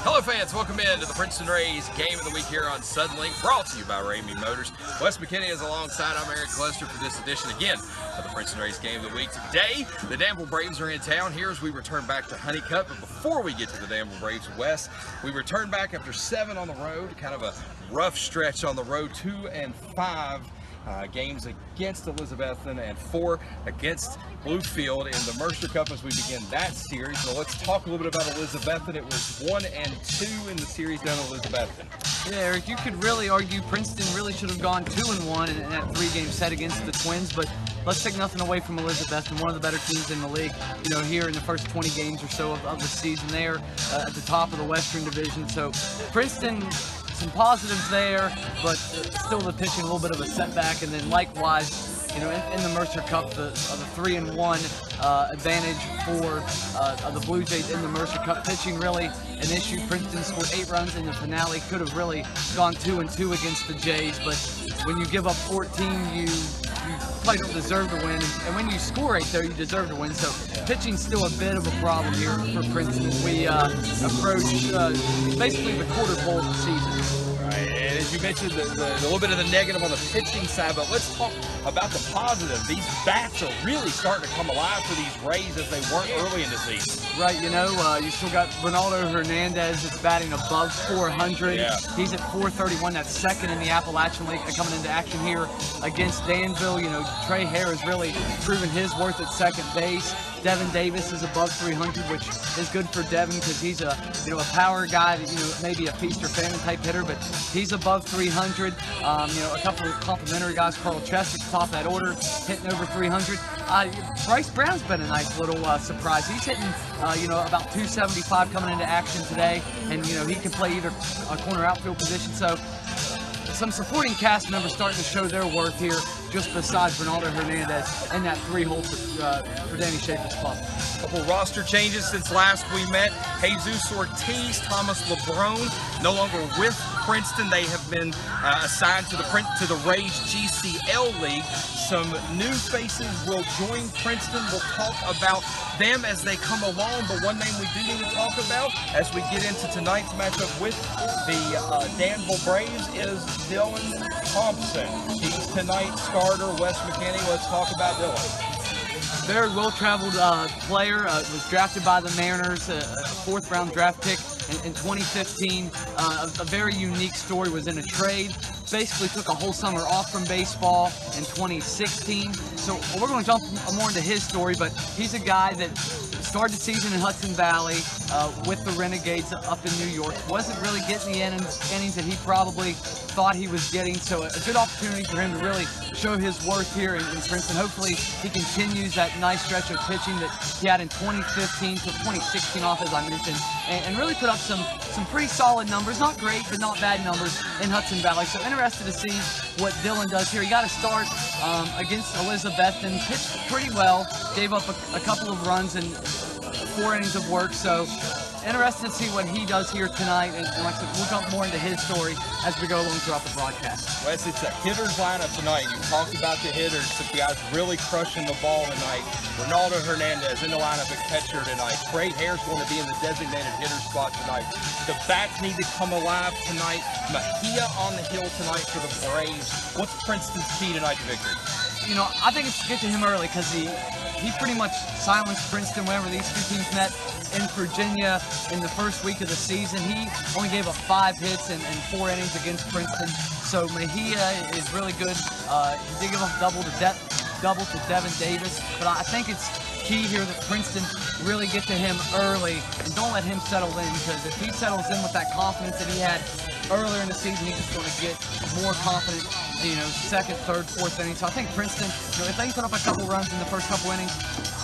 Hello fans, welcome in to the Princeton Rays Game of the Week here on Suddenlink, brought to you by Ramey Motors. Wes McKinney is alongside. I'm Eric Cluster for this edition again of the Princeton Rays Game of the Week. Today, the Danville Braves are in town here as we return back to Honeycutt. But before we get to the Danville Braves, Wes, we return back after 7 on the road, kind of a rough stretch on the road, 2 and 5 games against Elizabethton and 4 against Bluefield in the Mercer Cup as we begin that series. So let's talk a little bit about Elizabethton. It was 1 and 2 in the series down at Elizabethton. Yeah, Eric, you could really argue Princeton really should have gone 2 and 1 in that 3-game set against the Twins, but let's take nothing away from Elizabethton, one of the better teams in the league. You know, here in the first 20 games or so of the season, they're at the top of the Western Division. So Princeton, some positives there, but still the pitching a little bit of a setback. And then likewise, you know, in the Mercer Cup, the 3-1 advantage for the Blue Jays in the Mercer Cup. Pitching really an issue. Princeton scored 8 runs in the finale. Could have really gone 2 and 2 against the Jays, but when you give up 14, you probably don't deserve to win. And when you score 8 there, you deserve to win. So pitching's still a bit of a problem here for Princeton as we approach basically the quarter bowl of the season. Right, and as you mentioned, the little bit of the negative on the pitching side, but let's talk about the positive. These bats are really starting to come alive for these Rays as they weren't early in the season. Right, you know, you still got Ronaldo Hernandez that's batting above 400. Yeah. He's at 431. That's second in the Appalachian League coming into action here against Danville. You know, Trey Hare has really proven his worth at second base. Devin Davis is above 300, which is good for Devin because he's a power guy, maybe a feast or famine type hitter, but he's above 300. A couple of complimentary guys, Carl Chester at the top of that order, hitting over 300. Bryce Brown's been a nice little surprise. He's hitting, about 275 coming into action today, and he can play either a corner outfield position. So some supporting cast members starting to show their worth here, just besides Ronaldo Hernandez and that 3-hole for Danny Schaefer's club. A couple roster changes since last we met. Jesus Ortiz, Thomas LeBron, no longer with Princeton. They have been assigned to the Rays GCL League. Some new faces will join Princeton. We'll talk about them as they come along, but one name we do need to talk about as we get into tonight's matchup with the Danville Braves is Dylan Thompson. He's tonight's starter. Wes McKinney, let's talk about Dylan. Very well-traveled player, was drafted by the Mariners, a 4th-round draft pick in 2015. A very unique story, was in a trade, basically took a whole summer off from baseball in 2016. So we're going to jump more into his story, but he's a guy that started the season in Hudson Valley with the Renegades up in New York. Wasn't really getting the innings that he probably thought he was getting, so a good opportunity for him to really show his worth here in Princeton. Hopefully he continues that nice stretch of pitching that he had in 2015 to 2016 off, as I mentioned, and really put up some pretty solid numbers. Not great, but not bad numbers in Hudson Valley. So interested to see what Dylan does here. He got a start against Elizabethton, pitched pretty well, gave up a couple of runs and 4 innings of work. So interested to see what he does here tonight, and like I said, we'll jump more into his story as we go along throughout the broadcast. Wes, it's a hitter's lineup tonight. You talked about the hitters, the guys really crushing the ball tonight. Ronaldo Hernandez in the lineup at catcher tonight. Trey Hare's going to be in the designated hitter spot tonight. The bats need to come alive tonight. Mejia on the hill tonight for the Braves. What's Princeton's key tonight to victory? I think it's to get to him early because he pretty much silenced Princeton whenever these two teams met in Virginia in the first week of the season. He only gave up 5 hits and 4 innings against Princeton. So Mejia is really good. He did give up double to Devin Davis, but I think it's key here that Princeton really get to him early and don't let him settle in, because if he settles in with that confidence that he had earlier in the season, he's just going to get more confident, second, third, fourth inning. So I think Princeton, if they can put up a couple runs in the first couple innings,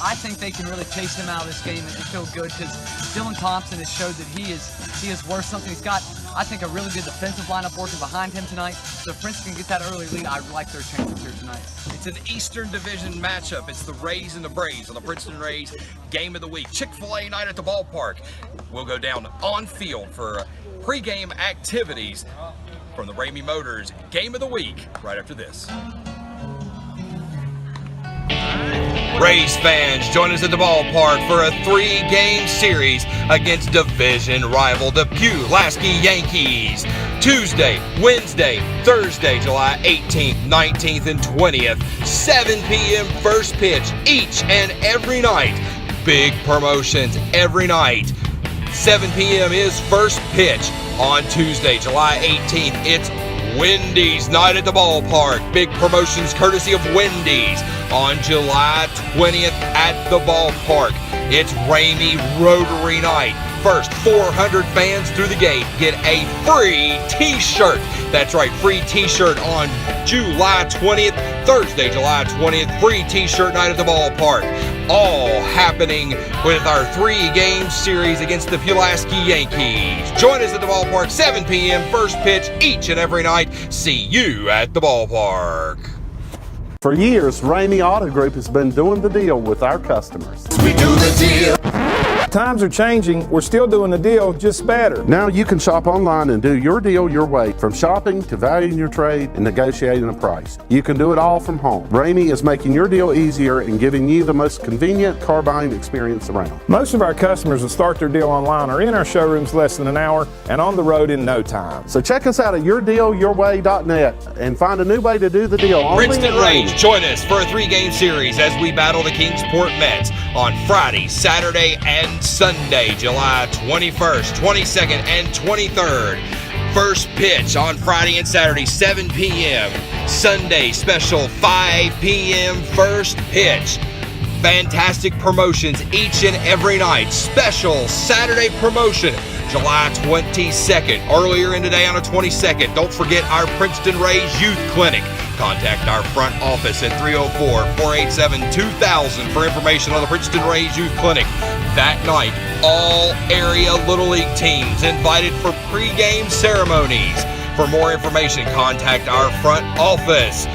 I think they can really chase him out of this game and feel good, because Dylan Thompson has showed that he is worth something. He's got, I think, a really good defensive lineup working behind him tonight. So if Princeton can get that early lead, I like their chances here tonight. It's an Eastern Division matchup. It's the Rays and the Braves on the Princeton Rays Game of the Week. Chick-fil-A night at the ballpark. We'll go down on field for pregame activities from the Ramey Motors Game of the Week right after this. All right. Rays fans, join us at the ballpark for a 3-game series against division rival the Pulaski Yankees. Tuesday, Wednesday, Thursday, July 18th, 19th, and 20th, 7 p.m. first pitch each and every night. Big promotions every night. 7 p.m. is first pitch. On Tuesday, July 18th, it's Wendy's night at the ballpark. Big promotions courtesy of Wendy's. On July 20th at the ballpark, it's Ramey Rotary Night. First 400 fans through the gate get a free t-shirt. That's right, free t-shirt on July 20th, Thursday, July 20th, free t-shirt night at the ballpark. All happening with our 3-game series against the Pulaski Yankees. Join us at the ballpark, 7 p.m., first pitch each and every night. See you at the ballpark. For years, Ramey Auto Group has been doing the deal with our customers. We do the deal. Times are changing. We're still doing the deal, just better. Now you can shop online and do your deal your way, from shopping to valuing your trade and negotiating a price. You can do it all from home. Ramey is making your deal easier and giving you the most convenient car buying experience around. Most of our customers that start their deal online are in our showrooms less than an hour and on the road in no time. So check us out at yourdealyourway.net and find a new way to do the deal. Princeton Rays, join us for a 3-game series as we battle the Kingsport Mets on Friday, Saturday, and Sunday, July 21st, 22nd, and 23rd. First pitch on Friday and Saturday, 7 p.m. Sunday, special 5 p.m. first pitch. Fantastic promotions each and every night. Special Saturday promotion, July 22nd. Earlier in the day on the 22nd, don't forget our Princeton Rays Youth Clinic. Contact our front office at 304-487-2000 for information on the Princeton Rays Youth Clinic. That night, all area Little League teams invited for pregame ceremonies. For more information, contact our front office.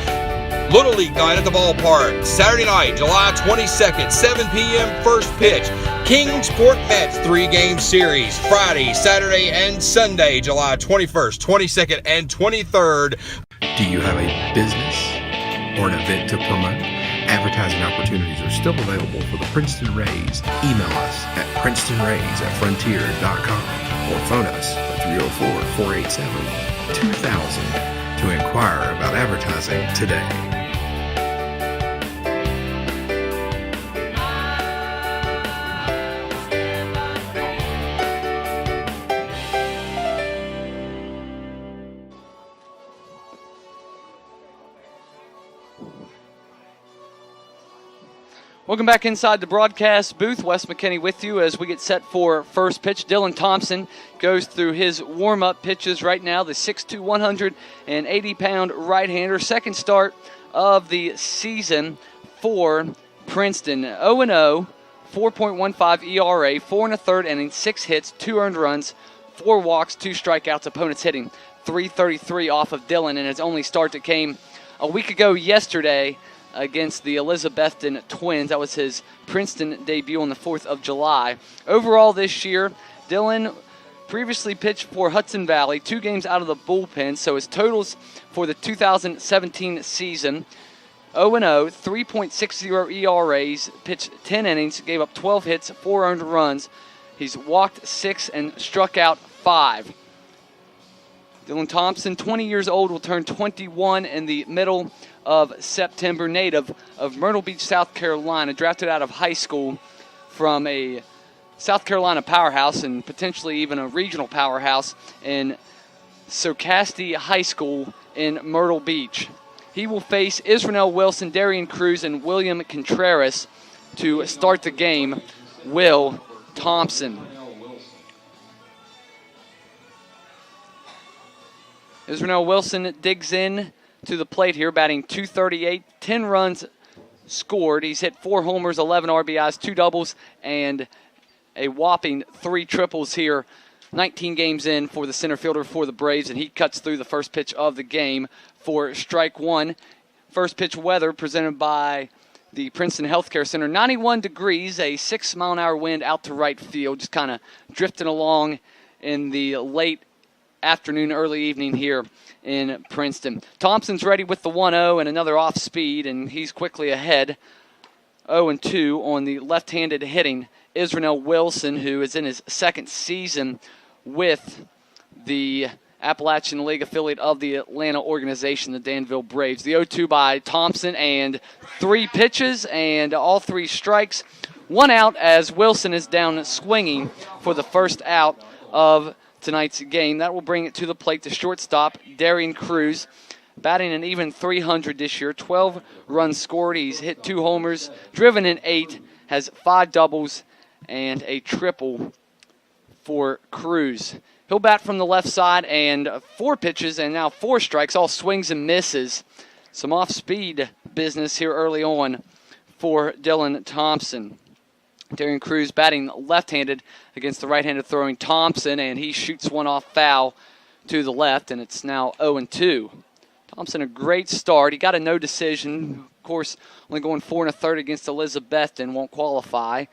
Little League night at the ballpark, Saturday night, July 22nd, 7 p.m. first pitch. Kingsport Mets 3-game series, Friday, Saturday, and Sunday, July 21st, 22nd, and 23rd. Do you have a business or an event to promote? Advertising opportunities are still available for the Princeton Rays. Email us at princetonrays@frontier.com or phone us at 304-487-2000 to inquire about advertising today. Welcome back inside the broadcast booth. Wes McKinney with you as we get set for first pitch. Dylan Thompson goes through his warm-up pitches right now. The 6'2", 180-pound right-hander. Second start of the season for Princeton. 0-0, 4.15 ERA, 4 1/3 innings, 6 hits, 2 earned runs, 4 walks, 2 strikeouts. Opponents hitting .333 off of Dylan in his only start that came a week ago yesterday against the Elizabethton Twins. That was his Princeton debut on the 4th of July. Overall this year, Dylan previously pitched for Hudson Valley, 2 games out of the bullpen, so his totals for the 2017 season, 0-0, 3.60 ERAs, pitched 10 innings, gave up 12 hits, 4 earned runs. He's walked 6 and struck out 5. Dylan Thompson, 20 years old, will turn 21 in the middle of September, native of Myrtle Beach, South Carolina, drafted out of high school from a South Carolina powerhouse and potentially even a regional powerhouse in Socastee High School in Myrtle Beach. He will face Israel Wilson, Darian Cruz, and William Contreras to start the game. Will Thompson. Israel Wilson digs in to the plate here, batting .238, 10 runs scored. He's hit 4 homers, 11 RBIs, 2 doubles, and a whopping 3 triples here. 19 games in for the center fielder for the Braves, and he cuts through the first pitch of the game for strike 1. First pitch weather presented by the Princeton Healthcare Center. 91 degrees, a 6-mile-an-hour wind out to right field, just kind of drifting along in the late afternoon, early evening here in Princeton. Thompson's ready with the 1-0 and another off speed, and he's quickly ahead. 0-2 on the left-handed hitting. Israel Wilson, who is in his second season with the Appalachian League affiliate of the Atlanta organization, the Danville Braves. The 0-2 by Thompson, and 3 pitches and all 3 strikes. 1 out as Wilson is down swinging for the first out of tonight's game. That will bring it to the plate to shortstop, Darian Cruz, batting an even .300 this year. 12 runs scored. He's hit 2 homers, driven in 8, has 5 doubles and a triple for Cruz. He'll bat from the left side, and 4 pitches and now 4 strikes, all swings and misses. Some off-speed business here early on for Dylan Thompson. Darian Cruz batting left-handed against the right-handed throwing Thompson, and he shoots one off foul to the left, and it's now 0-2. Thompson, a great start. He got a no decision. Of course, only going 4 1/3 against Elizabethton, won't qualify.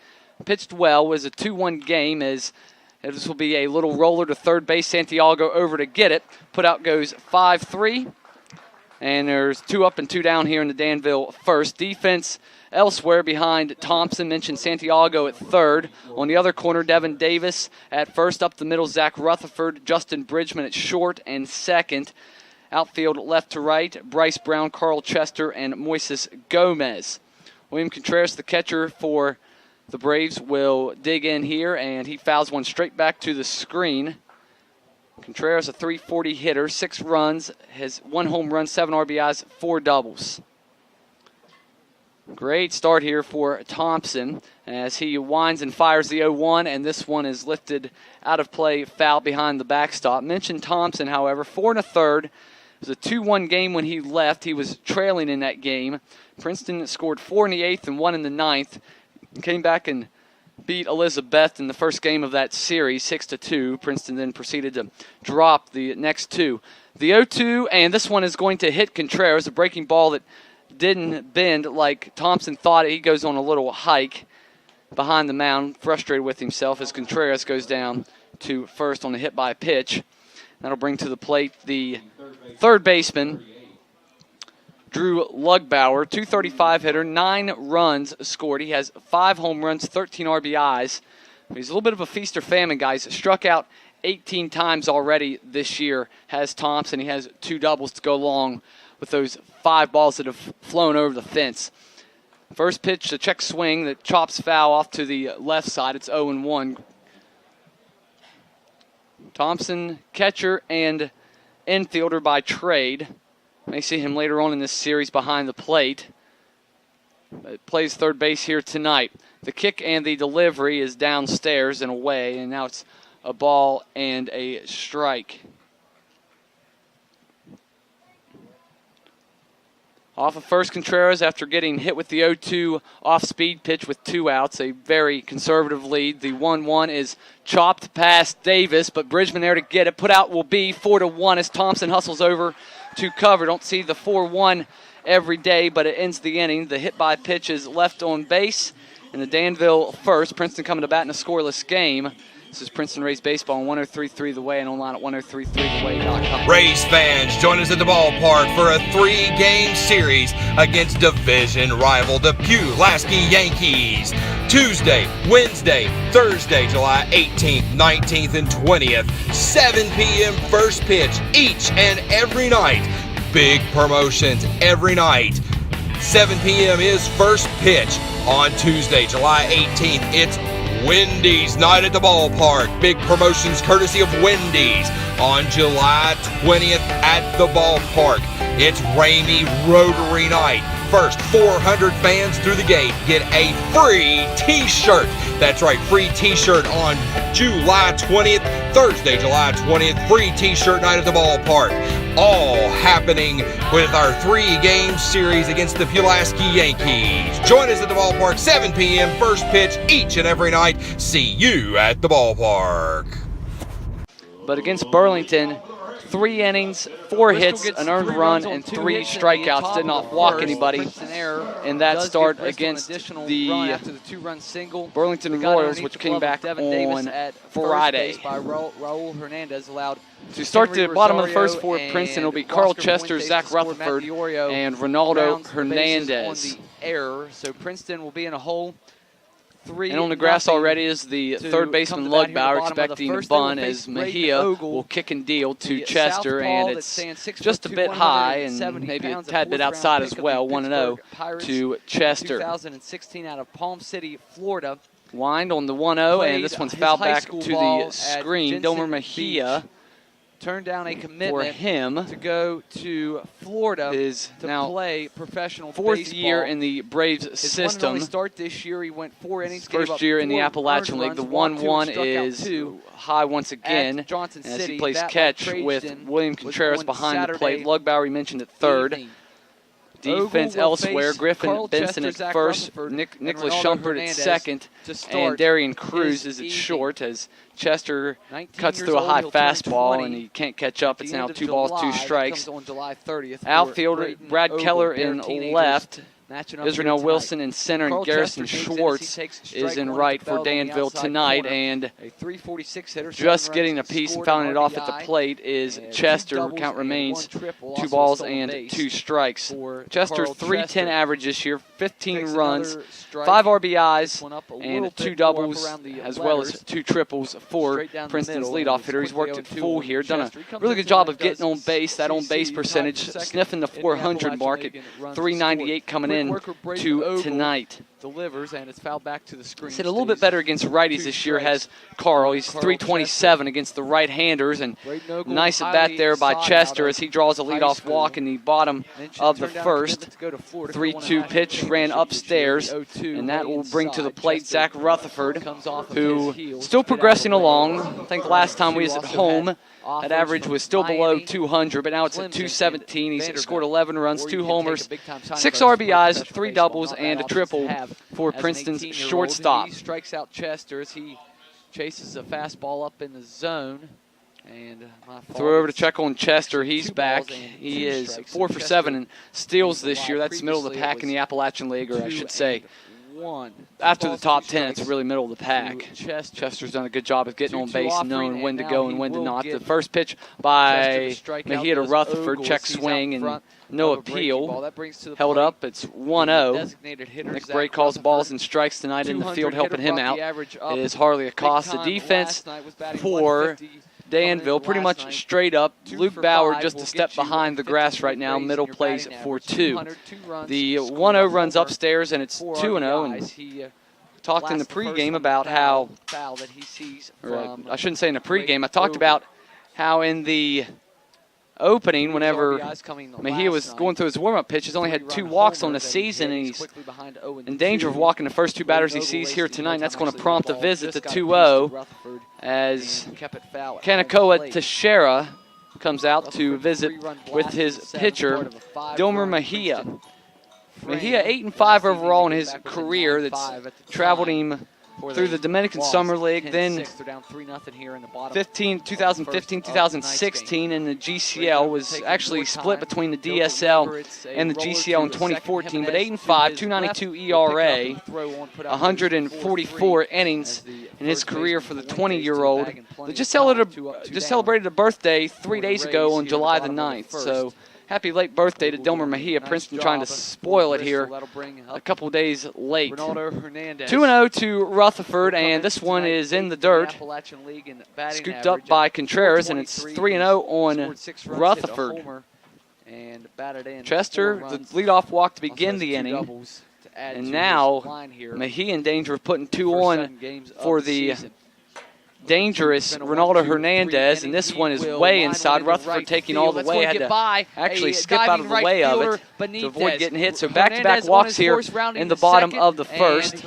Pitched well, was a 2-1 game as this will be a little roller to third base. Santiago over to get it. Put out goes 5-3. And there's 2 up and 2 down here in the Danville first. Defense elsewhere behind Thompson. Mentioned Santiago at third. On the other corner, Devin Davis at first. Up the middle, Zach Rutherford. Justin Bridgman at short and second. Outfield left to right, Bryce Brown, Carl Chester, and Moises Gomez. William Contreras, the catcher for the Braves, will dig in here, and he fouls one straight back to the screen. Contreras, a .340 hitter, 6 runs, has 1 home run, 7 RBIs, 4 doubles. Great start here for Thompson as he winds and fires the 0-1, and this one is lifted out of play, foul behind the backstop. Mentioned Thompson, however, 4 1/3. It was a 2-1 game when he left. He was trailing in that game. Princeton scored 4 in the 8th and 1 in the 9th. Came back and beat Elizabeth in the first game of that series, 6-2. Princeton then proceeded to drop the next 2. The 0-2, and this one is going to hit Contreras, a breaking ball that didn't bend like Thompson thought. He goes on a little hike behind the mound, frustrated with himself as Contreras goes down to first on a hit by pitch. That'll bring to the plate the third baseman, Drew Lugbauer, .235 hitter, 9 runs scored. He has 5 home runs, 13 RBIs. He's a little bit of a feast or famine, guys. Struck out 18 times already this year, has Thompson. He has 2 doubles to go along with those 5 balls that have flown over the fence. First pitch, a check swing that chops foul off to the left side. It's 0-1. Thompson, catcher and infielder by trade. May see him later on in this series behind the plate. But plays third base here tonight. The kick and the delivery is downstairs and away, and now it's a ball and a strike. Off of first, Contreras after getting hit with the 0-2 off-speed pitch with 2 outs, a very conservative lead. The 1-1 is chopped past Davis, but Bridgman there to get it. Put out will be 4-1 as Thompson hustles over to cover. Don't see the 4-1 every day, but it ends the inning. The hit by pitch is left on base, and the Danville first. Princeton coming to bat in a scoreless game. This is Princeton Rays Baseball on 103.3 The Way and online at 1033theway.com. Rays fans, join us at the ballpark for a 3-game series against division rival the Pulaski Yankees. Tuesday, Wednesday, Thursday, July 18th, 19th, and 20th. 7 p.m. first pitch each and every night. Big promotions every night. 7 p.m. is first pitch on Tuesday, July 18th. It's Wendy's night at the ballpark. Big promotions courtesy of Wendy's on July 20th at the ballpark. It's Ramey Rotary night. First 400 fans through the gate get a free t-shirt. That's right, free t-shirt on July 20th, Thursday, July 20th. Free t-shirt night at the ballpark. All happening with our 3-game series against the Pulaski Yankees. Join us at the ballpark, 7 p.m. first pitch each and every night. See you at the ballpark. But against Burlington, 3 innings, 4 hits, an earned run, and 3 strikeouts. Did not walk anybody in that start against the Burlington Royals, which came back on Friday. Raul Hernandez allowed to start the bottom of the first for Princeton, it'll be Carl Chester, Zach Rutherford, and Ronaldo Hernandez. error. So Princeton will be in a hole. 3-0. And on the grass already is the third baseman Lugbauer expecting a bunt as Mejia will kick and deal to Chester, and it's just a bit high and maybe a tad bit outside as well, 1-0 to Chester. 2016 out of Palm City, Florida. Wind on the 1-0, and this one's fouled back to the screen. Delmer Mejia turned down a commitment for him to go to Florida is to now play professional fourth baseball. year in the Braves His system. one and only start this year, he went 4 innings. First year in the Appalachian League. The 1-1 is high once again Johnson as City. he plays That catch like with Trajan William Contreras on behind the Saturday plate. Lugbauer we mentioned at third. evening. Defense Ogle will elsewhere. face Griffin Carl Benson Chester, at Zach first, Rutherford, Nicholas and Ronaldo Shumpert at Hernandez second, to and start Darian Cruz his is at evening. short as Chester 19 cuts years through a old, high he'll turn fastball 20 and he can't catch up. at It's the now end of 2 balls, 2 July. That strikes. comes on July 30th for Outfielder Braden Brad Ogle, Keller their in teenagers left. matching up here Israel tonight. Wilson in center, Carl and Garrison Chester digs in as he Schwartz takes is strike in one right to for Bell on the Danville outside tonight. corner. And A 346 hitter, just 7 getting a runs piece and scored, fouling an it off at the RBI, plate is and Chester. 2 doubles Count and remains 1 triple, 2 also balls stolen and base 2 strikes. for Chester Carl 310 Chester. average this year, 15 Picks runs, another strike. 5 This RBIs, one up a little and bit 2 more up doubles, around the as well as letters. 2 triples for Straight down the Princeton's middle, leadoff and hitter. He's quickly worked at 0-2 full on here, done a Chester. He comes really good into job it, of getting on does base. That on base CC, percentage tied for second sniffing the in the 400 Appalachian mark League at and runs 398 scored. coming Quick in worker Braden to Ogle tonight. delivers, and it's fouled back to the screen. He's hit a little bit better against righties this year, has Carl. He's 327 against the right-handers, and nice at bat there by Chester as he draws a leadoff walk in the bottom of the first. 3-2 pitch ran upstairs, and that will bring to the plate Zach Rutherford, who still progressing along. I think last time we was at home, that average was still below 200, but now it's at 217. He's scored 11 runs, 2 homers, 6 RBIs, 3 doubles, and a triple for Princeton's shortstop. He strikes out Chester as he chases a fastball up in the zone. And Throw over to check on Chester. He's back. He is 4 for 7 in steals this year. That's middle of the pack in the Appalachian League, or I should say, after the top 10, it's really middle of the pack. Chester's done a good job of getting on base, knowing when to go and when to not. The first pitch by Mejia to Rutherford, check swing, and no appeal. Held up, it's 1-0. Nick Bray calls balls and strikes tonight in the field, helping him out. It is Harley Acosta. Defense for Danville, pretty much straight up. Luke Bauer just a step behind the grass right now. Middle plays for 2. The 1-0 runs upstairs, and it's 2-0. And talked in the pregame about how, or I shouldn't say in the pregame, I talked about how in the opening, whenever Mejia was going through his warm-up pitch, he's only had 2 walks on the season, and he's in danger of walking the first 2 batters he sees here tonight. And that's going to prompt a visit to 2-0 as Kanakoa Teixeira comes out to visit with his pitcher, Dilmer Mejia. Mejia 8-5 overall in his career. That's traveled him through the Dominican Summer League, then 2015-2016 in the GCL, was actually split between the DSL and the GCL in 2014, but 8-5, 292 ERA, 144 innings in his career for the 20-year-old. They just celebrated a birthday 3 days ago on July the 9th, so happy late birthday to Dilmer Mejia. Princeton trying to spoil it here a couple days late. 2-0 to Rutherford, and this one is in the dirt. Scooped up by Contreras, and it's 3-0 on Rutherford. Chester, the leadoff walk to begin the inning. And now Mejia in danger of putting 2 on for the dangerous Ronaldo Hernandez, and this one is way inside. Rutherford taking all the way, had to actually skip out of the way of it to avoid getting hit. So back-to-back walks here in the bottom of the first.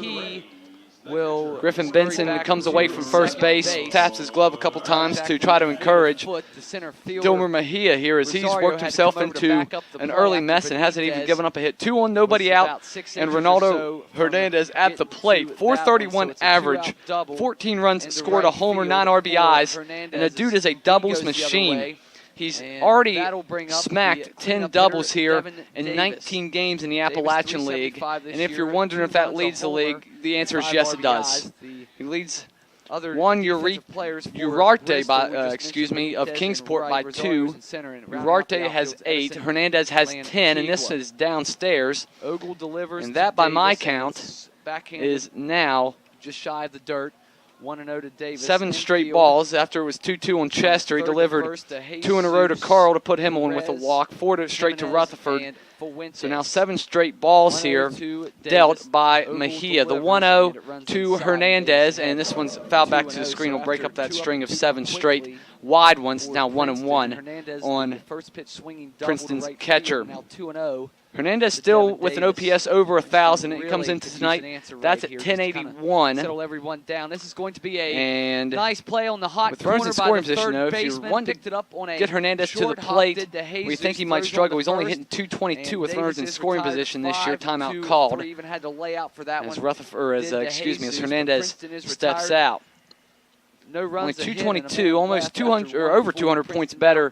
Griffin Benson comes away from first base, taps his glove a couple times to try to encourage Dilmer Mejia here as he's worked himself into an early mess and hasn't even given up a hit. 2 on, nobody out, and Ronaldo Hernandez at the plate. 431 average, 14 runs scored, a homer, 9 RBIs, and the dude is a doubles machine. He's already smacked 10 doubles here in 19 games in the Appalachian League. And if you're wondering if that leads the league, the answer is yes, it does. He leads Won Urarte of Kingsport by 2. Urarte has 8. Hernandez has 10, and this is downstairs. And that, by my count, is now just shy of the dirt. 1-0 to Davis. 7 straight balls. After it was 2-2 on Chester, he delivered 2 in a row to Carl to put him on with a walk. 4 straight to Rutherford. So now 7 straight balls here dealt by Mejia. The 1-0 to Hernandez, and this one's fouled back to the screen. Will break up that string of 7 straight wide ones. Now 1-1 on Princeton's catcher. Hernandez still with an OPS over 1,000. It comes into tonight. That's at 1081. Settle everyone down. This is going to be a and nice play on the hot with runners in corner by scoring the position, though, third if you baseman. want to Picked it up on a get Hernandez to the plate, we think he might struggle. He's only hitting 222 with runners in scoring position this year. Timeout called. Even had to lay out for that as one. Rutherford, as Hernandez steps out. No runs. Only 222, almost 200 or over 200 points better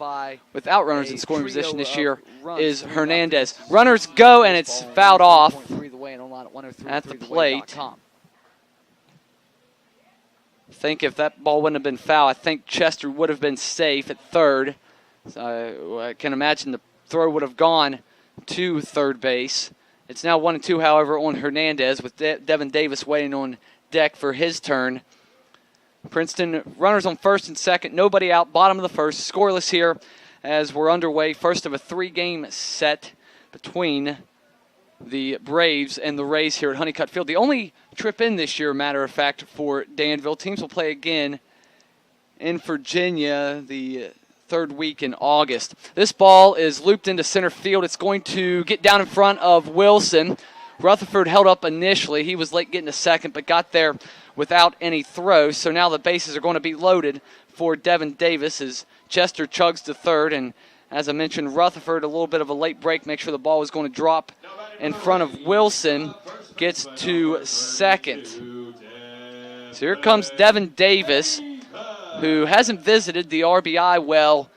without runners in scoring position this year is Hernandez. Runners go, and it's fouled off at the plate. I think if that ball wouldn't have been fouled, I think Chester would have been safe at third. So I can imagine the throw would have gone to third base. It's now 1-2, however, on Hernandez with Devin Davis waiting on deck for his turn. Princeton runners on first and second, nobody out, bottom of the first, scoreless here as we're underway. First of a 3-game set between the Braves and the Rays here at Honeycutt Field. The only trip in this year, matter of fact, for Danville. Teams will play again in Virginia the third week in August. This ball is looped into center field. It's going to get down in front of Wilson. Rutherford held up initially. He was late getting to second, but got there without any throws. So now the bases are going to be loaded for Devin Davis as Chester chugs to third. And as I mentioned, Rutherford, a little bit of a late break, make sure the ball was going to drop in front of Wilson, gets to second. So here comes Devin Davis, who hasn't visited the RBI well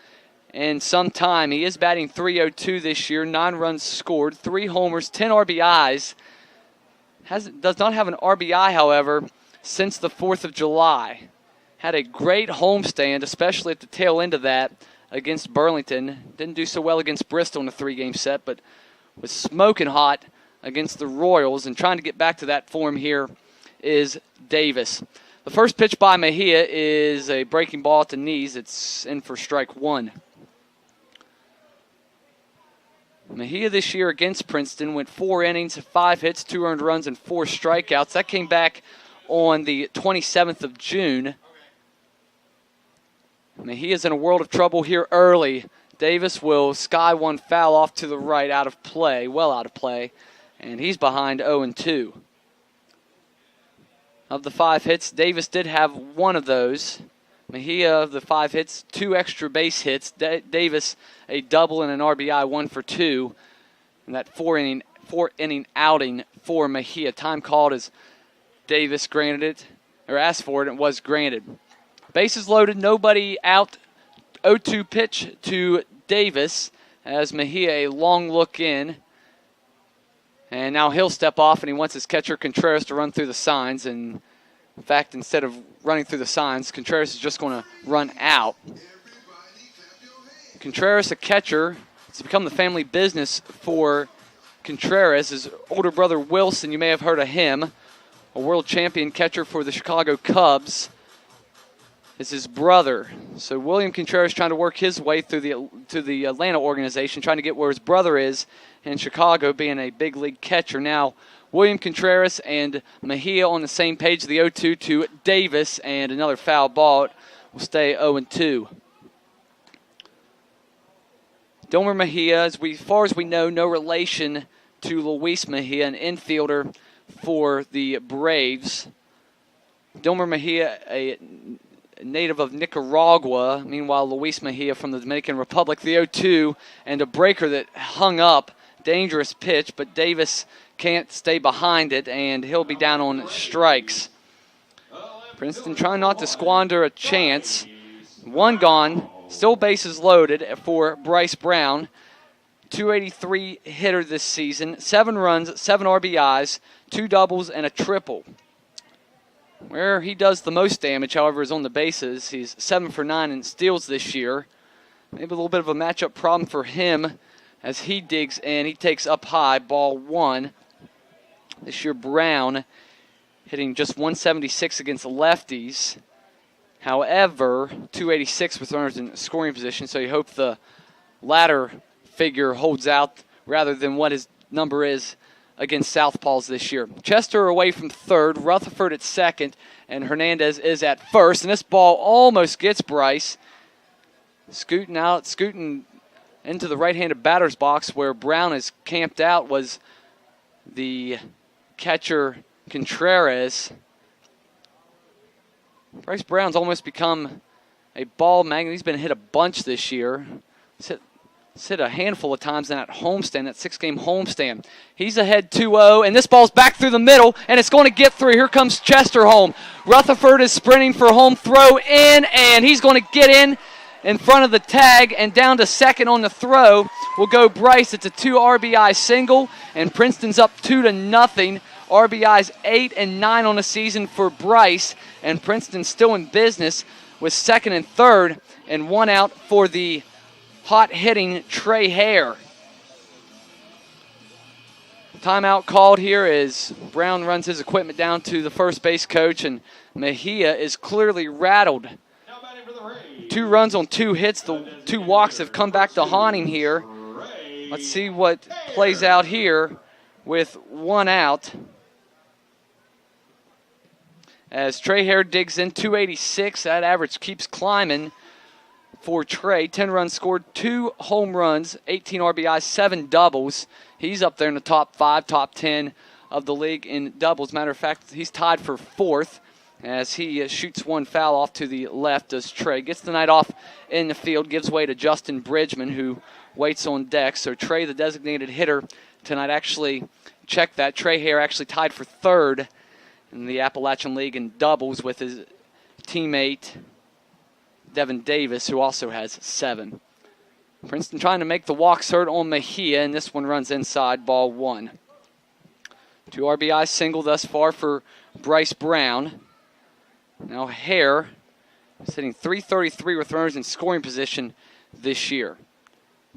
in some time. He is batting .302 this year, 9 runs scored, 3 homers, 10 RBIs. Does not have an RBI, however, since the 4th of July. Had a great homestand, especially at the tail end of that against Burlington. Didn't do so well against Bristol in a 3-game set, but was smoking hot against the Royals. And trying to get back to that form here is Davis. The first pitch by Mejia is a breaking ball at the knees. It's in for strike 1. Mejia this year against Princeton went 4 innings, 5 hits, 2 earned runs, and 4 strikeouts. That came back on the 27th of June. Mejia's in a world of trouble here early. Davis will sky one foul off to the right, out of play, well out of play, and he's behind 0-2. Of the 5 hits, Davis did have 1 of those. Mejia, of the 5 hits, 2 extra base hits. Davis, a double and an RBI, 1 for 2. And that 4-inning outing for Mejia. Time called as Davis granted it, or asked for it, and it was granted. Bases loaded, nobody out. 0-2 pitch to Davis as Mejia, a long look in. And now he'll step off, and he wants his catcher Contreras to run through the signs. And in fact, instead of running through the signs, Contreras is just going to run out. Contreras, a catcher. It's become the family business for Contreras. His older brother Wilson, you may have heard of him, a world champion catcher for the Chicago Cubs, is his brother. So William Contreras trying to work his way through the Atlanta organization, trying to get where his brother is in Chicago, being a big league catcher. Now William Contreras and Mejia on the same page, the 0-2 to Davis, and another foul ball. It will stay 0-2. Domer Mejia, as far as we know, no relation to Luis Mejia, an infielder for the Braves. Domer Mejia, a native of Nicaragua. Meanwhile, Luis Mejia from the Dominican Republic, the 0-2, and a breaker that hung up. Dangerous pitch, but Davis can't stay behind it, and he'll be down on strikes. Princeton trying not to squander a chance. 1 gone, still bases loaded for Bryce Brown. 283 hitter this season, 7 runs, 7 RBIs, 2 doubles, and a triple. Where he does the most damage, however, is on the bases. He's 7 for 9 in steals this year. Maybe a little bit of a matchup problem for him as he digs in. He takes up high, ball 1. This year, Brown hitting just 176 against lefties. However, 286 with runners in scoring position, so you hope the latter figure holds out rather than what his number is against Southpaws this year. Chester away from third, Rutherford at second, and Hernandez is at first. And this ball almost gets Bryce. Scooting into the right-handed batter's box where Brown is camped out was the catcher Contreras. Bryce Brown's almost become a ball magnet. He's been hit a bunch this year. He's hit a handful of times in that homestand, that 6-game homestand. He's ahead 2-0, and this ball's back through the middle, and it's going to get through. Here comes Chester home. Rutherford is sprinting for home, throw in, and he's going to get in front of the tag, and down to second on the throw will go Bryce. It's a 2 RBI single, and Princeton's up 2-0. RBIs 8 and 9 on the season for Bryce, and Princeton still in business with second and third, and 1 out for the hot-hitting Trey Hare. Timeout called here as Brown runs his equipment down to the first base coach, and Mejia is clearly rattled. 2 runs on 2 hits. The 2 walks have come back to haunt him here. Let's see what plays out here with 1 out. As Trey Hare digs in, 286. That average keeps climbing for Trey. 10 runs scored, 2 home runs, 18 RBIs, 7 doubles. He's up there in the top 5, top 10 of the league in doubles. Matter of fact, he's tied for 4th as he shoots 1 foul off to the left as Trey gets the night off in the field, gives way to Justin Bridgman, who waits on deck. So Trey, the designated hitter tonight, actually check that. Trey Hare actually tied for 3rd in the Appalachian League in doubles with his teammate Devin Davis, who also has 7. Princeton trying to make the walks hurt on Mejia, and this one runs inside, ball 1. 2 RBI single thus far for Bryce Brown. Now Hare is hitting .333 with runners in scoring position this year.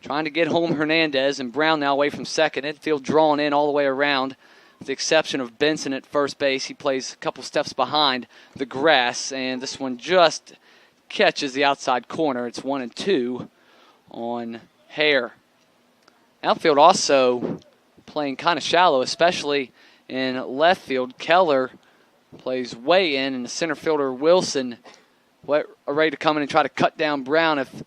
Trying to get home Hernandez, and Brown now away from second. Infield drawn in all the way around, with the exception of Benson at first base. He plays a couple steps behind the grass, and this one just catches the outside corner. It's 1-2 on Hare. Outfield also playing kind of shallow, especially in left field. Keller plays way in, and the center fielder Wilson ready to come in and try to cut down Brown if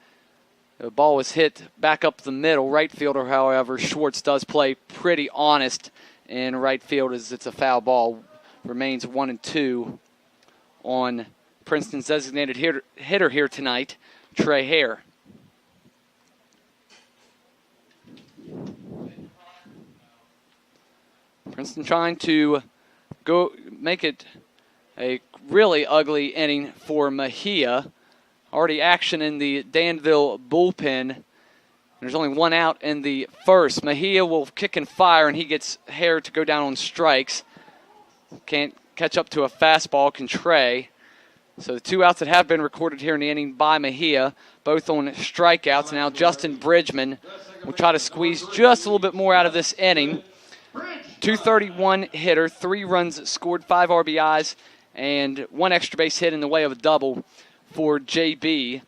the ball was hit back up the middle. Right fielder, however, Schwartz does play pretty honest in right field as it's a foul ball. Remains 1-2 on Princeton's designated hitter here tonight, Trey Hare. Princeton trying to go make it a really ugly inning for Mejia. Already action in the Danville bullpen. There's only 1 out in the first. Mejia will kick and fire, and he gets Hare to go down on strikes. Can't catch up to a fastball, can Trey. So the 2 outs that have been recorded here in the inning by Mejia, both on strikeouts. Now Justin Bridgman will try to squeeze just a little bit more out of this inning. 231 hitter, 3 runs scored, 5 RBIs, and 1 extra base hit in the way of a double for JB.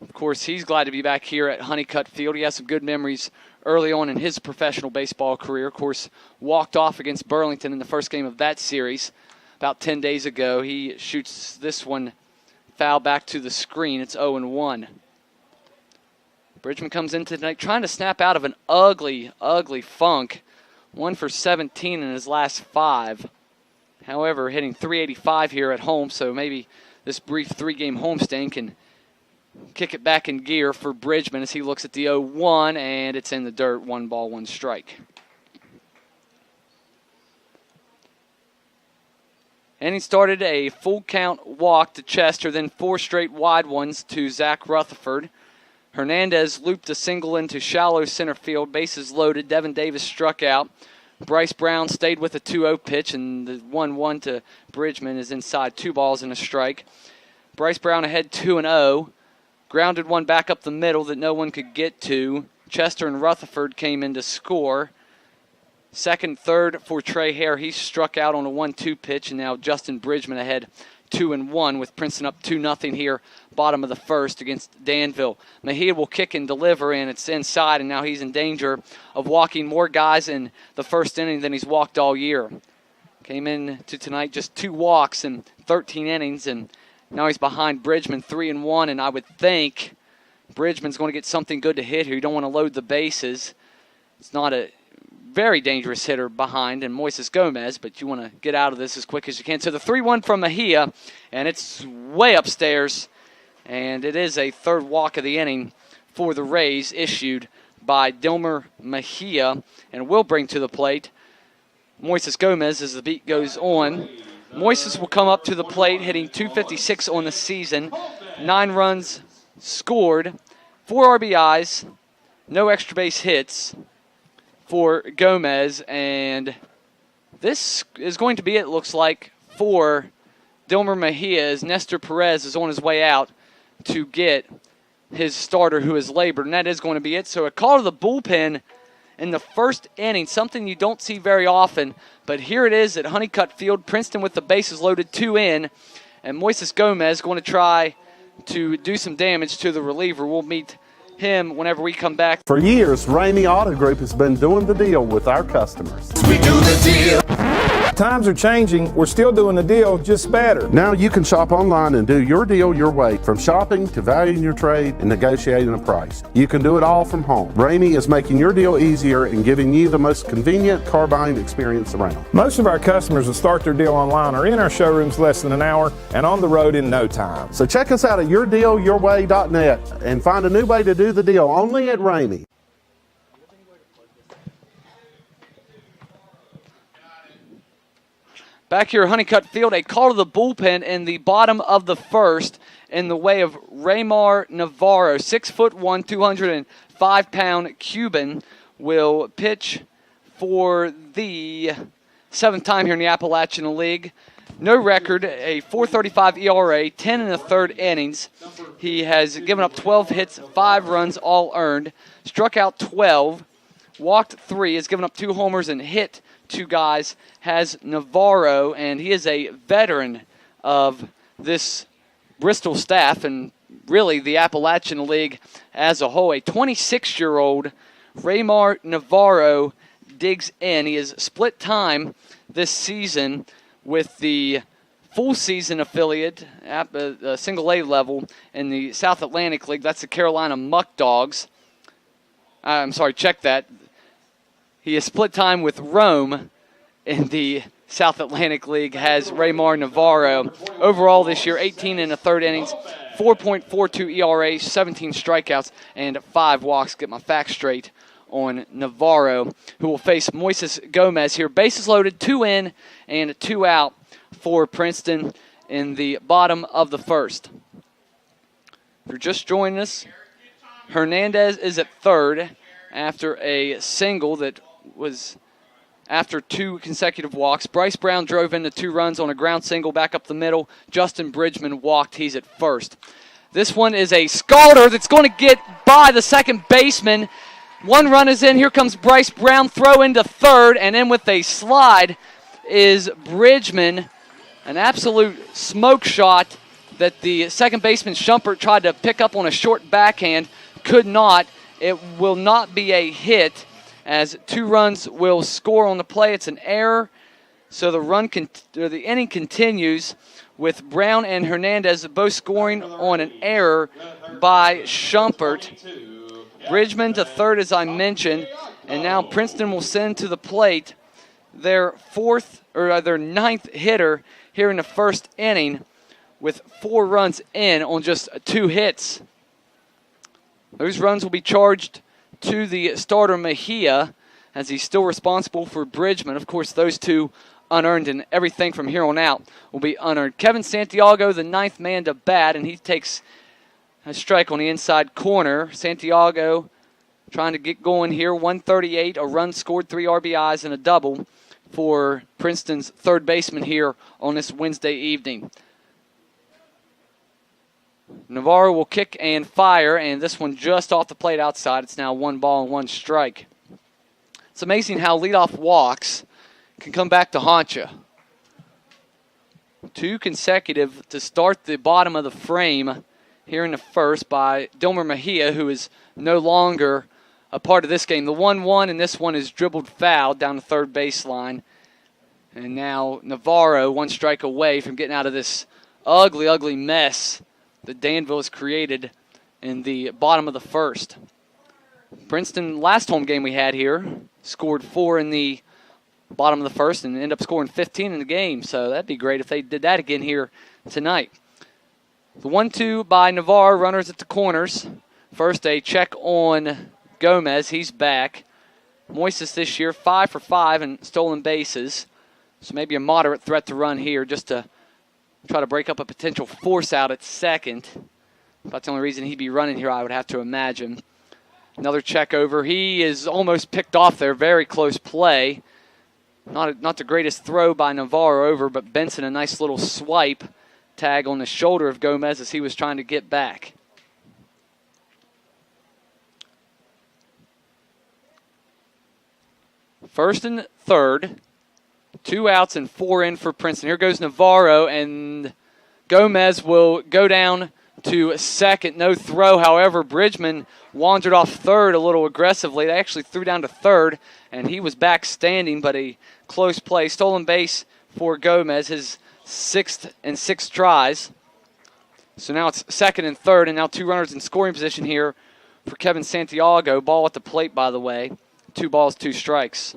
Of course, he's glad to be back here at Honeycutt Field. He has some good memories early on in his professional baseball career. Of course, walked off against Burlington in the first game of that series about 10 days ago. He shoots this one foul back to the screen. It's 0-1. Bridgman comes in tonight trying to snap out of an ugly, ugly funk. 1 for 17 in his last 5. However, hitting .385 here at home, so maybe this brief 3-game homestand can kick it back in gear for Bridgman as he looks at the 0-1, and it's in the dirt. 1 ball, 1 strike. And he started a full count walk to Chester, then 4 straight wide ones to Zach Rutherford. Hernandez looped a single into shallow center field, bases loaded. Devin Davis struck out. Bryce Brown stayed with a 2-0 pitch, and the 1-1 to Bridgman is inside, 2 balls and a strike. Bryce Brown ahead 2-0. Grounded one back up the middle that no one could get to. Chester and Rutherford came in to score. Second, third for Trey Hare. He struck out on a 1-2 pitch, and now Justin Bridgman ahead 2-1 with Princeton up 2-0 here, bottom of the first against Danville. Mejia will kick and deliver, and it's inside, and now he's in danger of walking more guys in the first inning than he's walked all year. Came in to tonight just 2 walks in 13 innings, and now he's behind Bridgman 3-1, and I would think Bridgman's going to get something good to hit here. You don't want to load the bases. It's not a very dangerous hitter behind, and Moises Gomez, but you want to get out of this as quick as you can. So the 3-1 from Mejia, and it's way upstairs, and it is a third walk of the inning for the Rays issued by Dilmer Mejia, and will bring to the plate Moises Gomez as the beat goes on. Moises will come up to the plate hitting .256 on the season, 9 runs scored, 4 RBIs, no extra base hits for Gomez, and this is going to be it, looks like, for Dilmer Mejia, as Nestor Perez is on his way out to get his starter who has labored, and that is going to be it. So a call to the bullpen in the first inning, something you don't see very often, but here it is at Honeycutt Field. Princeton with the bases loaded, 2 in, and Moises Gomez going to try to do some damage to the reliever. We'll meet him whenever we come back. For years, Ramey Auto Group has been doing the deal with our customers. We do the deal. Times are changing. We're still doing the deal, just better. Now you can shop online and do your deal your way, from shopping to valuing your trade and negotiating a price. You can do it all from home. Ramey is making your deal easier and giving you the most convenient car buying experience around. Most of our customers that start their deal online are in our showrooms less than an hour and on the road in no time. So check us out at yourdealyourway.net and find a new way to do the deal only at Ramey. Back here at Honeycutt Field, a call to the bullpen in the bottom of the first in the way of Raymar Navarro, 6'1", 205-pound Cuban, will pitch for the 7th time here in the Appalachian League. No record, a .435 ERA, 10 1/3 innings. He has given up 12 hits, 5 runs, all earned. Struck out 12, walked 3, has given up 2 homers and hit 2 guys. Has Navarro, and he is a veteran of this Bristol staff and really the Appalachian League as a whole. A 26-year-old Raymar Navarro digs in. He has split time this season with the full season affiliate at the single A level in the South Atlantic League. That's the Carolina Muck Dogs. I'm sorry, check that. He has split time with Rome in the South Atlantic League, has Raymar Navarro. Overall this year, 18 1/3 innings, 4.42 ERA, 17 strikeouts, and 5 walks. Get my facts straight on Navarro, who will face Moises Gomez here. Bases loaded, 2 in and 2 out for Princeton in the bottom of the first. If you're just joining us, Hernandez is at third after a single that was after 2 consecutive walks. Bryce Brown drove into 2 runs on a ground single back up the middle. Justin Bridgman walked. He's at first. This one is a scalder that's going to get by the second baseman. 1 run is in. Here comes Bryce Brown. Throw into third, and in with a slide is Bridgman. An absolute smoke shot that the second baseman Schumpert tried to pick up on a short backhand. Could not. It will not be a hit, as 2 runs will score on the play. It's an error, so the inning continues with Brown and Hernandez both scoring on an error by Schumpert. Bridgman to third, as I mentioned, and now Princeton will send to the plate their 9th hitter here in the first inning with 4 runs in on just 2 hits. Those runs will be charged to the starter Mejia, as he's still responsible for Bridgman. Of course, those 2 unearned, and everything from here on out will be unearned. Kevin Santiago, the 9th man to bat, and he takes a strike on the inside corner. Santiago trying to get going here. 138, a run scored, 3 RBIs, and a double for Princeton's third baseman here on this Wednesday evening. Navarro will kick and fire, and this one just off the plate outside. It's now 1 ball and 1 strike. It's amazing how leadoff walks can come back to haunt you. 2 consecutive to start the bottom of the frame here in the first by Dilmer Mejia, who is no longer a part of this game. The 1-1, and this one is dribbled foul down the third baseline. And now Navarro 1 strike away from getting out of this ugly, ugly mess that Danville has created in the bottom of the first. Princeton, last home game we had here, scored 4 in the bottom of the first and ended up scoring 15 in the game. So that'd be great if they did that again here tonight. The 1-2 by Navarro, runners at the corners. First, a check on Gomez. He's back. Moises this year, 5 for 5 in stolen bases. So maybe a moderate threat to run here just to try to break up a potential force out at second. That's the only reason he'd be running here, I would have to imagine. Another check over. He is almost picked off there. Very close play. Not the greatest throw by Navarro over, but Benson a nice little swipe. Tag on the shoulder of Gomez as he was trying to get back. First and third. 2 outs and 4 in for Princeton. Here goes Navarro, and Gomez will go down to second. No throw. However, Bridgman wandered off third a little aggressively. They actually threw down to third, and he was back standing, but a close play. Stolen base for Gomez, his 6th and 6 tries. So now it's second and third, and now 2 runners in scoring position here for Kevin Santiago. Ball at the plate, by the way. 2 balls, 2 strikes.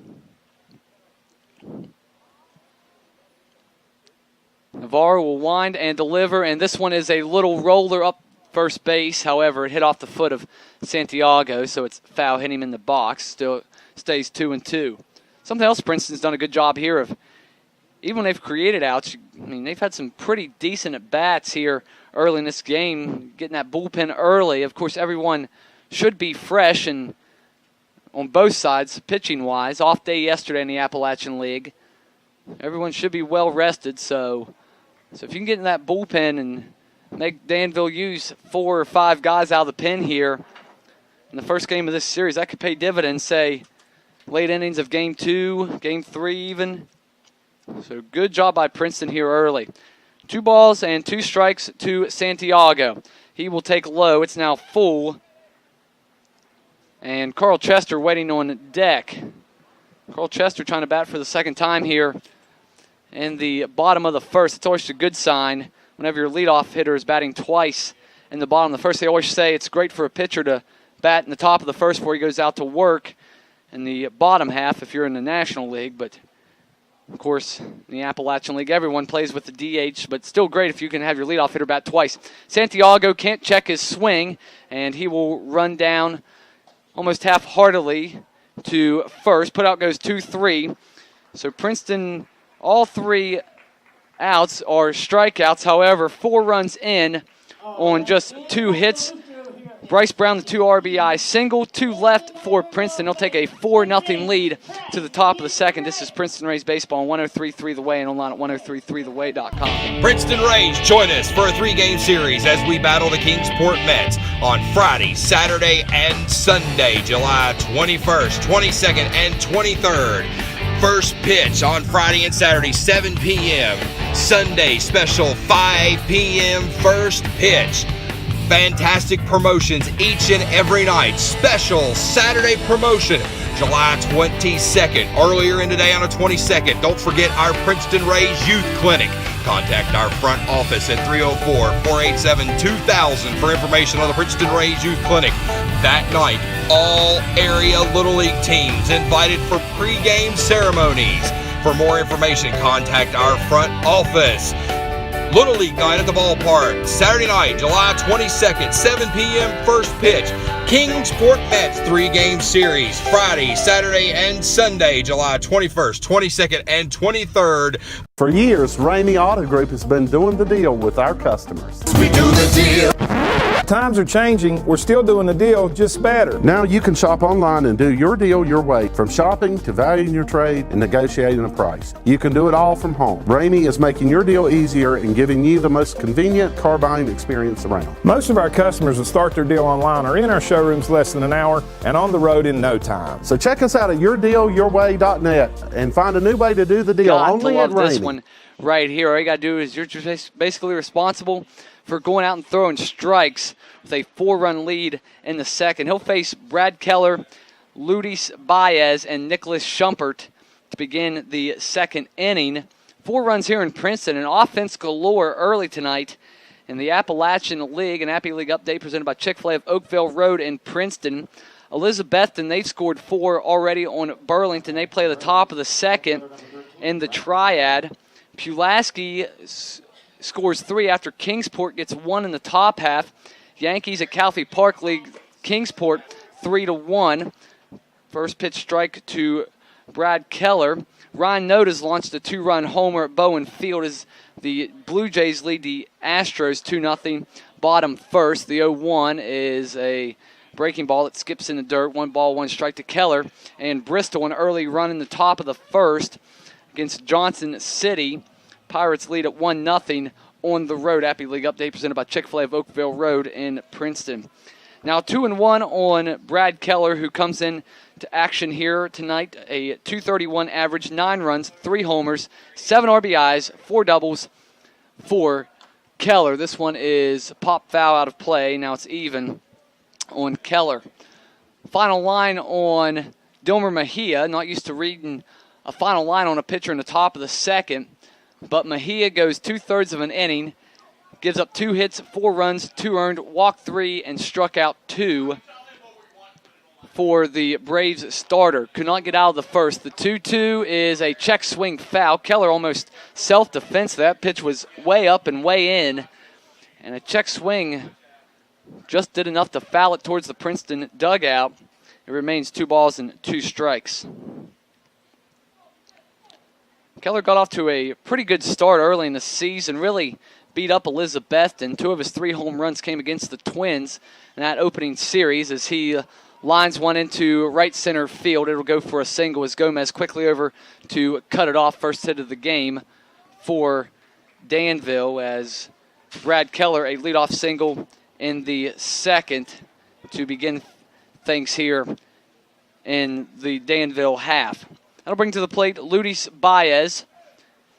Navarro will wind and deliver, and this one is a little roller up first base. However, it hit off the foot of Santiago, so it's foul, hitting him in the box. Still stays 2-2. Something else Princeton's done a good job here of, even when they've created outs, I mean, they've had some pretty decent at-bats here early in this game, getting that bullpen early. Of course, everyone should be fresh and on both sides, pitching-wise. Off day yesterday in the Appalachian League. Everyone should be well rested, so if you can get in that bullpen and make Danville use 4 or 5 guys out of the pen here in the first game of this series, that could pay dividends, say, late innings of Game 2, Game 3 even. So good job by Princeton here early. 2 balls and 2 strikes to Santiago. He will take low. It's now full. And Carl Chester waiting on deck. Carl Chester trying to bat for the second time here in the bottom of the first. It's always a good sign whenever your leadoff hitter is batting twice in the bottom of the first. They always say it's great for a pitcher to bat in the top of the first before he goes out to work in the bottom half if you're in the National League. But, of course, in the Appalachian League, everyone plays with the DH, but still great if you can have your leadoff hitter bat twice. Santiago can't check his swing, and he will run down almost half-heartedly to first. Put out goes 2-3. So Princeton, all 3 outs are strikeouts. However, 4 runs in on just 2 hits. Bryce Brown, the 2 RBI single, 2 left for Princeton. They'll take a 4-0 lead to the top of the second. This is Princeton Rays Baseball on 103.3 The Way and online at 103.3theway.com. Princeton Rays join us for a 3-game series as we battle the Kingsport Mets on Friday, Saturday, and Sunday, July 21st, 22nd, and 23rd. First pitch on Friday and Saturday, 7 p.m. Sunday, special 5 p.m. first pitch. Fantastic promotions each and every night. Special Saturday promotion, July 22nd. Earlier in the day on the 22nd, don't forget our Princeton Rays Youth Clinic. Contact our front office at 304-487-2000 for information on the Princeton Rays Youth Clinic. That night, all area Little League teams invited for pregame ceremonies. For more information, contact our front office. Little League night at the ballpark, Saturday night, July 22nd, 7 p.m. first pitch. Kingsport Mets 3-game series, Friday, Saturday, and Sunday, July 21st, 22nd, and 23rd. For years, Ramey Auto Group has been doing the deal with our customers. We do the deal. Times are changing. We're still doing the deal, just better. Now you can shop online and do your deal your way, from shopping to valuing your trade and negotiating a price. You can do it all from home. Ramey is making your deal easier and giving you the most convenient car buying experience around. Most of our customers that start their deal online are in our showrooms less than an hour and on the road in no time. So check us out at yourdealyourway.net and find a new way to do the deal only at love this Ramey. one right here. All you got to do is you're just basically responsible for going out and throwing strikes with a 4-run lead in the second. He'll face Brad Keller, Ludis Baez, and Nicholas Schumpert to begin the second inning. 4 runs here in Princeton, and offense galore early tonight in the Appalachian League. An Appy League update presented by Chick-fil-A of Oakville Road in Princeton. Elizabethton, they've scored 4 already on Burlington. They play the top of the second in the triad. Pulaski scores 3 after Kingsport gets 1 in the top half. Yankees at Calfee Park League, Kingsport 3-1. First pitch strike to Brad Keller. Ryan Noda's launched a 2-run homer at Bowen Field as the Blue Jays lead the Astros 2-0 bottom first. The 0-1 is a breaking ball that skips in the dirt. 1 ball, 1 strike to Keller. And Bristol, an early run in the top of the first against Johnson City. Pirates lead at 1-0 on the road. Appy League update presented by Chick-fil-A of Oakville Road in Princeton. Now 2-1 on Brad Keller, who comes in to action here tonight. A .231 average, 9 runs, 3 homers, 7 RBIs, 4 doubles for Keller. This one is pop foul out of play. Now it's even on Keller. Final line on Dilmer Mejia. Not used to reading a final line on a pitcher in the top of the second. But Mejia goes 2/3 of an inning, gives up 2 hits, 4 runs, 2 earned, walked 3, and struck out 2 for the Braves starter. Could not get out of the first. The 2-2 is a check swing foul. Keller almost self-defense. That pitch was way up and way in. And a check swing just did enough to foul it towards the Princeton dugout. It remains 2 balls and 2 strikes. Keller got off to a pretty good start early in the season, really beat up Elizabethton. 2 of his 3 home runs came against the Twins in that opening series as he lines one into right center field. It'll go for a single as Gomez quickly over to cut it off. First hit of the game for Danville as Brad Keller, a leadoff single in the second to begin things here in the Danville half. That'll bring to the plate Ludis Baez.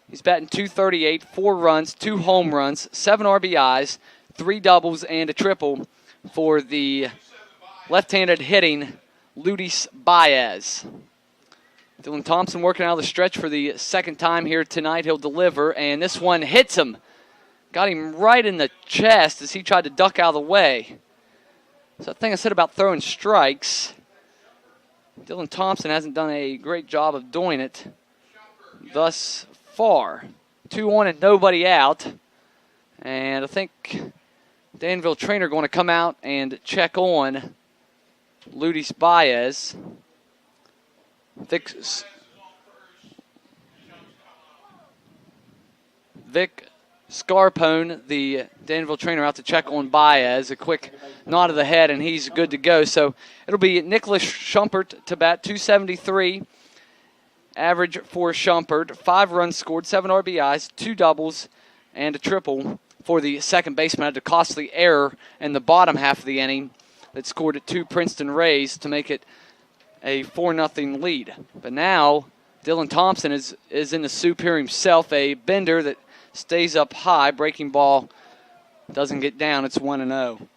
He's batting .238, 4 runs, 2 home runs, 7 RBIs, 3 doubles, and a triple for the left-handed hitting Ludis Baez. Dylan Thompson working out of the stretch for the second time here tonight. He'll deliver, and this one hits him. Got him right in the chest as he tried to duck out of the way. So that thing I said about throwing strikes, Dylan Thompson hasn't done a great job of doing it thus far. 2-1 and nobody out. And I think Danville trainer going to come out and check on Ludis Baez. Vic Scarpone, the Danville trainer, out to check on Baez. A quick nod of the head, and he's good to go. So it'll be Nicholas Schumpert to bat, .273 average for Schumpert. 5 runs scored, 7 RBIs, 2 doubles, and a triple for the second baseman. Had a costly error in the bottom half of the inning that scored 2 Princeton Rays to make it a 4-0 lead. But now Dylan Thompson is in the soup here himself. A bender that stays up high. Breaking ball doesn't get down. It's 1-0.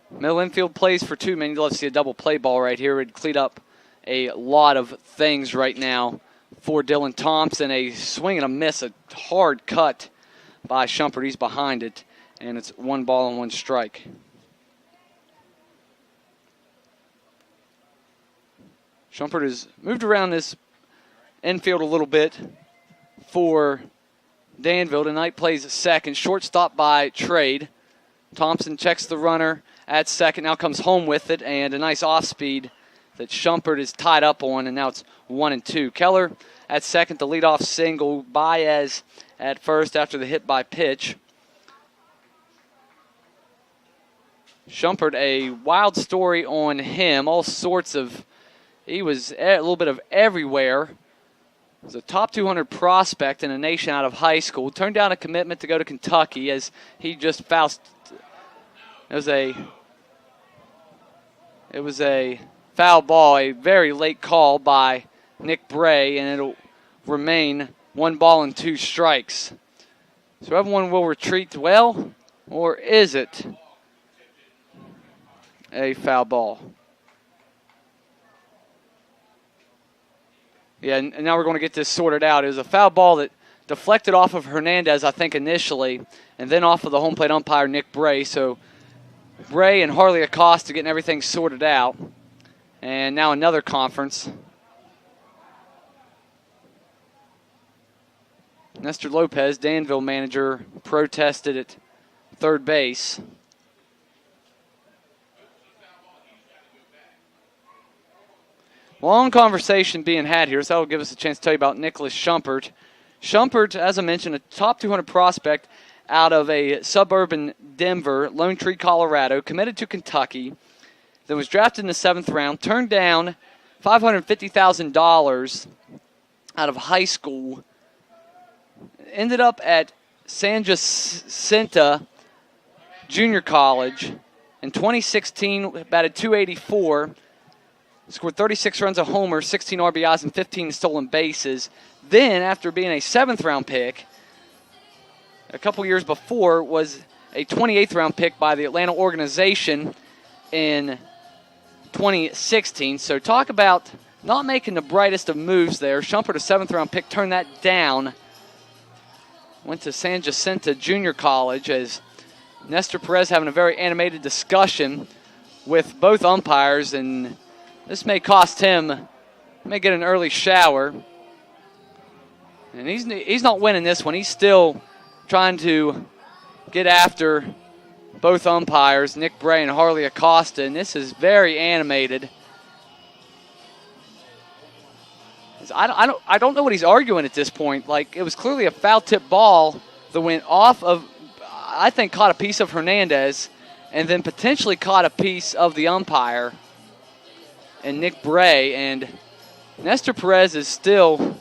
Middle infield plays for 2 men. You'd love to see a double play ball right here. It would clean up a lot of things right now for Dylan Thompson. A swing and a miss, a hard cut by Schumpert. He's behind it, and it's 1 ball and 1 strike. Schumpert has moved around this infield a little bit for Danville. Tonight plays second. Shortstop by trade. Thompson checks the runner at second. Now comes home with it, and a nice off-speed that Schumpert is tied up on, and now it's 1-2. Keller at second, the leadoff single. Baez at first after the hit by pitch. Shumpert, a wild story on him. All sorts of, he was a little bit of everywhere. He was a top 200 prospect in the nation out of high school. Turned down a commitment to go to Kentucky as he just fouled. It was a foul ball, a very late call by Nick Bray, and it'll remain 1 ball and 2 strikes. So everyone will retreat well, or is it a foul ball? Yeah, and now we're going to get this sorted out. It was a foul ball that deflected off of Hernandez, I think, initially, and then off of the home plate umpire, Nick Bray. So Bray and Harley Acosta getting everything sorted out. And now another conference. Nestor Lopez, Danville manager, protested at third base. Long conversation being had here, so that will give us a chance to tell you about Nicholas Shumpert. Shumpert, as I mentioned, a top 200 prospect out of a suburban Denver, Lone Tree, Colorado, committed to Kentucky, then was drafted in the 7th round, turned down $550,000 out of high school, ended up at San Jacinto Junior College. In 2016, batted .284, scored 36 runs, a homer, 16 RBIs, and 15 stolen bases. Then, after being a 7th-round pick, a couple years before, was a 28th-round pick by the Atlanta organization in 2016. So talk about not making the brightest of moves there. Shumpert, a 7th-round pick, turned that down. Went to San Jacinto Junior College as Nestor Perez having a very animated discussion with both umpires, and this may cost him, may get an early shower. And he's not winning this one. He's still trying to get after both umpires, Nick Bray and Harley Acosta, and this is very animated. I don't know what he's arguing at this point. Like, it was clearly a foul tip ball that went off of, I think, caught a piece of Hernandez and then potentially caught a piece of the umpire and Nick Bray. And Nestor Perez is still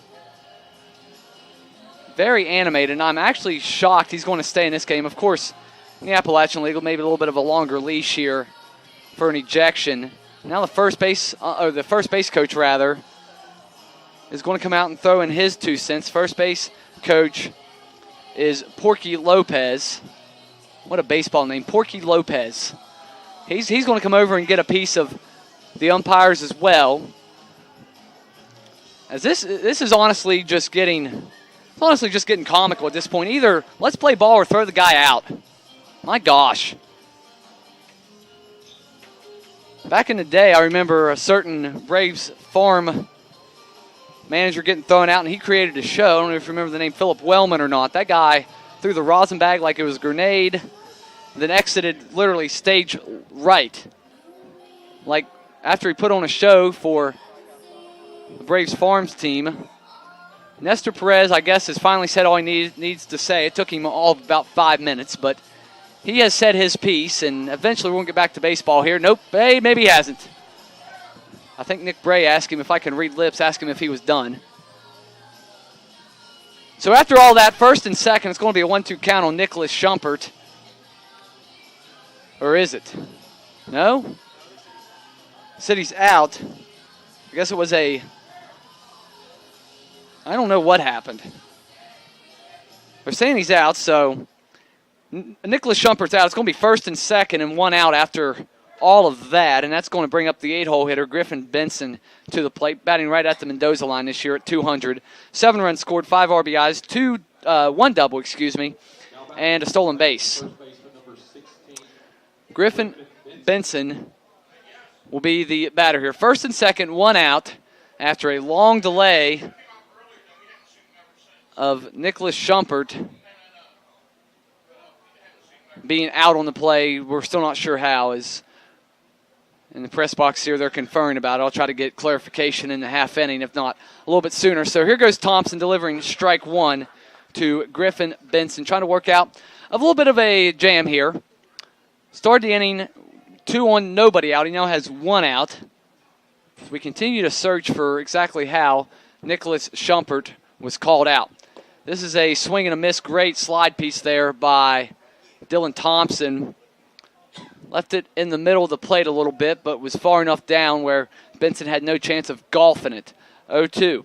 very animated, and I'm actually shocked he's going to stay in this game. Of course, in the Appalachian League, maybe a little bit of a longer leash here for an ejection. Now the first base coach, rather, is going to come out and throw in his 2 cents. First base coach is Porky Lopez. What a baseball name, Porky Lopez. He's going to come over and get a piece of the umpires as well. As this is honestly just getting comical at this point. Either let's play ball or throw the guy out. My gosh. Back in the day, I remember a certain Braves farm manager getting thrown out, and he created a show. I don't know if you remember the name Philip Wellman or not. That guy threw the rosin bag like it was a grenade, then exited literally stage right. Like after he put on a show for the Braves Farms team. Nestor Perez, I guess, has finally said all he needs to say. It took him all of about 5 minutes, but he has said his piece, and eventually we're going to get back to baseball here. Nope, hey, maybe he hasn't. I think Nick Bray asked him, if I can read lips, ask him if he was done. So after all that, first and second, it's going to be a 1-2 count on Nicholas Shumpert. Or is it? No? City's out. I guess it was I don't know what happened. They're saying he's out, so Nicholas Shumpert's out. It's going to be first and second and 1 out after all of that, and that's going to bring up the 8-hole hitter, Griffin Benson, to the plate, batting right at the Mendoza line this year at 200. 7 runs scored, 5 RBIs, 1 double, and a stolen base. Griffin Benson will be the batter here. First and second, 1 out after a long delay of Nicholas Shumpert being out on the play. We're still not sure how, as in the press box here, they're conferring about it. I'll try to get clarification in the half inning, if not a little bit sooner. So here goes Thompson delivering strike one to Griffin Benson, trying to work out a little bit of a jam here. Started the inning 2-on, nobody out. He now has 1 out. We continue to search for exactly how Nicholas Schumpert was called out. This is a swing and a miss. Great slide piece there by Dylan Thompson. Left it in the middle of the plate a little bit, but was far enough down where Benson had no chance of golfing it. 0-2.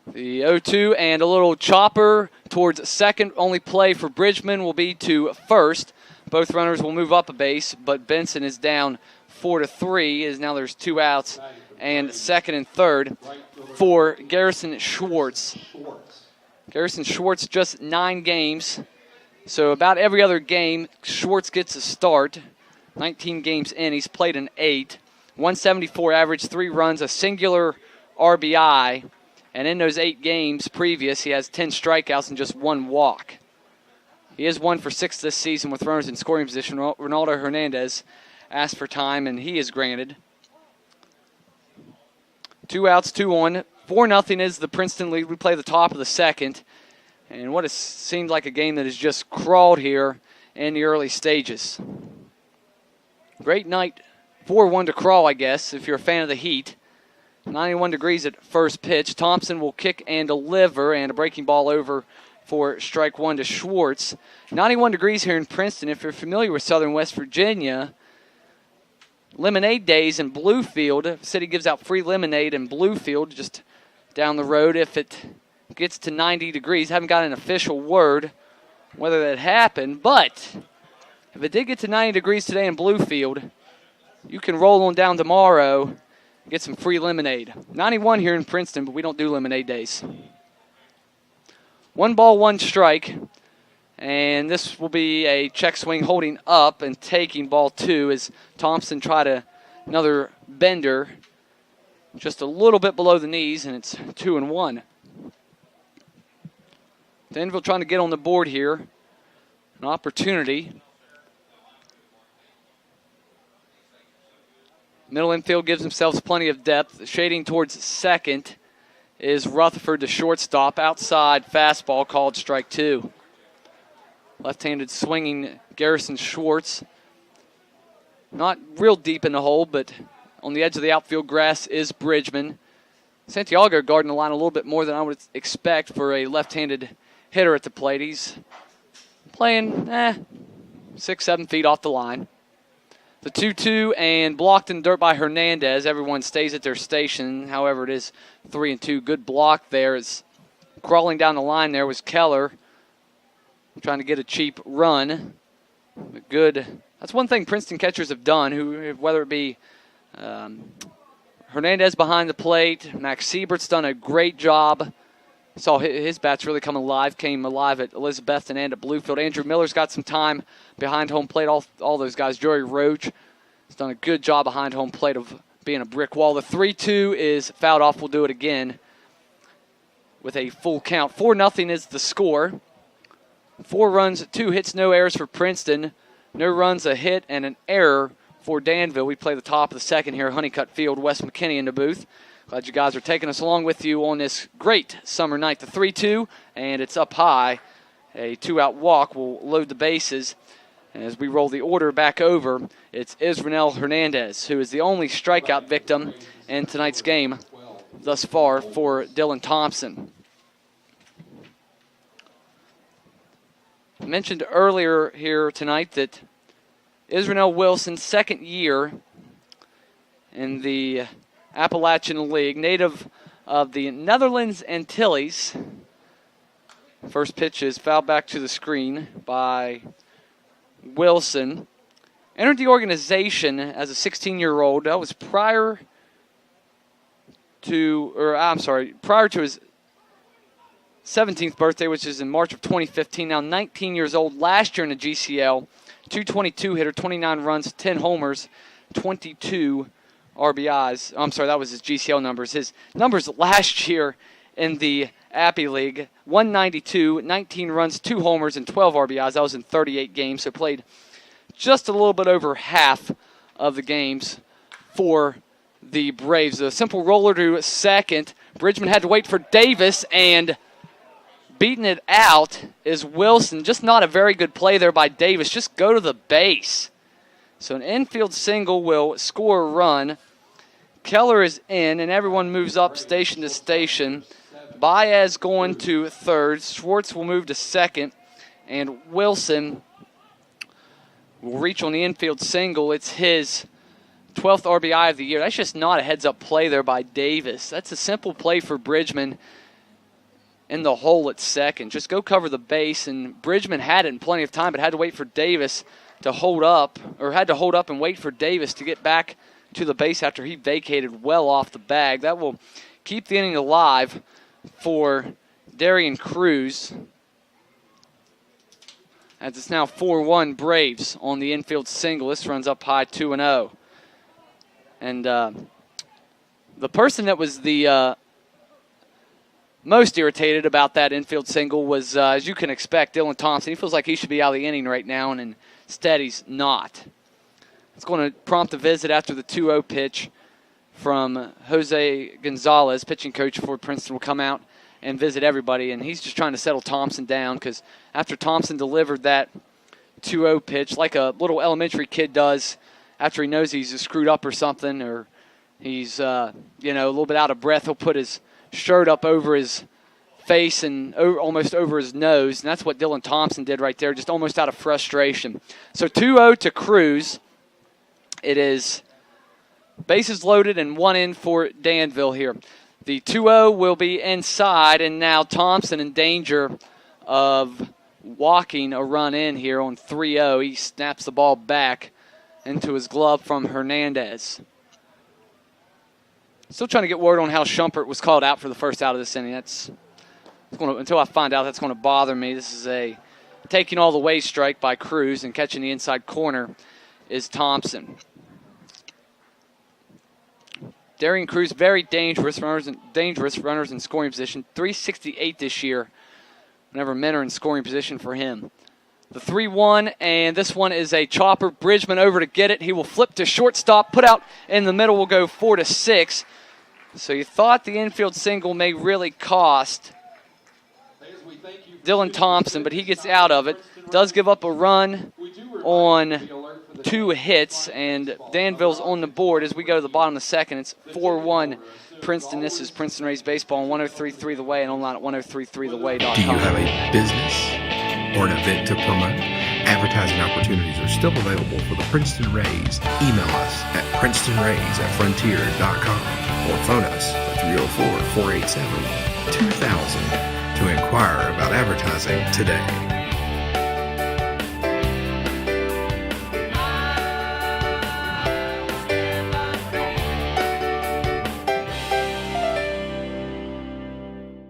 The 0-2 and a little chopper towards second. Only play for Bridgman will be to first. Both runners will move up a base, but Benson is down 4-3, as now there's 2 outs, and second and third for Garrison Schwartz. Garrison Schwartz just 9 games. So about every other game, Schwartz gets a start. 19 games in, he's played in 8. 174 average, 3 runs, a singular RBI. And in those 8 games previous, he has 10 strikeouts and just 1 walk. He is 1 for 6 this season with runners in scoring position. Ronaldo Hernandez asked for time, and he is granted. 2 outs, 2 on. 4-0 is the Princeton lead. We play the top of the second. And what has seemed like a game that has just crawled here in the early stages. Great night, 4-1 to crawl, I guess, if you're a fan of the heat. 91 degrees at first pitch. Thompson will kick and deliver, and a breaking ball over for strike one to Schwartz. 91 degrees here in Princeton. If you're familiar with Southern West Virginia, lemonade days in Bluefield. The city gives out free lemonade in Bluefield just down the road if it gets to 90 degrees. Haven't got an official word whether that happened, but if it did get to 90 degrees today in Bluefield, you can roll on down tomorrow and get some free lemonade. 91 here in Princeton, but we don't do lemonade days. 1 ball, 1 strike, and this will be a check swing holding up and taking ball 2 as Thompson tried another bender just a little bit below the knees, and it's 2-1. Danville trying to get on the board here. An opportunity. Middle infield gives themselves plenty of depth. Shading towards second is Rutherford, the shortstop. Outside fastball called strike 2. Left-handed swinging Garrison Schwartz. Not real deep in the hole, but on the edge of the outfield grass is Bridgman. Santiago guarding the line a little bit more than I would expect for a left-handed hitter at the plate. He's playing 6-7 feet off the line. The 2-2 and blocked in dirt by Hernandez. Everyone stays at their station. However, it is 3-2. Good block there. As crawling down the line there was Keller, trying to get a cheap run. Good. That's one thing Princeton catchers have done, whether it be Hernandez behind the plate. Max Siebert's done a great job. Saw his bats really came alive at Elizabethton and at Bluefield. Andrew Miller's got some time behind home plate. All those guys. Joey Roach has done a good job behind home plate of being a brick wall. The 3-2 is fouled off. We'll do it again with a full count. 4-0 is the score. 4 runs, 2 hits, no errors for Princeton. No runs, a hit, and an error for Danville. We play the top of the second here, Honeycutt Field. Wes McKinney in the booth. Glad you guys are taking us along with you on this great summer night. The 3-2, and it's up high. A 2-out walk will load the bases. And as we roll the order back over, it's Israel Hernandez, who is the only strikeout victim in tonight's game thus far for Dylan Thompson. I mentioned earlier here tonight that Israel Wilson, second year in the Appalachian League, native of the Netherlands Antilles. First pitch is fouled back to the screen by Wilson. Entered the organization as a 16-year-old. That was prior to his 17th birthday, which is in March of 2015. Now 19 years old. Last year in the GCL, 222 hitter, 29 runs, 10 homers, 22 RBIs. I'm sorry, that was his GCL numbers. His numbers last year in the Appy League, 192, 19 runs, 2 homers, and 12 RBIs. That was in 38 games, so played just a little bit over half of the games for the Braves. A simple roller to second. Bridgman had to wait for Davis, and beating it out is Wilson. Just not a very good play there by Davis. Just go to the base. So an infield single will score a run. Keller is in, and everyone moves up station to station. Baez going to third. Schwartz will move to second, and Wilson will reach on the infield single. It's his 12th RBI of the year. That's just not a heads-up play there by Davis. That's a simple play for Bridgman in the hole at second. Just go cover the base, and Bridgman had it in plenty of time, but had to wait for Davis to hold up, or had to hold up and wait for Davis to get back to the base after he vacated well off the bag. That will keep the inning alive for Darian Cruz, as it's now 4-1 Braves on the infield single. This runs up high 2-0. And the person that was the most irritated about that infield single was, as you can expect, Dylan Thompson. He feels like he should be out of the inning right now, and instead he's not. It's going to prompt a visit after the 2-0 pitch from Jose Gonzalez, pitching coach for Princeton, will come out and visit everybody. And he's just trying to settle Thompson down, because after Thompson delivered that 2-0 pitch, like a little elementary kid does after he knows he's screwed up or something, or he's a little bit out of breath, he'll put his shirt up over his face and almost over his nose. And that's what Dylan Thompson did right there, just almost out of frustration. So 2-0 to Cruz. It is bases loaded and one in for Danville here. The 2-0 will be inside, and now Thompson in danger of walking a run in here on 3-0. He snaps the ball back into his glove from Hernandez. Still trying to get word on how Shumpert was called out for the first out of this inning. Until I find out, that's going to bother me. This is a taking all the way strike by Cruz, and catching the inside corner is Thompson. Darian Cruz, very dangerous runners in scoring position. 368 this year whenever men are in scoring position for him. The 3-1, and this one is a chopper. Bridgman over to get it. He will flip to shortstop. Put out in the middle will go 4-6. So you thought the infield single may really cost Dylan Thompson, but he gets out of it. Does give up a run on 2 hits, and Danville's on the board as we go to the bottom of the second. It's 4-1 Princeton. This is Princeton Rays baseball on 103.3 The Way and online at 103.3theway.com. Do you have a business or an event to promote? Advertising opportunities are still available for the Princeton Rays. Email us at princetonrays@frontier.com or phone us at 304-487-2000 to inquire about advertising today.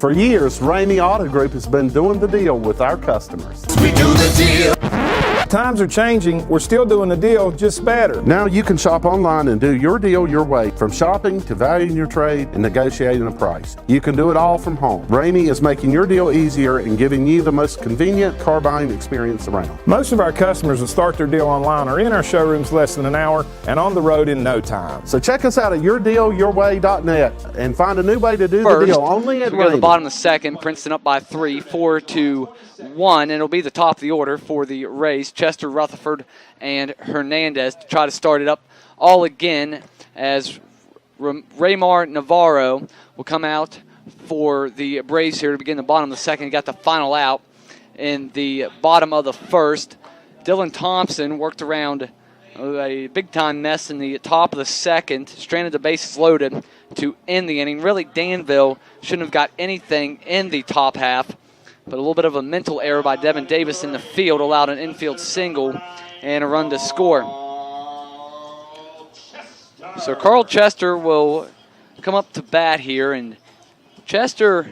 For years, Ramey Auto Group has been doing the deal with our customers. We do the deal. Times are changing. We're still doing the deal, just better. Now you can shop online and do your deal your way, from shopping to valuing your trade and negotiating a price. You can do it all from home. Ramey is making your deal easier and giving you the most convenient car buying experience around. Most of our customers that start their deal online are in our showrooms less than an hour and on the road in no time. So check us out at yourdealyourway.net and find a new way to do the deal only at we go to the Ramey. bottom of the second. Princeton up by 3, 4-1, and it'll be the top of the order for the Rays. Chester, Rutherford, and Hernandez to try to start it up all again, as Raymar Navarro will come out for the Braves here to begin the bottom of the second. He got the final out in the bottom of the first. Dylan Thompson worked around a big-time mess in the top of the second, stranded the bases loaded to end the inning. Really, Danville shouldn't have got anything in the top half, but a little bit of a mental error by Devin Davis in the field allowed an infield single and a run to score. So Carl Chester will come up to bat here, and Chester,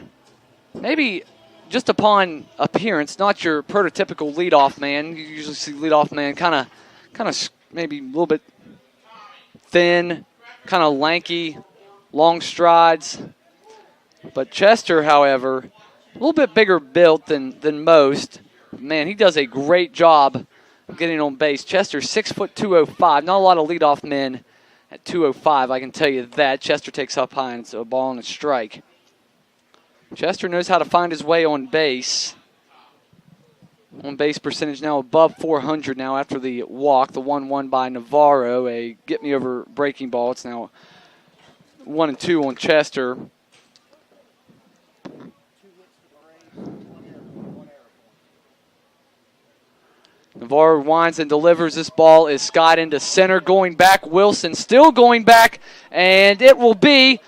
maybe just upon appearance, not your prototypical leadoff man. You usually see leadoff man kind of maybe a little bit thin, kind of lanky, long strides. But Chester, however, a little bit bigger built than most. Man, he does a great job getting on base. Chester, 6', 205. Not a lot of leadoff men at 205, I can tell you that. Chester takes up high, and it's a ball and a strike. Chester knows how to find his way on base. On base percentage now above 400 now after the walk. The 1-1 by Navarro, a get-me-over breaking ball. It's now 1-2 on Chester. Navarro winds and delivers. This ball is skied into center. Going back, Wilson still going back, and it will be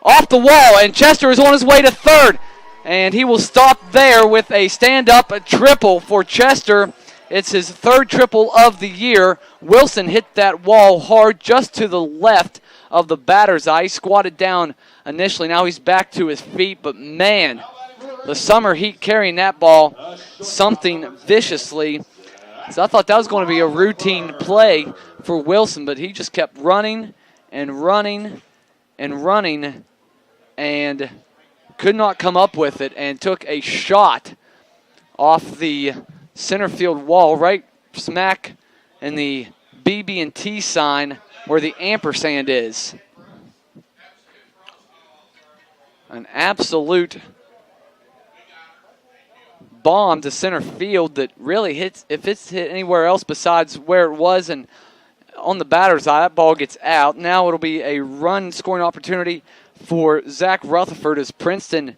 off the wall, and Chester is on his way to third. And he will stop there with a stand-up triple for Chester. It's his third triple of the year. Wilson hit that wall hard just to the left of the batter's eye. He squatted down initially. Now he's back to his feet, but man, the summer heat carrying that ball something viciously. So I thought that was going to be a routine play for Wilson, but he just kept running and running and running and could not come up with it, and took a shot off the center field wall right smack in the BB&T sign where the ampersand is. An absolute bomb to center field that really hits, if it's hit anywhere else besides where it was and on the batter's eye, that ball gets out. Now it'll be a run scoring opportunity for Zach Rutherford as Princeton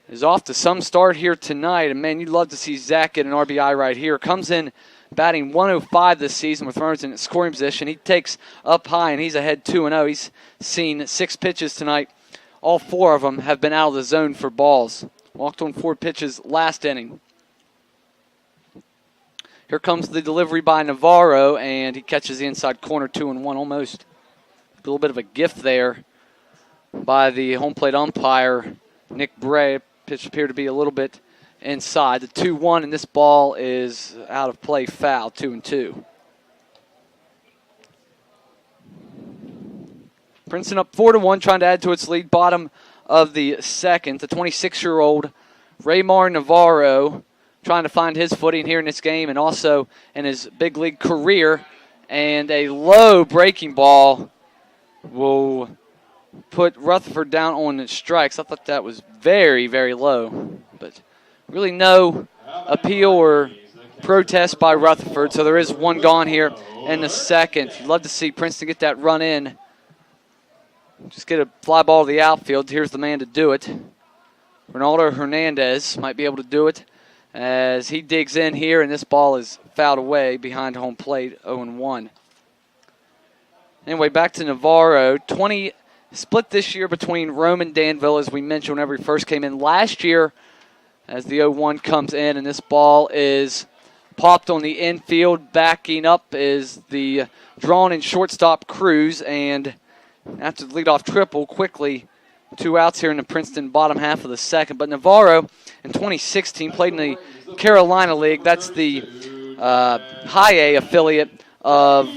is off to some start here tonight. And, man, you'd love to see Zach get an RBI right here. Comes in batting 105 this season with runners in scoring position. He takes up high, and he's ahead 2-0. He's seen 6 pitches tonight. All 4 of them have been out of the zone for balls. Walked on 4 pitches last inning. Here comes the delivery by Navarro, and he catches the inside corner, 2-1, almost. A little bit of a gift there by the home plate umpire, Nick Bray. Pitch appeared to be a little bit inside. The 2-1, and this ball is out of play, foul, 2-2. Princeton up 4-1, trying to add to its lead. Bottom of the second, the 26-year-old Raymar Navarro trying to find his footing here in this game and also in his big league career. And a low breaking ball will put Rutherford down on strikes. I thought that was very, very low, but really no appeal or protest by Rutherford. So there is one gone here in the second. You'd love to see Princeton get that run in. Just get a fly ball to the outfield. Here's the man to do it. Ronaldo Hernandez might be able to do it as he digs in here, and this ball is fouled away behind home plate, 0-1. Anyway, back to Navarro. 20 split this year between Rome and Danville, as we mentioned whenever he first came in. Last year, as the 0-1 comes in, and this ball is popped on the infield. Backing up is the drawn-in shortstop Cruz, and after the leadoff triple, quickly 2 outs here in the Princeton bottom half of the second. But Navarro in 2016 played in the Carolina League. That's the high A affiliate of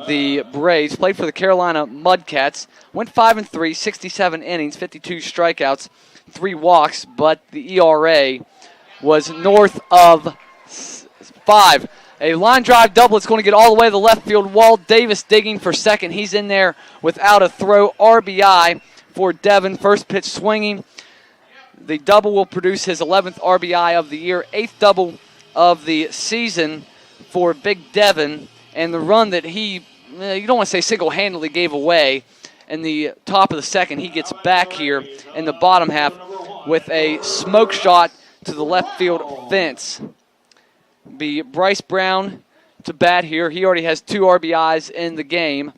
the Braves. Played for the Carolina Mudcats. Went 5-3, 67 innings, 52 strikeouts, 3 walks, but the ERA was north of 5. A line drive double. It's going to get all the way to the left field wall. Davis digging for second. He's in there without a throw. RBI for Devin. First pitch swinging. The double will produce his 11th RBI of the year, 8th double of the season for Big Devin. And the run that he, you don't want to say single-handedly gave away in the top of the second. He gets back here in the bottom half with a smoke shot to the left field fence. Be Bryce Brown to bat here. He already has 2 RBIs in the game.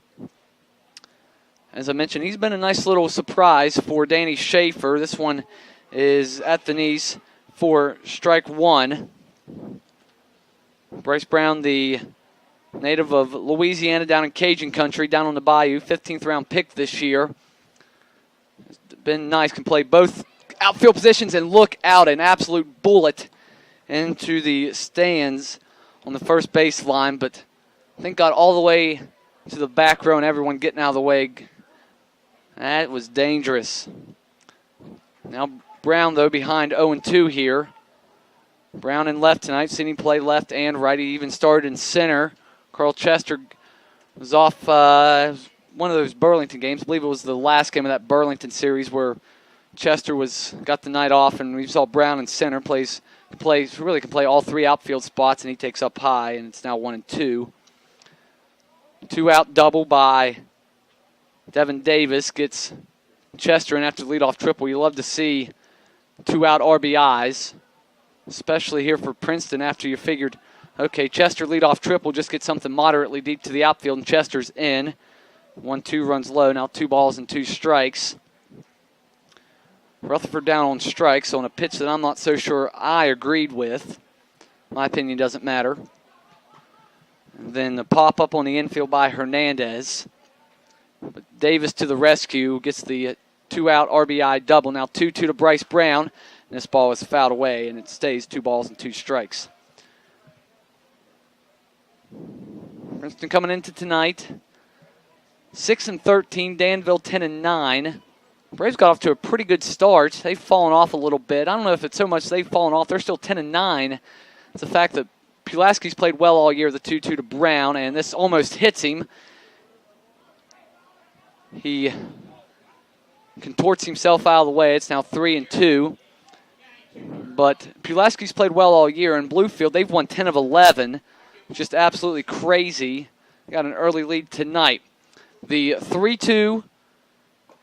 As I mentioned, he's been a nice little surprise for Danny Schaefer. This one is at the knees for strike 1. Bryce Brown, the native of Louisiana down in Cajun country, down on the Bayou, 15th round pick this year. It's been nice, can play both outfield positions and look out, an absolute bullet into the stands on the first base line, but I think got all the way to the back row and everyone getting out of the way. That was dangerous. Now Brown, though, behind 0-2 here. Brown in left tonight. Seen him play left and right. He even started in center. Carl Chester was off one of those Burlington games. I believe it was the last game of that Burlington series where Chester got the night off, and we saw Brown in center. Really can play all three outfield spots, and he takes up high, and it's now 1-2. 2-out double by Devin Davis gets Chester in after the leadoff triple. You love to see 2-out RBIs, especially here for Princeton after you figured, okay, Chester leadoff triple, just get something moderately deep to the outfield, and Chester's in. 1-2 runs low, now 2 balls and 2 strikes. Rutherford down on strikes on a pitch that I'm not so sure I agreed with. My opinion doesn't matter. And then the pop-up on the infield by Hernandez. But Davis to the rescue, gets the 2-out RBI double. Now 2-2 to Bryce Brown. And this ball is fouled away, and it stays 2 balls and 2 strikes. Princeton coming into tonight, 6-13, Danville 10-9. Braves got off to a pretty good start. They've fallen off a little bit. I don't know if it's so much they've fallen off. They're still 10-9. It's the fact that Pulaski's played well all year, the 2-2 to Brown, and this almost hits him. He contorts himself out of the way. It's now 3-2. But Pulaski's played well all year. In Bluefield, they've won 10 of 11. Just absolutely crazy. Got an early lead tonight. The 3-2,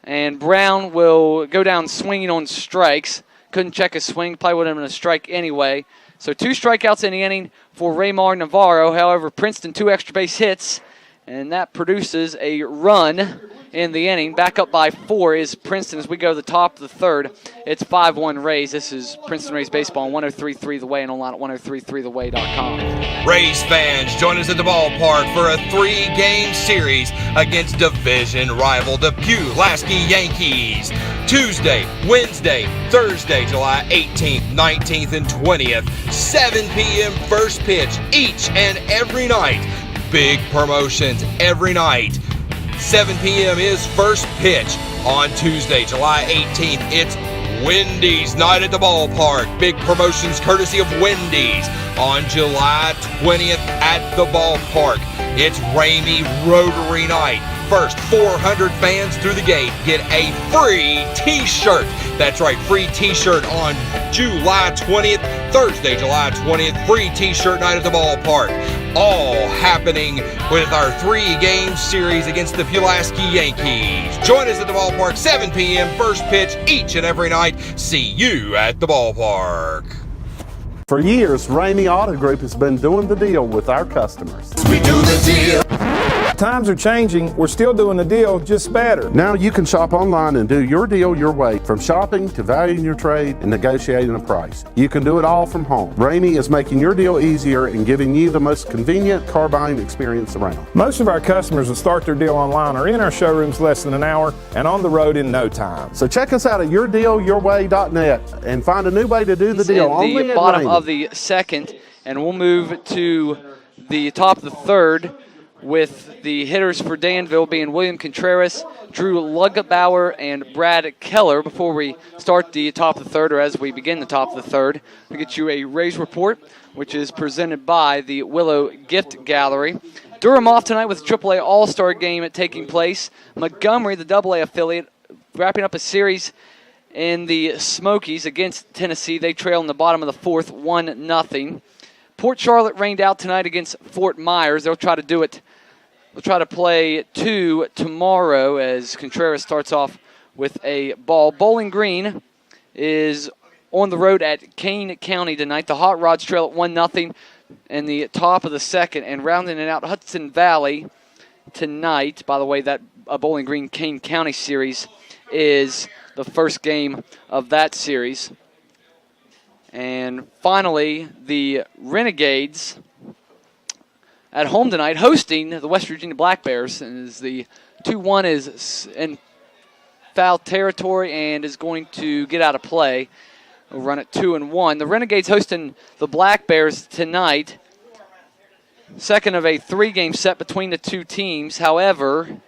and Brown will go down swinging on strikes. Couldn't check his swing. Probably would have been a strike anyway. So 2 strikeouts in the inning for Raymar Navarro. However, Princeton 2 extra base hits, and that produces a run in the inning. Back up by 4 is Princeton as we go to the top of the third. It's 5-1 Rays. This is Princeton Rays Baseball on 103.3 The Way and online at 103.3theway.com. Rays fans, join us at the ballpark for a 3-game series against division rival the Pulaski Yankees. Tuesday, Wednesday, Thursday, July 18th, 19th, and 20th. 7 p.m. first pitch each and every night. Big promotions every night. 7 p.m. is first pitch on Tuesday, July 18th. It's Wendy's night at the ballpark. Big promotions courtesy of Wendy's on July 20th at the ballpark. It's Ramey Rotary night. First 400 fans through the gate get a free t-shirt. That's right, free t-shirt on July 20th, Thursday, July 20th. Free t-shirt night at the ballpark. All happening with our 3-game series against the Pulaski Yankees. Join us at the ballpark, 7 p.m. first pitch each and every night. See you at the ballpark. For years, Ramey Auto Group has been doing the deal with our customers. We do the deal. Times are changing. We're still doing the deal, just better. Now you can shop online and do your deal your way, from shopping to valuing your trade and negotiating a price. You can do it all from home. Ramey is making your deal easier and giving you the most convenient car buying experience around. Most of our customers that start their deal online are in our showrooms less than an hour and on the road in no time. So check us out at yourdealyourway.net and find a new way to do the deal. Only the bottom of the second, and we'll move to the top of the third, with the hitters for Danville being William Contreras, Drew Lugebauer, and Brad Keller. Before we start the top of the third, or as we begin the top of the third, we get you a Rays report, which is presented by the Willow Gift Gallery. Durham off tonight with a AAA All-Star game taking place. Montgomery, the AA affiliate, wrapping up a series in the Smokies against Tennessee. They trail in the bottom of the fourth, 1-0. Port Charlotte rained out tonight against Fort Myers. They'll try to do it. They'll try to play 2 tomorrow as Contreras starts off with a ball. Bowling Green is on the road at Kane County tonight. The Hot Rods trail at 1-0 in the top of the second, and rounding it out, Hudson Valley tonight. By the way, that Bowling Green Kane County series is the first game of that series. And finally, the Renegades at home tonight, hosting the West Virginia Black Bears. And as the 2-1 is in foul territory and is going to get out of play. We'll run it 2-1. The Renegades hosting the Black Bears tonight. Second of a 3-game set between the two teams. However,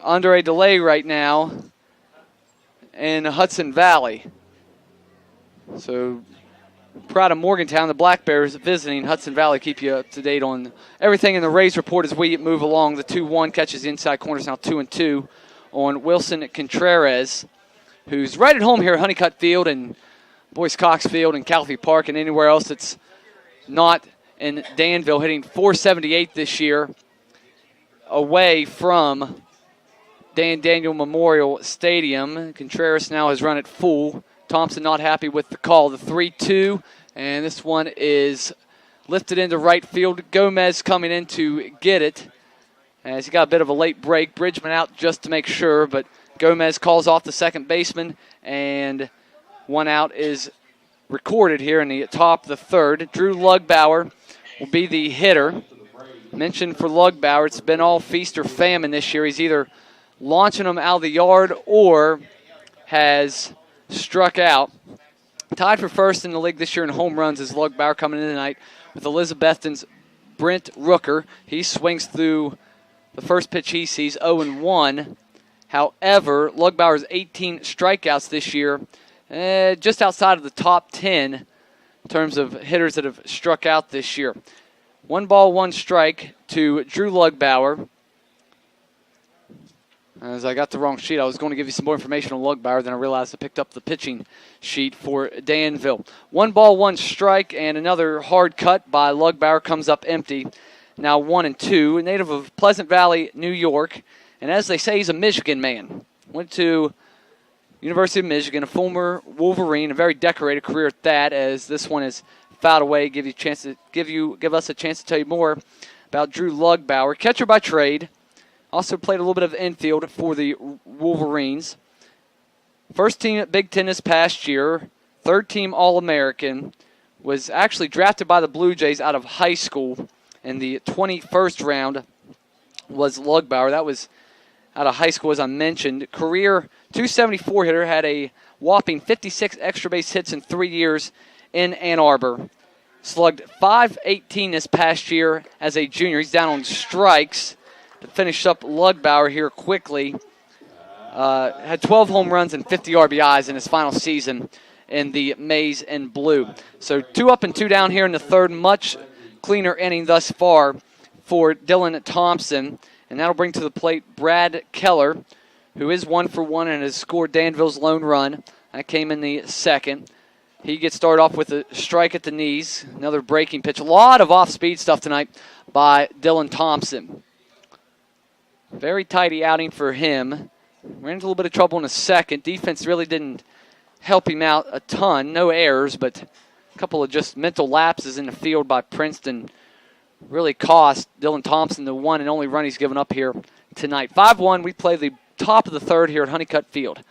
under a delay right now in Hudson Valley. So Proud of Morgantown. The Black Bears visiting Hudson Valley. Keep you up to date on everything in the Rays report as we move along. The 2-1 catches the inside corners, now 2-2 on Wilson Contreras, who's right at home here at Honeycutt Field and Boyce Cox Field and Calfee Park and anywhere else that's not in Danville, hitting .478 this year away from Dan Daniel Memorial Stadium. Contreras now has run it full. Thompson not happy with the call. The 3-2, and this one is lifted into right field. Gomez coming in to get it as he got a bit of a late break. Bridgman out just to make sure, but Gomez calls off the second baseman, and one out is recorded here in the top of the third. Drew Lugbauer will be the hitter. Mentioned for Lugbauer, it's been all feast or famine this year. He's either launching them out of the yard or has struck out. Tied for first in the league this year in home runs is Lugbauer coming in tonight with Elizabethton's Brent Rooker. He swings through the first pitch he sees, 0-1. However, Lugbauer's 18 strikeouts this year, just outside of the top 10 in terms of hitters that have struck out this year. 1 ball, 1 strike to Drew Lugbauer. As I got the wrong sheet, I was going to give you some more information on Lugbauer, then I realized I picked up the pitching sheet for Danville. 1 ball, 1 strike, and another hard cut by Lugbauer comes up empty. Now 1-2, native of Pleasant Valley, New York. And as they say, he's a Michigan man. Went to University of Michigan, a former Wolverine, a very decorated career at that, as this one is fouled away. Give us a chance to tell you more about Drew Lugbauer. Catcher by trade. Also played a little bit of infield for the Wolverines. First team at Big Ten this past year. Third team All-American. Was actually drafted by the Blue Jays out of high school. In the 21st round was Lugbauer. That was out of high school, as I mentioned. Career .274 hitter. Had a whopping 56 extra base hits in 3 years in Ann Arbor. Slugged .518 this past year as a junior. He's down on strikes. To finish up Lugbauer here quickly. Had 12 home runs and 50 RBIs in his final season in the maize and blue. So 2 up and 2 down here in the third. Much cleaner inning thus far for Dylan Thompson. And that'll bring to the plate Brad Keller, who is 1 for 1 and has scored Danville's lone run. That came in the second. He gets started off with a strike at the knees. Another breaking pitch. A lot of off-speed stuff tonight by Dylan Thompson. Very tidy outing for him. Ran into a little bit of trouble in the second. Defense really didn't help him out a ton. No errors, but a couple of just mental lapses in the field by Princeton really cost Dylan Thompson the one and only run he's given up here tonight. 5-1, we play the top of the third here at Honeycutt Field.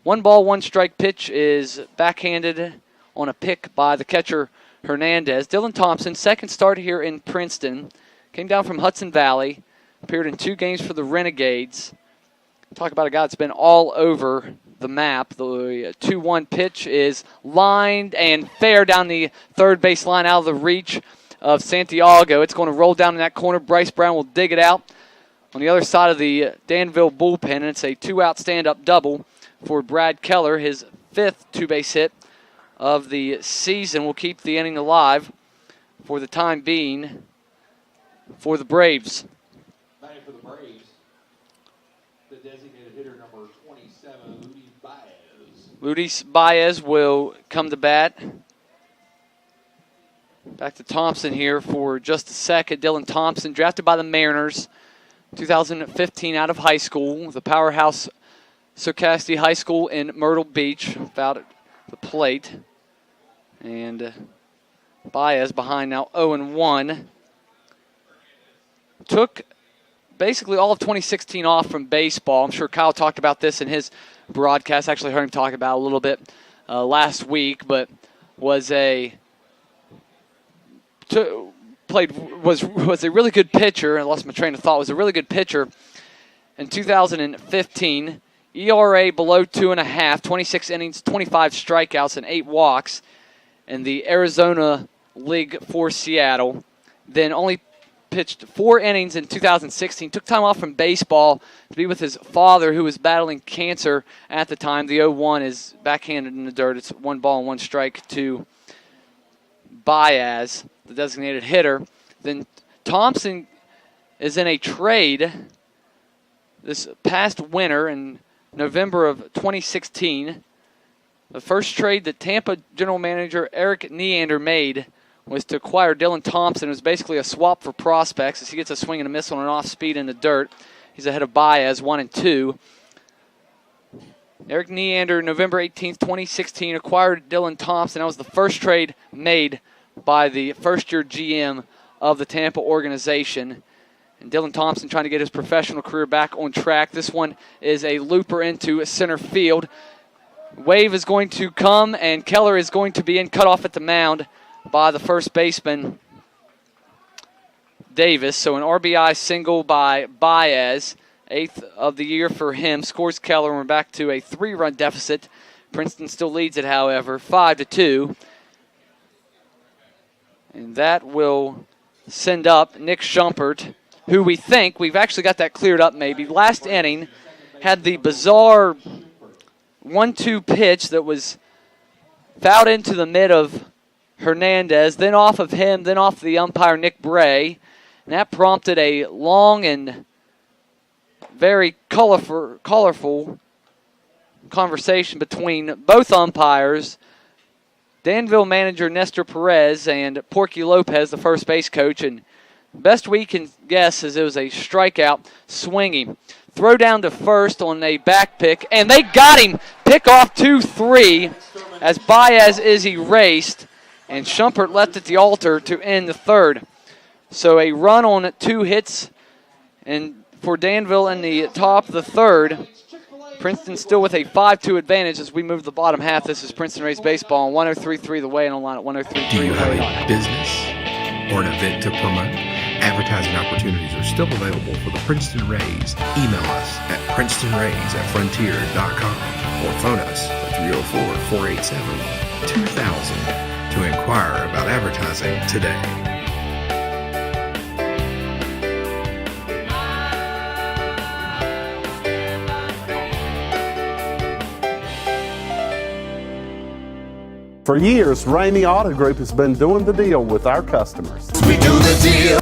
1 ball, 1 strike pitch is backhanded on a pick by the catcher Hernandez. Dylan Thompson, second start here in Princeton. Came down from Hudson Valley. Appeared in 2 games for the Renegades. Talk about a guy that's been all over the map. The 2-1 pitch is lined and fair down the third base line out of the reach of Santiago. It's going to roll down in that corner. Bryce Brown will dig it out on the other side of the Danville bullpen, and it's a 2-out stand-up double for Brad Keller, his 5th 2-base hit of the season. Will keep the inning alive for the time being for the Braves. For the Braves, the designated hitter number 27, Luis Baez. Luis Baez will come to bat. Back to Thompson here for just a second. Dylan Thompson, drafted by the Mariners, 2015 out of high school, the powerhouse Socastee High School in Myrtle Beach, about at the plate. And Baez behind now 0-1. Took basically all of 2016 off from baseball. I'm sure Kyle talked about this in his broadcast. Actually heard him talk about it a little bit last week, but was a really good pitcher. I lost my train of thought. Was a really good pitcher in 2015. ERA below 2.5, 26 innings, 25 strikeouts, and 8 walks in the Arizona League for Seattle. Then only pitched 4 innings in 2016. Took time off from baseball to be with his father, who was battling cancer at the time. The 0-1 is backhanded in the dirt. It's 1 ball and 1 strike to Baez, the designated hitter. Then Thompson is in a trade this past winter in November of 2016. The first trade that Tampa general manager Eric Neander made was to acquire Dylan Thompson. It was basically a swap for prospects as he gets a swing and a miss on an off speed in the dirt. He's ahead of Baez, 1-2. Eric Neander, November 18th, 2016, acquired Dylan Thompson. That was the first trade made by the first-year GM of the Tampa organization. And Dylan Thompson trying to get his professional career back on track. This one is a looper into center field. Wave is going to come, and Keller is going to be in, cut off at the mound by the first baseman, Davis. So an RBI single by Baez, 8th of the year for him. Scores Keller, and we're back to a 3-run deficit. Princeton still leads it, however, 5-2. And that will send up Nick Schumpert, who we've actually got that cleared up maybe. Last inning had the bizarre 1-2 pitch that was fouled into the mid of Hernandez, then off of him, then off the umpire Nick Bray. And that prompted a long and very colorful conversation between both umpires, Danville manager Nestor Perez and Porky Lopez, the first base coach. And best we can guess is it was a strikeout swinging. Throw down to first on a back pick, and they got him. Pick off 2-3 as Baez is erased, and Schumpert left at the altar to end the third. So a run on 2 hits and for Danville in the top of the third. Princeton still with a 5-2 advantage as we move to the bottom half. This is Princeton Rays baseball on 103.3 The Way and online at 103.3. Do you have a business or an event to promote? Advertising opportunities are still available for the Princeton Rays. Email us at princetonrays@frontier.com or phone us at 304-487-2000 to inquire about advertising today. For years, Ramey Auto Group has been doing the deal with our customers. We do the deal.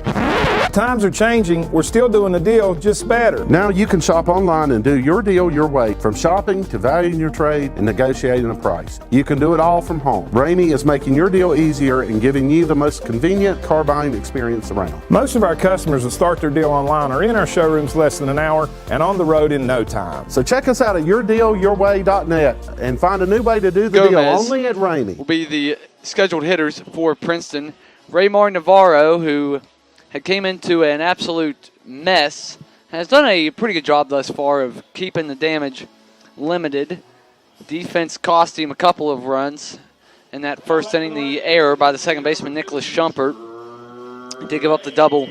Times are changing. We're still doing the deal, just better. Now you can shop online and do your deal your way, from shopping to valuing your trade and negotiating a price. You can do it all from home. Ramey is making your deal easier and giving you the most convenient car buying experience around. Most of our customers that start their deal online are in our showrooms less than an hour and on the road in no time. So check us out at yourdealyourway.net and find a new way to do the deal only at Ramey. Will be the scheduled hitters for Princeton. Raymar Navarro, who had came into an absolute mess, has done a pretty good job thus far of keeping the damage limited. Defense cost him a couple of runs in that first inning. The error by the second baseman Nicholas Schumpert. He did give up the double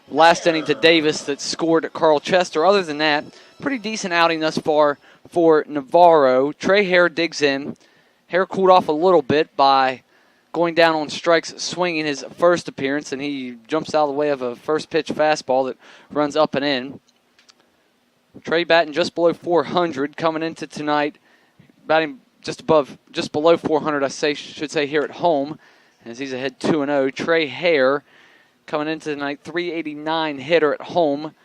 last inning to Davis that scored Carl Chester. Other than that, pretty decent outing thus far for Navarro. Trey Hare digs in. Hare cooled off a little bit by going down on strikes, swinging his first appearance, and he jumps out of the way of a first pitch fastball that runs up and in. Trey batting just below 400 coming into tonight, batting just below 400, should say here at home, as he's ahead 2-0. Trey Hare coming into tonight, 389 hitter at home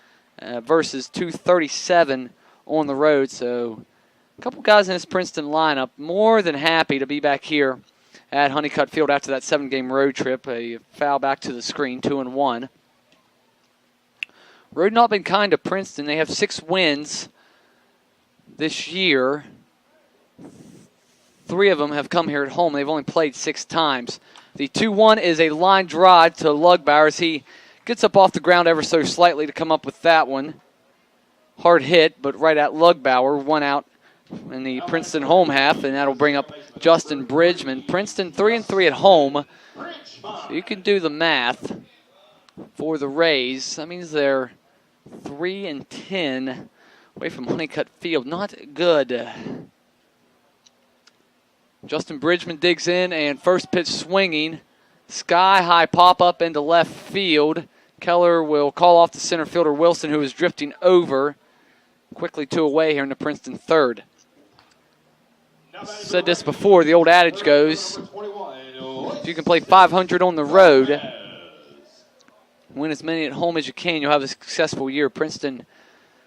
versus 237 on the road. So a couple guys in this Princeton lineup more than happy to be back here at Honeycutt Field after that 7-game road trip. A foul back to the screen, 2-1. Road not been kind to Princeton. They have 6 wins this year. 3 of them have come here at home. They've only played 6 times. The 2-1 is a line drive to Lugbauer as he gets up off the ground ever so slightly to come up with that one. Hard hit, but right at Lugbauer. 1 out in the Princeton home half, and that'll bring up Justin Bridgman. Princeton 3-3 at home. So you can do the math for the Rays. That means they're 3-10 away from Honeycutt Field. Not good. Justin Bridgman digs in, and first pitch swinging. Sky-high pop-up into left field. Keller will call off the center fielder Wilson, who is drifting over. Quickly 2 away here in the Princeton third. Said this before, the old adage goes, If you can play 500 on the road, win as many at home as you can, you'll have a successful year. Princeton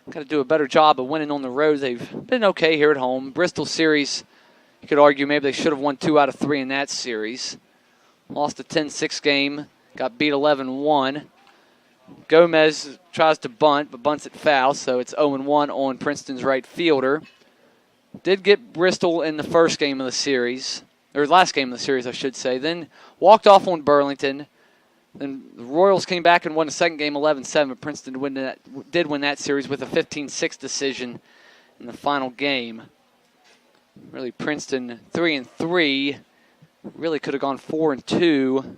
got to do a better job of winning on the road. They've been okay here at home. Bristol series, you could argue maybe they should have won 2 out of 3 in that series. Lost a 10-6 game, got beat 11-1. Gomez tries to bunt, but bunts it foul, so it's 0-1 on Princeton's right fielder. Did get Bristol in the first game of the series, or last game of the series, I should say. Then walked off on Burlington. Then the Royals came back and won the second game 11-7, but Princeton did win that series with a 15-6 decision in the final game. Really, Princeton 3-3. Really could have gone 4-2.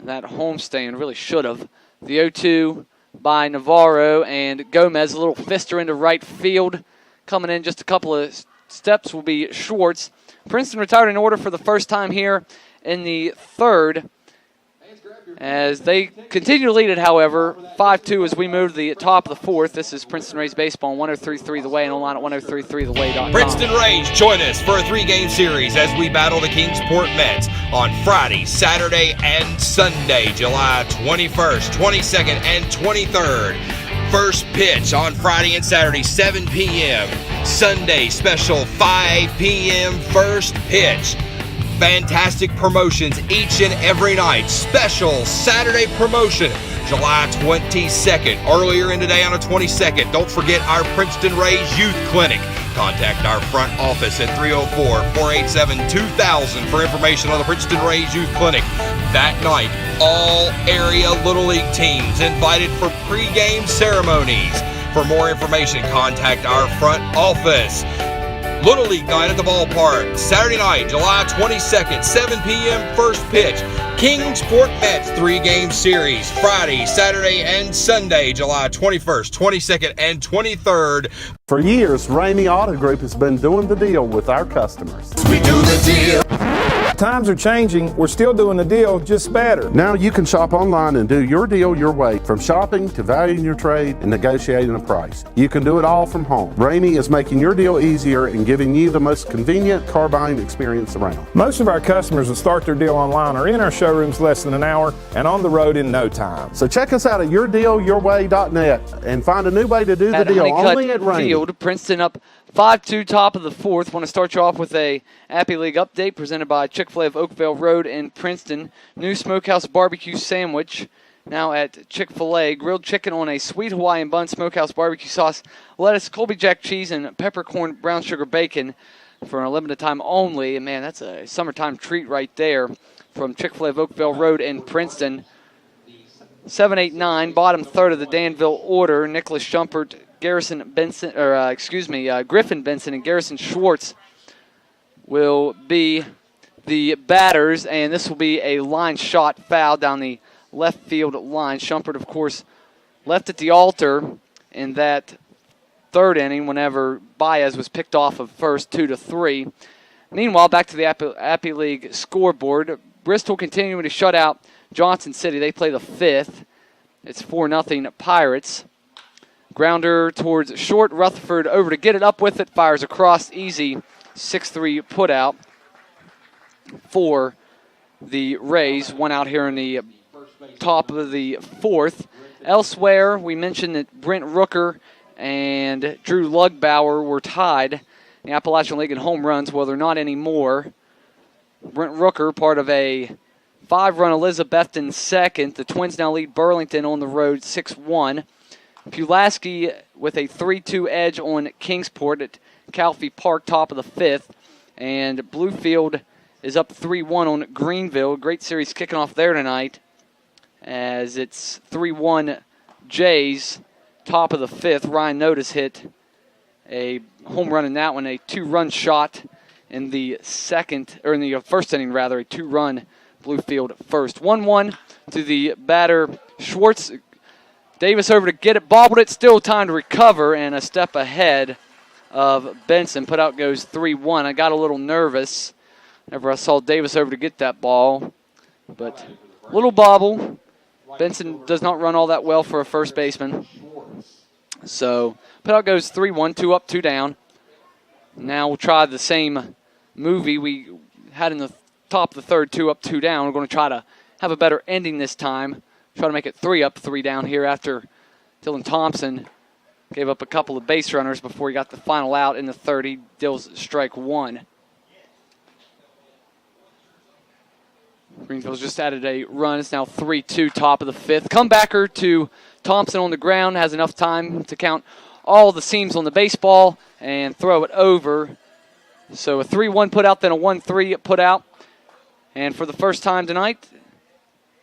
That homestand really should have. The 0-2 by Navarro, and Gomez, a little fister into right field. Coming in just a couple of steps will be Schwartz. Princeton retired in order for the first time here in the third. As they continue to lead it, however, 5-2 as we move to the top of the fourth. This is Princeton Rays Baseball on 103.3 The Way and online at 103.3theway.com. Princeton Rays join us for a 3-game series as we battle the Kingsport Mets on Friday, Saturday, and Sunday, July 21st, 22nd, and 23rd. First pitch on Friday and Saturday, 7 p.m. Sunday, special 5 p.m. first pitch. Fantastic promotions each and every night. Special Saturday promotion, July 22nd. Earlier in the day on the 22nd, don't forget our Princeton Rays Youth Clinic. Contact our front office at 304-487-2000 for information on the Princeton Rays Youth Clinic. That night, all area Little League teams invited for pregame ceremonies. For more information, contact our front office. Little League night at the ballpark, Saturday night, July 22nd, 7 p.m. first pitch. Kingsport Mets 3-game series, Friday, Saturday, and Sunday, July 21st, 22nd, and 23rd. For years, Ramey Auto Group has been doing the deal with our customers. We do the deal. Times are changing. We're still doing the deal, just better. Now you can shop online and do your deal your way, from shopping to valuing your trade and negotiating a price. You can do it all from home. Ramey is making your deal easier and giving you the most convenient car buying experience around. Most of our customers that start their deal online are in our showrooms less than an hour and on the road in no time. So check us out at yourdealyourway.net and find a new way to do the deal only at Ramey. Field, Princeton up 5-2, top of the fourth. Want to start you off with a Appy League update presented by Chick-fil-A of Oakville Road in Princeton. New smokehouse barbecue sandwich now at Chick-fil-A. Grilled chicken on a sweet Hawaiian bun, smokehouse barbecue sauce, lettuce, Colby Jack cheese, and peppercorn brown sugar bacon for a limited time only. And man, that's a summertime treat right there from Chick-fil-A of Oakville Road in Princeton. 7-8-9, bottom third of the Danville order. Nicholas Schumpert, Griffin Benson, and Garrison Schwartz will be the batters, and this will be a line shot foul down the left field line. Schumpert, of course, left at the altar in that third inning whenever Baez was picked off of first 2-3. Meanwhile, back to the Appy League scoreboard. Bristol continuing to shut out Johnson City. They play the fifth. It's 4-0 Pirates. Grounder towards short. Rutherford over to get it up with it. Fires across. Easy 6-3 put out for the Rays. One out here in the top of the fourth. Elsewhere, we mentioned that Brent Rooker and Drew Lugbauer were tied in the Appalachian League in home runs. Well, they're not anymore. Brent Rooker, part of a 5-run Elizabethton second. The Twins now lead Burlington on the road 6-1. Pulaski with a 3-2 edge on Kingsport at Calfee Park, top of the fifth. And Bluefield is up 3-1 on Greenville. Great series kicking off there tonight as it's 3-1 Jays, top of the fifth. Ryan Notice hit a home run in that one, a 2-run shot in the first inning, a 2-run Bluefield first. 1-1 to the batter Schwartz. Davis over to get it, bobbled it, still time to recover, and a step ahead of Benson. Put out goes 3-1. I got a little nervous whenever I saw Davis over to get that ball, but little bobble. Benson does not run all that well for a first baseman. So put out goes 3-1, 2 up, 2 down. Now we'll try the same movie we had in the top of the third, 2 up, 2 down. We're going to try to have a better ending this time. Try to make it 3 up, 3 down here after Dylan Thompson gave up a couple of base runners before he got the final out in the third. He deals strike 1. Greenville's just added a run. It's now 3-2, top of the 5th. Comebacker to Thompson on the ground. Has enough time to count all the seams on the baseball and throw it over. So a 3-1 put out, then a 1-3 put out. And for the first time tonight,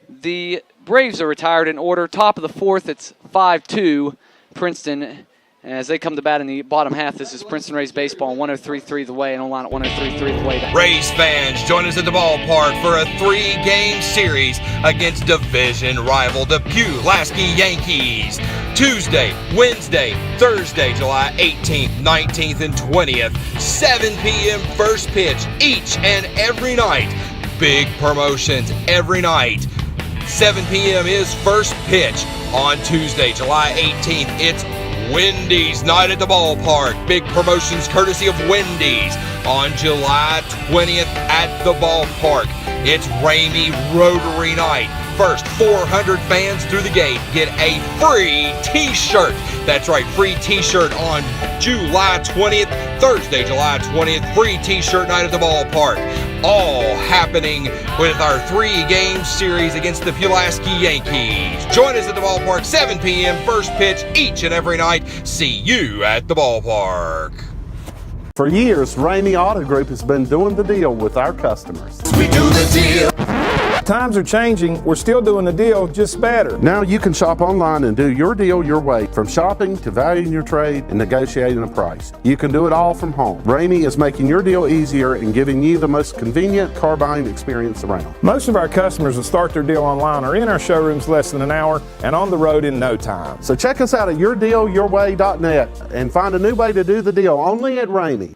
the Braves are retired in order. Top of the 4th, it's 5-2 Princeton. As they come to bat in the bottom half, this is Princeton Rays baseball on 103.3 The Way and online at 103.3 The Way. Rays fans, join us at the ballpark for a 3-game series against division rival the Pulaski Yankees. Tuesday, Wednesday, Thursday, July 18th, 19th, and 20th. 7 p.m. first pitch each and every night. Big promotions every night. 7 p.m. is first pitch on Tuesday, July 18th. It's Wendy's night at the ballpark. Big promotions courtesy of Wendy's on July 20th at the ballpark. It's Ramey Rotary night. First 400 fans through the gate get a free t-shirt. That's right, free t-shirt on July 20th, Thursday, July 20th. Free t-shirt night at the ballpark. All happening with our 3-game series against the Pulaski Yankees. Join us at the ballpark, 7 p.m. first pitch each and every night. See you at the ballpark. For years, Ramey Auto Group has been doing the deal with our customers. We do the deal. Times are changing. We're still doing the deal, just better. Now you can shop online and do your deal your way, from shopping to valuing your trade and negotiating a price. You can do it all from home. Ramey is making your deal easier and giving you the most convenient car buying experience around. Most of our customers that start their deal online are in our showrooms less than an hour and on the road in no time. So check us out at yourdealyourway.net and find a new way to do the deal only at Ramey.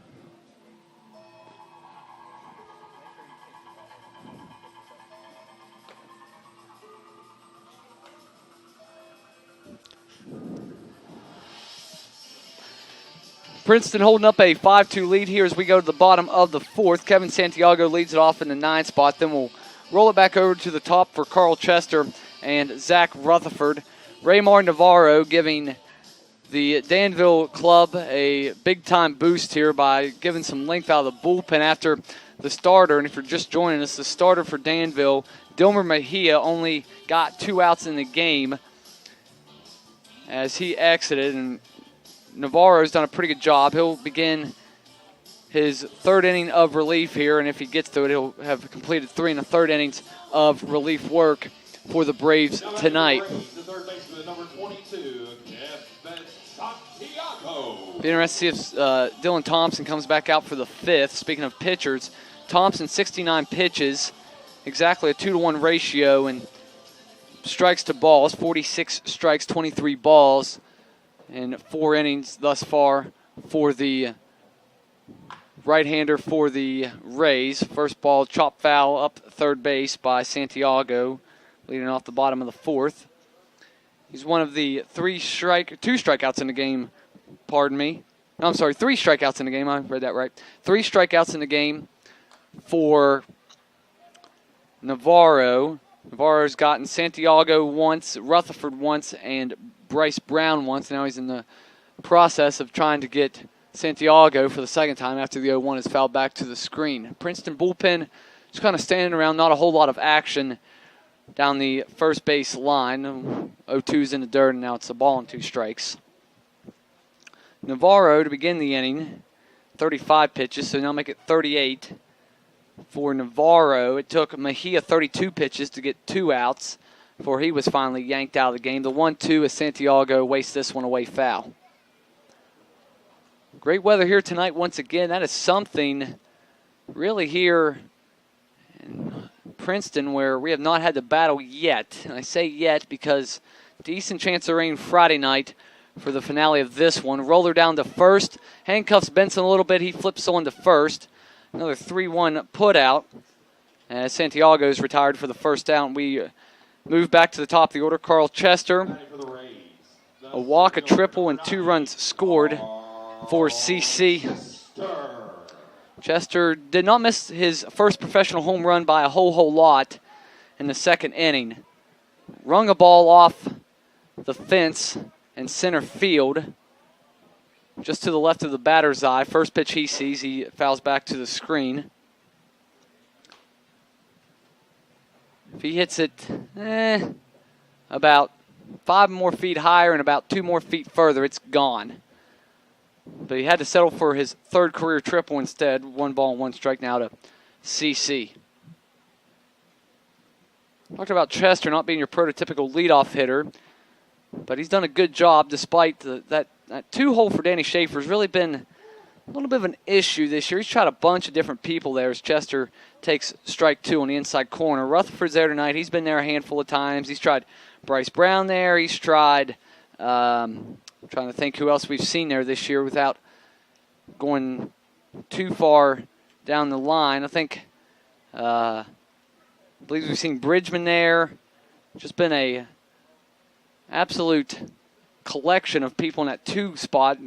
Princeton holding up a 5-2 lead here as we go to the bottom of the 4th. Kevin Santiago leads it off in the 9th spot. Then we'll roll it back over to the top for Carl Chester and Zach Rutherford. Raymar Navarro giving the Danville club a big-time boost here by giving some length out of the bullpen after the starter. And if you're just joining us, the starter for Danville, Dilmer Mejia, only got 2 outs in the game as he exited, and Navarro's done a pretty good job. He'll begin his 3rd inning of relief here, and if he gets to it, he'll have completed 3 1/3 innings of relief work for the Braves tonight. Be interested to see if Dylan Thompson comes back out for the 5th. Speaking of pitchers, Thompson 69 pitches, exactly a 2-to-1 ratio, and strikes to balls, 46 strikes, 23 balls. In 4 innings thus far for the right-hander for the Rays. First ball, chop foul up third base by Santiago, leading off the bottom of the 4th. He's one of the 2 strikeouts in the game, pardon me. No, I'm sorry, 3 strikeouts in the game. I read that right. 3 strikeouts in the game for Navarro. Navarro's gotten Santiago once, Rutherford once, and Bryce Brown once. Now he's in the process of trying to get Santiago for the 2nd time after the 0-1 is fouled back to the screen. Princeton bullpen just kind of standing around, not a whole lot of action down the first base line. 0-2's in the dirt, and now it's a ball and 2 strikes. Navarro to begin the inning, 35 pitches, so now make it 38 for Navarro. It took Mejia 32 pitches to get 2 outs before he was finally yanked out of the game. The 1-2 as Santiago wastes this one away foul. Great weather here tonight once again. That is something really here in Princeton where we have not had to battle yet. And I say yet because decent chance of rain Friday night for the finale of this one. Roller down to first. Handcuffs Benson a little bit. He flips on to first. Another 3-1 put out as Santiago's retired for the first down. We move back to the top of the order. Carl Chester, a walk, a triple, and 2 runs scored for CC. Chester did not miss his first professional home run by a whole lot in the second inning. Rung a ball off the fence in center field, just to the left of the batter's eye. First pitch he sees, he fouls back to the screen. If he hits it about 5 more feet higher and about 2 more feet further, it's gone. But he had to settle for his third career triple instead. 1 ball and 1 strike now to CC. Talked about Chester not being your prototypical leadoff hitter, but he's done a good job despite that 2-hole for Danny Schaefer has really been a little bit of an issue this year. He's tried a bunch of different people there as Chester takes strike 2 on the inside corner. Rutherford's there tonight. He's been there a handful of times. He's tried Bryce Brown there. He's tried, I'm trying to think who else we've seen there this year without going too far down the line. I think, I believe we've seen Bridgman there. Just been a absolute collection of people in that 2 spot.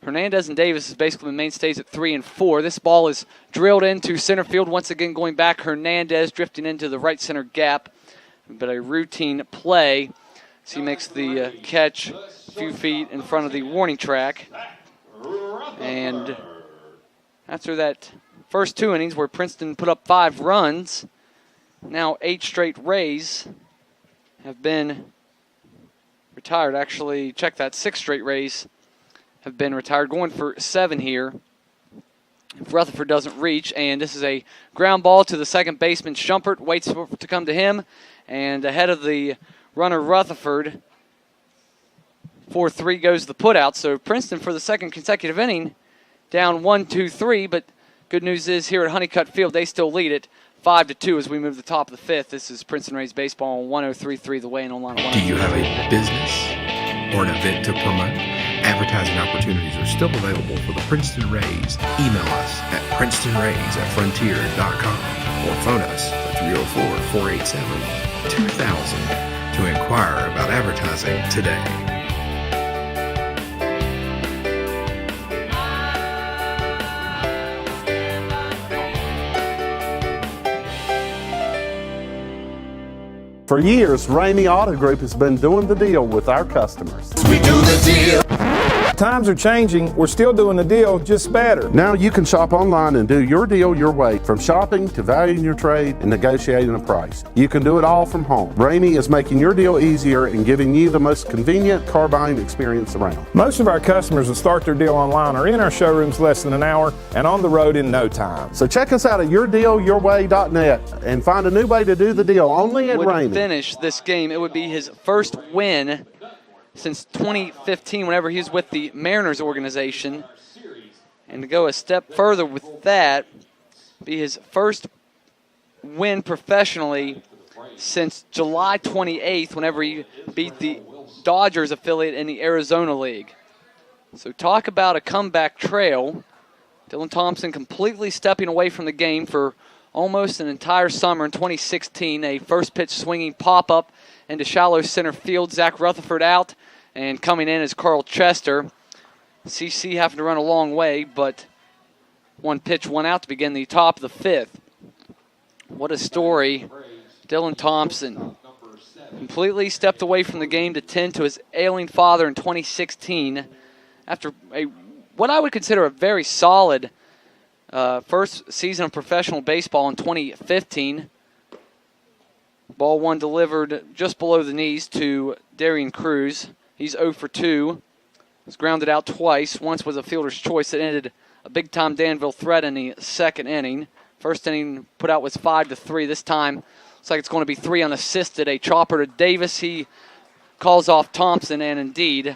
Hernandez and Davis is basically the mainstays at 3 and 4. This ball is drilled into center field. Once again going back, Hernandez drifting into the right center gap. But a routine play. So he makes the catch a few feet in front of the warning track. And after that first 2 innings where Princeton put up 5 runs, now 8 straight Rays have been retired. Actually, check that, 6 straight Rays have been retired. Going for 7 here if Rutherford doesn't reach. And this is a ground ball to the second baseman. Schumpert waits for it to come to him. And ahead of the runner Rutherford, 4-3 goes the putout. So Princeton for the second consecutive inning down 1-2-3. But good news is here at Honeycutt Field, they still lead it 5-2 as we move to the top of the 5th. This is Princeton Rays baseball on 103.3 The Way and online. Do you have a business or an event to promote? Advertising opportunities are still available for the Princeton Rays. Email us at princetonrays@frontier.com or phone us at 304-487-2000 to inquire about advertising today. For years, Ramey Auto Group has been doing the deal with our customers. We do the deal. Times are changing. We're still doing the deal, just better. Now you can shop online and do your deal your way, from shopping to valuing your trade and negotiating a price. You can do it all from home. Ramey is making your deal easier and giving you the most convenient car buying experience around. Most of our customers that start their deal online are in our showrooms less than an hour and on the road in no time. So check us out at yourdealyourway.net and find a new way to do the deal only at Ramey. Finish this game, it would be his first win since 2015 whenever he was with the Mariners organization. And to go a step further with that, be his first win professionally since July 28th whenever he beat the Dodgers affiliate in the Arizona League. So talk about a comeback trail. Dylan Thompson completely stepping away from the game for almost an entire summer in 2016. A first pitch swinging pop-up into shallow center field. Zach Rutherford out, and coming in is Carl Chester. CC having to run a long way, but 1 pitch, 1 out to begin the top of the 5th. What a story. Dylan Thompson completely stepped away from the game to tend to his ailing father in 2016 after what I would consider a very solid first season of professional baseball in 2015. Ball 1 delivered just below the knees to Darian Cruz. He's 0 for 2. Was grounded out twice. Once was a fielder's choice that ended a big-time Danville threat in the second inning. First inning put out was 5-3. This time looks like it's going to be 3 unassisted. A chopper to Davis. He calls off Thompson, and indeed,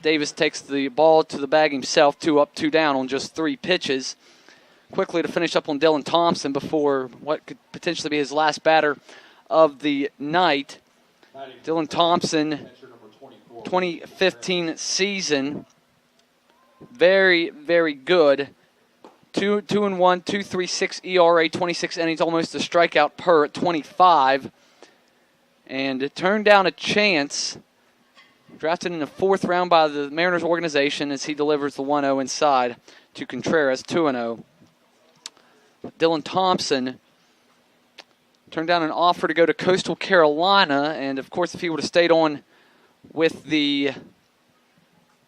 Davis takes the ball to the bag himself. 2 up, 2 down on just 3 pitches. Quickly to finish up on Dylan Thompson before what could potentially be his last batter of the night. Dylan Thompson, 2015 season, very, very good. 2-1, 2.36 ERA, 26 innings, almost a strikeout per at 25. And it turned down a chance. Drafted in the 4th round by the Mariners organization as he delivers the 1-0 inside to Contreras, 2-0. Dylan Thompson turned down an offer to go to Coastal Carolina, and of course if he would have stayed on with the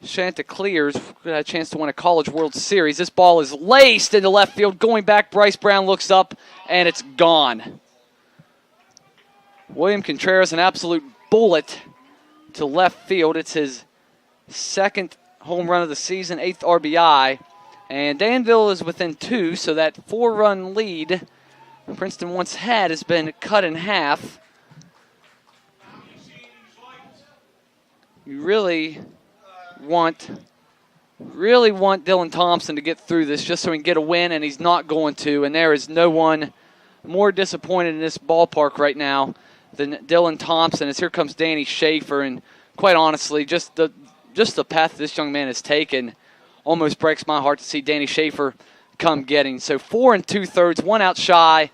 Chanticleers, had a chance to win a College World Series. This ball is laced into left field, going back. Bryce Brown looks up, and it's gone. William Contreras, an absolute bullet to left field. It's his second home run of the season, 8th RBI. And Danville is within 2, so that 4-run lead Princeton once had has been cut in half. You really want Dylan Thompson to get through this just so he can get a win, and he's not going to. And there is no one more disappointed in this ballpark right now than Dylan Thompson, as here comes Danny Schaefer. And quite honestly, just the path this young man has taken almost breaks my heart to see Danny Schaefer come getting. So 4 2/3, 1 out shy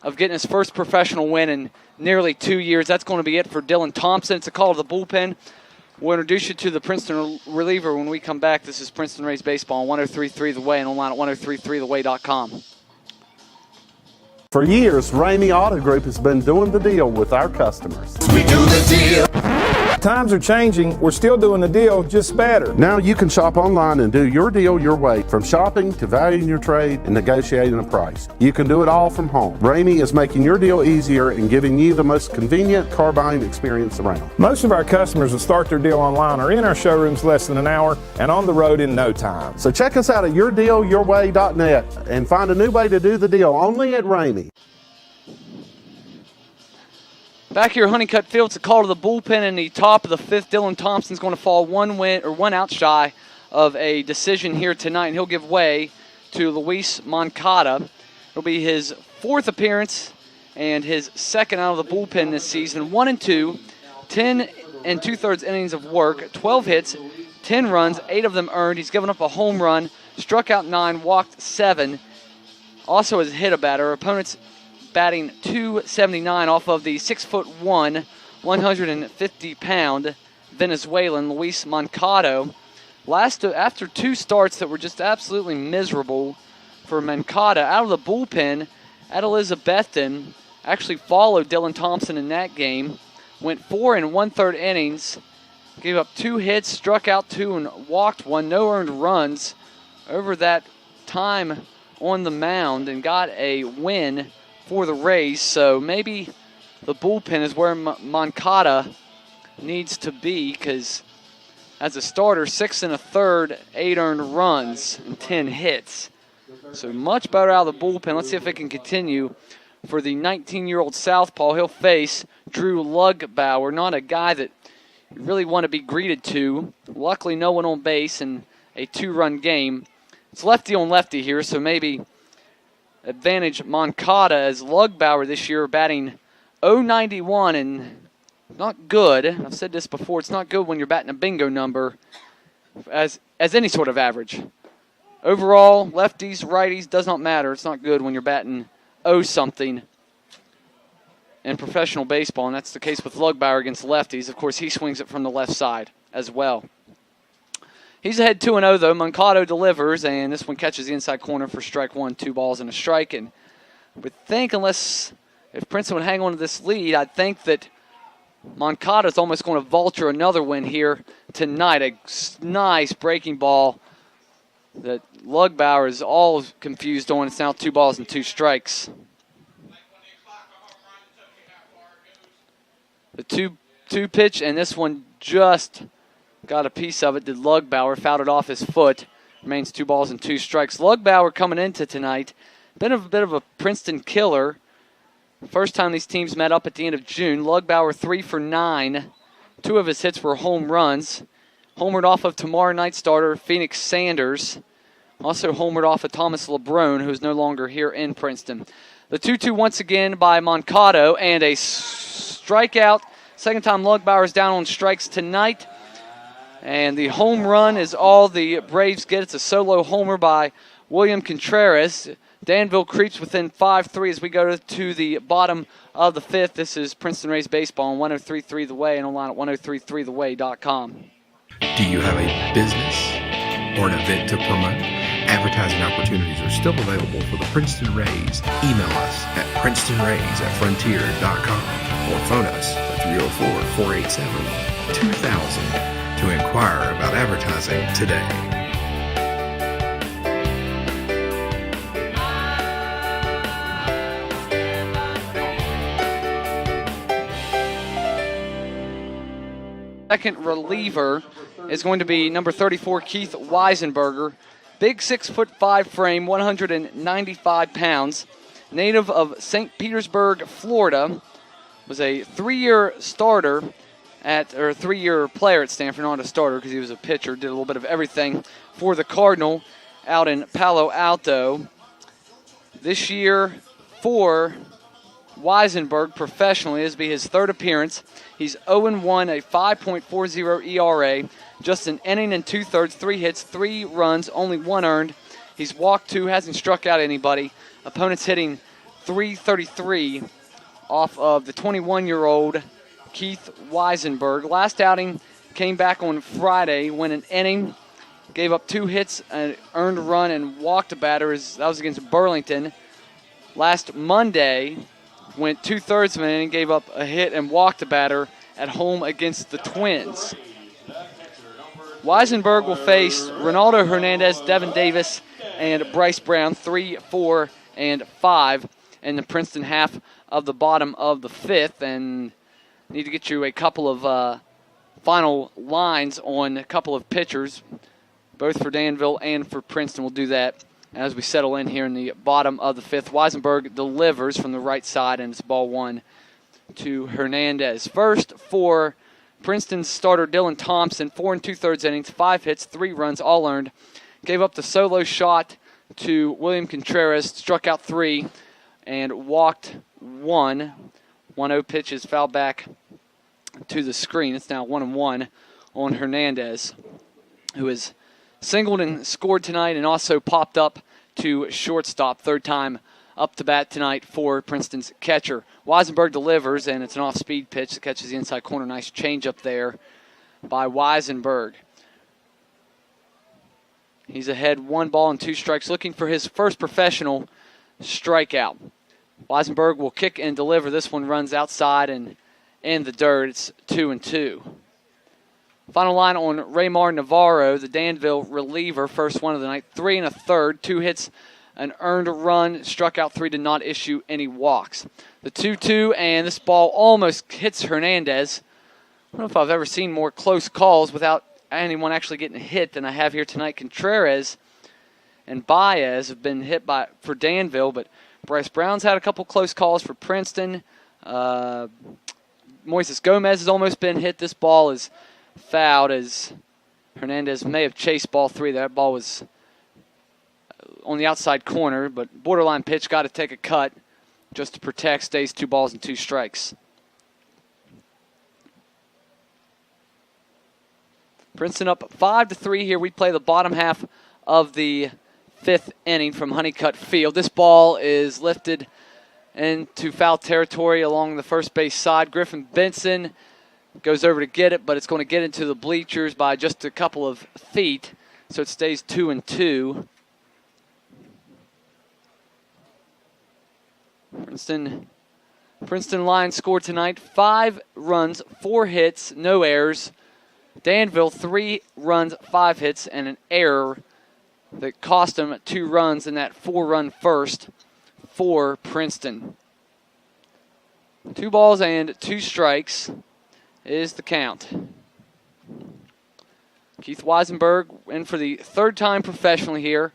of getting his first professional win in nearly 2 years. That's going to be it for Dylan Thompson. It's a call to the bullpen. We'll introduce you to the Princeton reliever when we come back. This is Princeton Rays Baseball on 103.3 The Way and online at 103.3theway.com. For years, Ramey Auto Group has been doing the deal with our customers. We do the deal. Times are changing. We're still doing the deal, just better. Now you can shop online and do your deal your way, from shopping to valuing your trade and negotiating a price. You can do it all from home. Ramey is making your deal easier and giving you the most convenient car buying experience around. Most of our customers that start their deal online are in our showrooms less than an hour and on the road in no time. So check us out at yourdealyourway.net and find a new way to do the deal only at Ramey. Back here, Honeycutt Field, it's a call to the bullpen in the top of the 5th. Dylan Thompson's going to fall 1 out shy of a decision here tonight, and he'll give way to Luis Moncada. It'll be his 4th appearance and his 2nd out of the bullpen this season. 1 2, 10 2/3 innings of work, 12 hits, 10 runs, 8 of them earned. He's given up a home run, struck out 9, walked 7. Also has hit a batter. Opponents batting .279 off of the 6'1", 150-pound Venezuelan Luis Moncada. After 2 starts that were just absolutely miserable for Moncada, out of the bullpen at Elizabethton, actually followed Dylan Thompson in that game. Went 4 1/3 innings, gave up 2 hits, struck out 2, and walked 1. No earned runs over that time on the mound, and got a win for the Rays. So maybe the bullpen is where Moncada needs to be, because as a starter, 6 1/3, 8 earned runs, and 10 hits. So much better out of the bullpen. Let's see if it can continue for the 19-year-old southpaw. He'll face Drew Lugbauer, not a guy that you really want to be greeted to. Luckily, no one on base in a 2-run game. It's lefty on lefty here, so maybe advantage Moncada, as Lugbauer this year batting .091 and not good. I've said this before, it's not good when you're batting a bingo number as any sort of average. Overall, lefties, righties, does not matter. It's not good when you're batting something in professional baseball, and that's the case with Lugbauer against lefties. Of course, he swings it from the left side as well. He's ahead 2-0, though. Moncada delivers, and this one catches the inside corner for strike 1, 2 balls and a strike. And I would think, if Princeton would hang on to this lead, I'd think that Moncada is almost going to vulture another win here tonight. A nice breaking ball that Lugbauer is all confused on. It's now 2 balls and 2 strikes. The 2 pitch, and this one just got a piece of it. Did Lugbauer, fouled it off his foot. Remains 2 balls and 2 strikes. Lugbauer coming into tonight, been a bit of a Princeton killer. First time these teams met up at the end of June. Lugbauer 3 for 9. 2 of his hits were home runs. Homered off of tomorrow night starter Phoenix Sanders. Also homered off of Thomas LeBron, who's no longer here in Princeton. The 2-2 once again by Moncada, and a strikeout. Second time Lugbauer's down on strikes tonight. And the home run is all the Braves get. It's a solo homer by William Contreras. Danville creeps within 5-3 as we go to the bottom of the 5th. This is Princeton Rays Baseball on 103.3 The Way and online at 103.3theway.com. Do you have a business or an event to promote? Advertising opportunities are still available for the Princeton Rays. Email us at princetonrays@frontier.com or phone us at 304-487-2000 to inquire about advertising today. Second reliever is going to be number 34, Keith Weisenberger. Big 6'5" frame, 195 pounds. Native of St. Petersburg, Florida. Was a 3-year starter or 3-year player at Stanford, not a starter because he was a pitcher. Did a little bit of everything for the Cardinal out in Palo Alto. This year for Weisenberg professionally, this will be his third appearance. He's 0-1, a 5.40 ERA, just an inning and 2/3, 3 hits, 3 runs, only 1 earned. He's walked 2, hasn't struck out anybody. Opponent's hitting .333 off of the 21-year-old Keith Weisenberg. Last outing came back on Friday, went an inning, gave up 2 hits, an earned run, and walked a batter. That was against Burlington. Last Monday, went 2/3 of an inning, gave up a hit and walked a batter at home against the Twins. Weisenberg will face Ronaldo Hernandez, Devin Davis, and Bryce Brown, 3, 4, and 5 in the Princeton half of the bottom of the 5th. And need to get you a couple of final lines on a couple of pitchers, both for Danville and for Princeton. We'll do that as we settle in here in the bottom of the 5th. Weisenberg delivers from the right side, and it's ball 1 to Hernandez. First for Princeton's starter Dylan Thompson, 4 2/3 innings, 5 hits, 3 runs, all earned. Gave up the solo shot to William Contreras, struck out 3, and walked 1. 1-0 pitch is fouled back to the screen. It's now 1-1 on Hernandez, who has singled and scored tonight and also popped up to shortstop. Third time up to bat tonight for Princeton's catcher. Weisenberg delivers, and it's an off-speed pitch that catches the inside corner. Nice changeup there by Weisenberg. He's ahead 1 ball and 2 strikes, looking for his first professional strikeout. Weisenberg will kick and deliver. This one runs outside and in the dirt. It's 2-2. Final line on Raymar Navarro, the Danville reliever, first one of the night. 3 1/3, 2 hits, an earned run, struck out 3, did not issue any walks. The 2-2, and this ball almost hits Hernandez. I don't know if I've ever seen more close calls without anyone actually getting hit than I have here tonight. Contreras and Baez have been hit for Danville, but Bryce Brown's had a couple close calls for Princeton. Moises Gomez has almost been hit. This ball is fouled as Hernandez may have chased ball 3. That ball was on the outside corner, but borderline pitch, got to take a cut just to protect, stays 2 balls and 2 strikes. Princeton up 5-3 here. We play the bottom half of the 5th inning from Honeycutt Field. This ball is lifted into foul territory along the first base side. Griffin Benson goes over to get it, but it's going to get into the bleachers by just a couple of feet, so it stays 2-2. Princeton Lions scored tonight 5 runs, 4 hits, no errors. Danville 3 runs, 5 hits, and an error that cost them 2 runs in that 4-run first for Princeton. 2 balls and 2 strikes is the count. Keith Weisenberg in for the 3rd time professionally here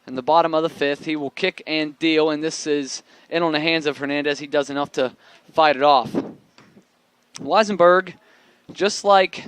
in the bottom of the 5th. He will kick and deal, and this is in on the hands of Hernandez. He does enough to fight it off. Weisenberg, just like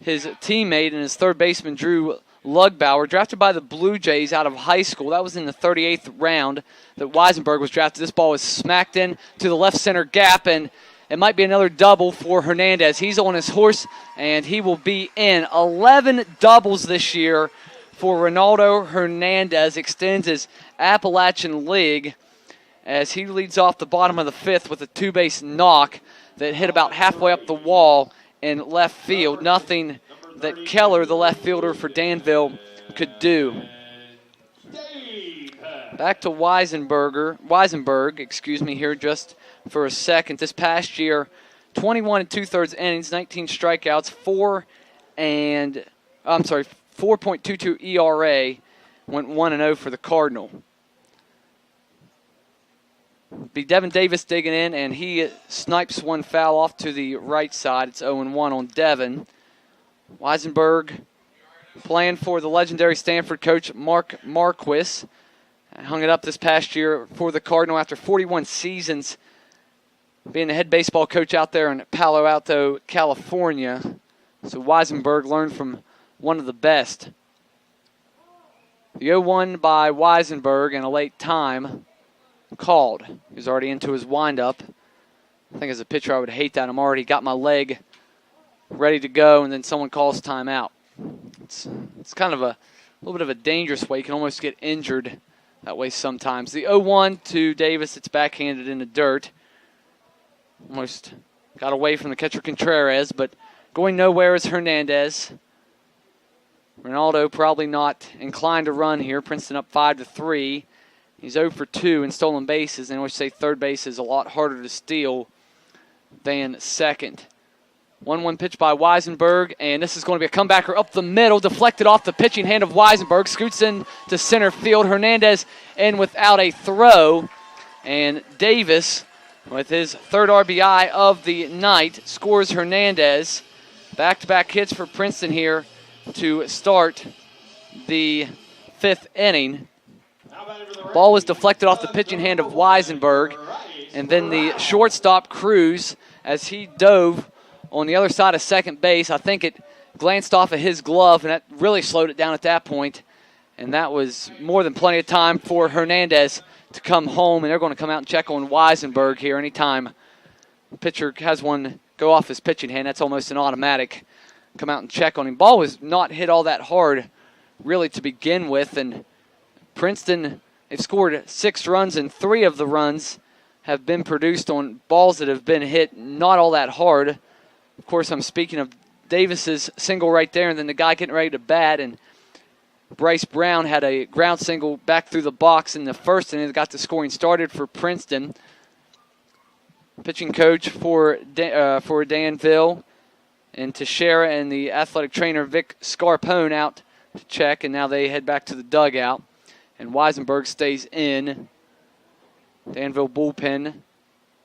his teammate and his third baseman, Drew Lugbauer, drafted by the Blue Jays out of high school. That was in the 38th round that Weisenberg was drafted. This ball was smacked in to the left center gap, and it might be another double for Hernandez. He's on his horse, and he will be in. 11 doubles this year for Ronaldo Hernandez. Extends his Appalachian League as he leads off the bottom of the 5th with a 2-base knock that hit about halfway up the wall in left field. Nothing that Keller, the left fielder for Danville, could do. Back to Weisenberg, excuse me, here just for a second. This past year, 21 2/3 innings, 19 strikeouts, 4.22 ERA, went 1-0 for the Cardinal. Be Devin Davis digging in, and he snipes one foul off to the right side. It's 0-1 on Devin. Weisenberg playing for the legendary Stanford coach Mark Marquis. Hung it up this past year for the Cardinal after 41 seasons being the head baseball coach out there in Palo Alto, California. So Weisenberg learned from one of the best. The 0-1 by Weisenberg and a late time called. He's already into his windup. I think as a pitcher I would hate that. I'm already got my leg ready to go and then someone calls timeout. It's kind of a little bit of a dangerous way. You can almost get injured that way sometimes. The 0-1 to Davis, it's backhanded in the dirt. Almost got away from the catcher Contreras, but going nowhere is Hernandez. Ronaldo probably not inclined to run here. Princeton up 5-3. He's 0 for 2 in stolen bases, and I always say third base is a lot harder to steal than second. 1-1 pitch by Weisenberg, and this is going to be a comebacker up the middle, deflected off the pitching hand of Weisenberg, scoots in to center field. Hernandez in without a throw, and Davis, with his third RBI of the night, scores Hernandez. Back-to-back hits for Princeton here to start the 5th inning. Ball was deflected off the pitching hand of Weisenberg, and then the shortstop Cruz, as he dove on the other side of second base, I think it glanced off of his glove, and that really slowed it down at that point. And that was more than plenty of time for Hernandez to come home, and they're going to come out and check on Weisenberg here anytime the pitcher has one go off his pitching hand. That's almost an automatic. Come out and check on him. Ball was not hit all that hard, really, to begin with, and Princeton, they've scored 6 runs, and 3 of the runs have been produced on balls that have been hit not all that hard. Of course, I'm speaking of Davis's single right there, and then the guy getting ready to bat, and Bryce Brown had a ground single back through the box in the first inning that got the scoring started for Princeton. Pitching coach for Danville and Teixeira and the athletic trainer Vic Scarpone out to check, and now they head back to the dugout. And Weisenberg stays in. Danville bullpen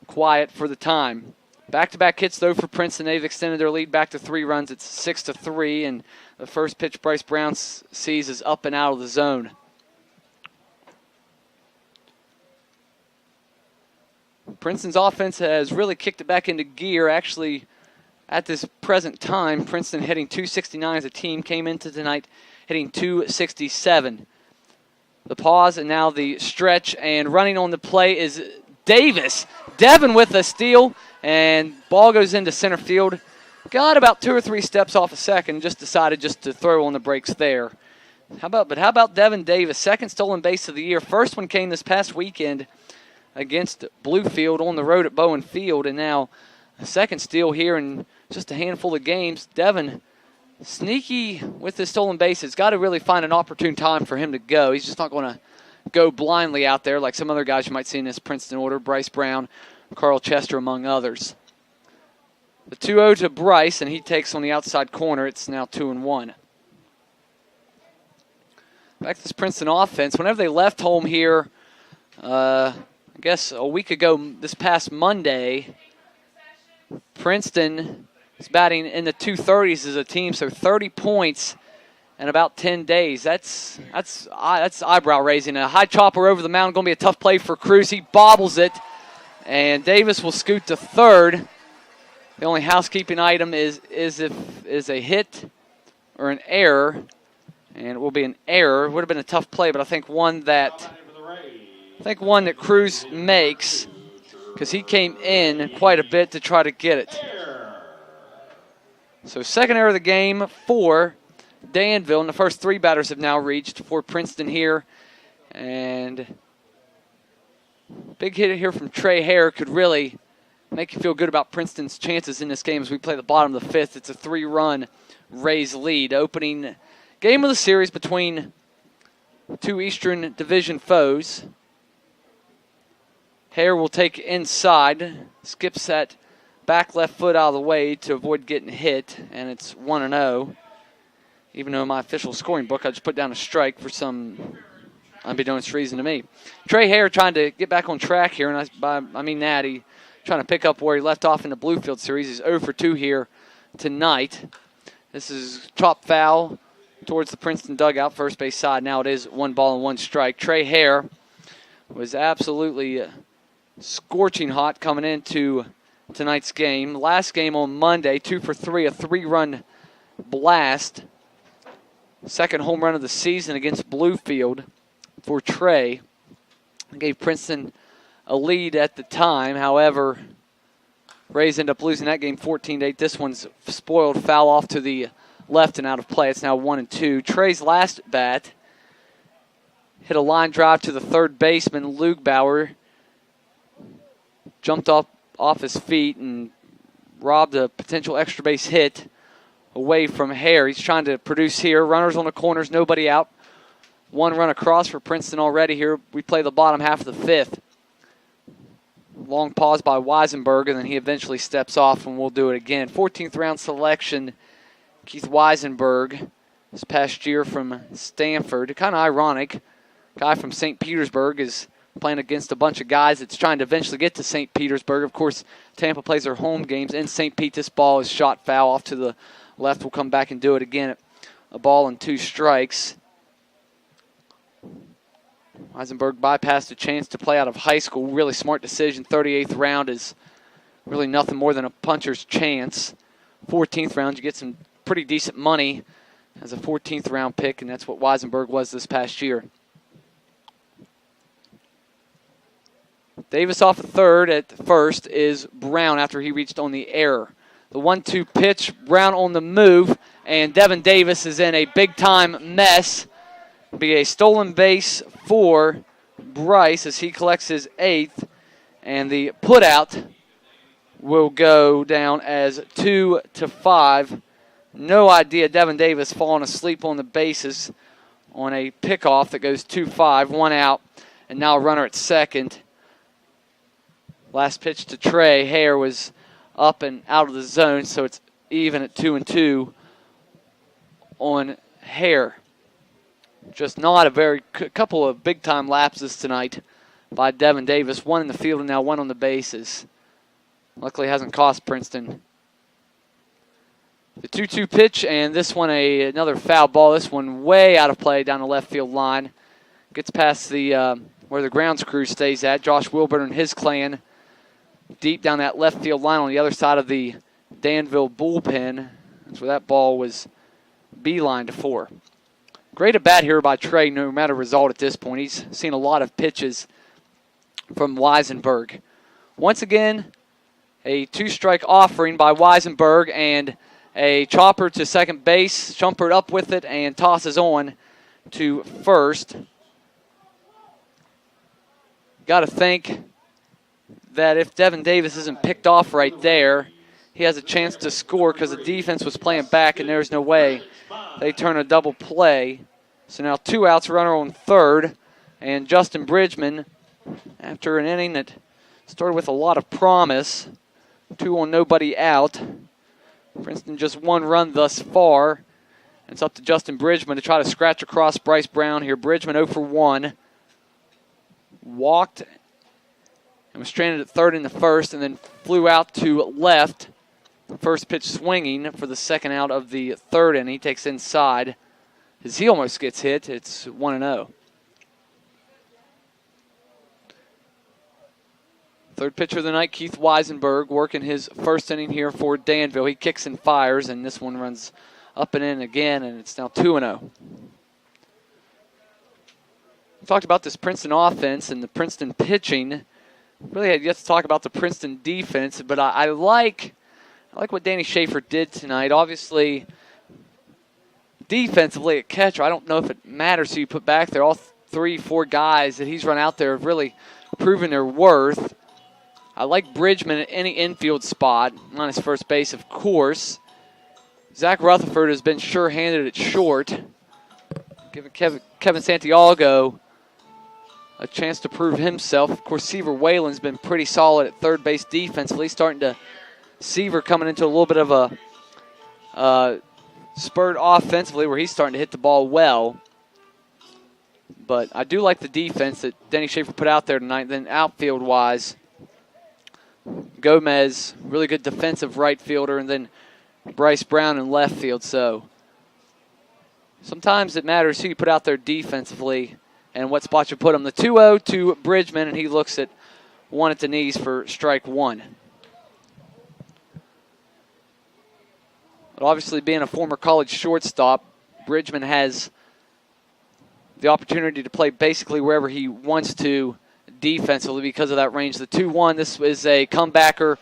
quiet for the time. Back-to-back hits, though, for Princeton. They've extended their lead back to 3 runs. It's 6-3, and the first pitch Bryce Brown sees is up and out of the zone. Princeton's offense has really kicked it back into gear. Actually, at this present time, Princeton hitting .269 as a team, came into tonight hitting .267. The pause and now the stretch, and running on the play is Davis. Devin with a steal, and ball goes into center field. Got about 2 or 3 steps off a second, just decided just to throw on the brakes there. How about Devin Davis, second stolen base of the year. First one came this past weekend against Bluefield on the road at Bowen Field, and now a second steal here in just a handful of games. Devin, sneaky with his stolen bases. Got to really find an opportune time for him to go. He's just not going to go blindly out there like some other guys you might see in this Princeton order, Bryce Brown, Carl Chester, among others. The 2-0 to Bryce, and he takes on the outside corner. It's now 2-1. Back to this Princeton offense. Whenever they left home here, I guess a week ago, this past Monday, Princeton is batting in the 230s as a team, so 30 points in about 10 days. That's eyebrow raising. A high chopper over the mound, going to be a tough play for Cruz. He bobbles it, and Davis will scoot to third. The only housekeeping item is a hit or an error, and it will be an error. It would have been a tough play, but I think one that Cruz makes, because he came in quite a bit to try to get it. So second error of the game for Danville, and the first 3 batters have now reached for Princeton here. And big hit here from Trey Hare could really make you feel good about Princeton's chances in this game as we play the bottom of the 5th. It's a 3-run Rays lead. Opening game of the series between two Eastern Division foes. Hare will take inside, skips that back left foot out of the way to avoid getting hit, and it's 1-0. Even though in my official scoring book, I just put down a strike for some unbeknownst reason to me. Trey Hare trying to get back on track here, and I mean that. He trying to pick up where he left off in the Bluefield series. He's 0 for 2 here tonight. This is chop foul towards the Princeton dugout, first base side. Now it is 1 ball and 1 strike. Trey Hare was absolutely scorching hot coming into tonight's game. Last game on Monday, 2 for 3, a 3-run blast. Second home run of the season against Bluefield for Trey. Gave Princeton a lead at the time. However, Rays end up losing that game 14-8. This one's spoiled, foul off to the left and out of play. It's now 1-2. Trey's last bat hit a line drive to the third baseman, Lugbauer. Jumped off his feet and robbed a potential extra base hit away from Hare. He's trying to produce here. Runners on the corners, nobody out. 1 run across for Princeton already here. We play the bottom half of the 5th. Long pause by Weisenberg, and then he eventually steps off, and we'll do it again. 14th round selection, Keith Weisenberg, this past year from Stanford. Kind of ironic. Guy from St. Petersburg is playing against a bunch of guys that's trying to eventually get to St. Petersburg. Of course, Tampa plays their home games in St. Pete. This ball is shot foul off to the left. We'll come back and do it again. A ball and 2 strikes. Weisenberg bypassed a chance to play out of high school. Really smart decision. 38th round is really nothing more than a puncher's chance. 14th round, you get some pretty decent money as a 14th round pick, and that's what Weisenberg was this past year. Davis off the third. At first is Brown after he reached on the error. The 1-2 pitch, Brown on the move, and Devin Davis is in a big-time mess. Be a stolen base for Bryce as he collects his 8th, and the putout will go down as 2-5. No idea. Devin Davis falling asleep on the bases on a pickoff that goes 2-5, 1 out, and now a runner at second. Last pitch to Trey. Hare was up and out of the zone, so it's even at 2-2 on Hare. Just not a very couple of big-time lapses tonight by Devin Davis. 1 in the field and now 1 on the bases. Luckily, it hasn't cost Princeton. The 2-2 pitch, and this one another foul ball. This one way out of play down the left field line. Gets past the where the grounds crew stays at. Josh Wilburn and his clan deep down that left field line on the other side of the Danville bullpen. That's where that ball was beelined for. Great at bat here by Trey, no matter result at this point. He's seen a lot of pitches from Weisenberg. Once again, a 2-strike offering by Weisenberg and a chopper to second base. Shumpert up with it and tosses on to first. Got to think that if Devin Davis isn't picked off right there, he has a chance to score because the defense was playing back and there's no way they turn a double play. So now 2 outs, runner on third, and Justin Bridgman, after an inning that started with a lot of promise, 2 on, nobody out. Princeton just 1 run thus far. It's up to Justin Bridgman to try to scratch across Bryce Brown here. Bridgman 0 for 1. Walked and was stranded at third in the first and then flew out to left. The first pitch swinging for the second out of the third inning. He takes inside. As he almost gets hit, it's 1-0. Third pitcher of the night, Keith Weisenberg, working his first inning here for Danville. He kicks and fires, and this one runs up and in again, and it's now 2-0. We talked about this Princeton offense and the Princeton pitching. Really had yet to talk about the Princeton defense, but I like what Danny Schaefer did tonight. Obviously, defensively at catcher, I don't know if it matters who you put back there. All 3-4 guys that he's run out there have really proven their worth. I like Bridgman at any infield spot, on his first base, of course. Zach Rutherford has been sure-handed at short. giving Kevin Santiago a chance to prove himself. Of course, Seaver Whalen's been pretty solid at third base defensively. Seaver coming into a little bit of a spurt offensively where he's starting to hit the ball well. But I do like the defense that Denny Schaefer put out there tonight. Then outfield-wise, Gomez, really good defensive right fielder, and then Bryce Brown in left field. So sometimes it matters who you put out there defensively and what spot you put him. The 2-0 to Bridgman, and he looks at one at the knees for strike one. But obviously, being a former college shortstop, Bridgman has the opportunity to play basically wherever he wants to defensively because of that range. The 2-1, this is a comebacker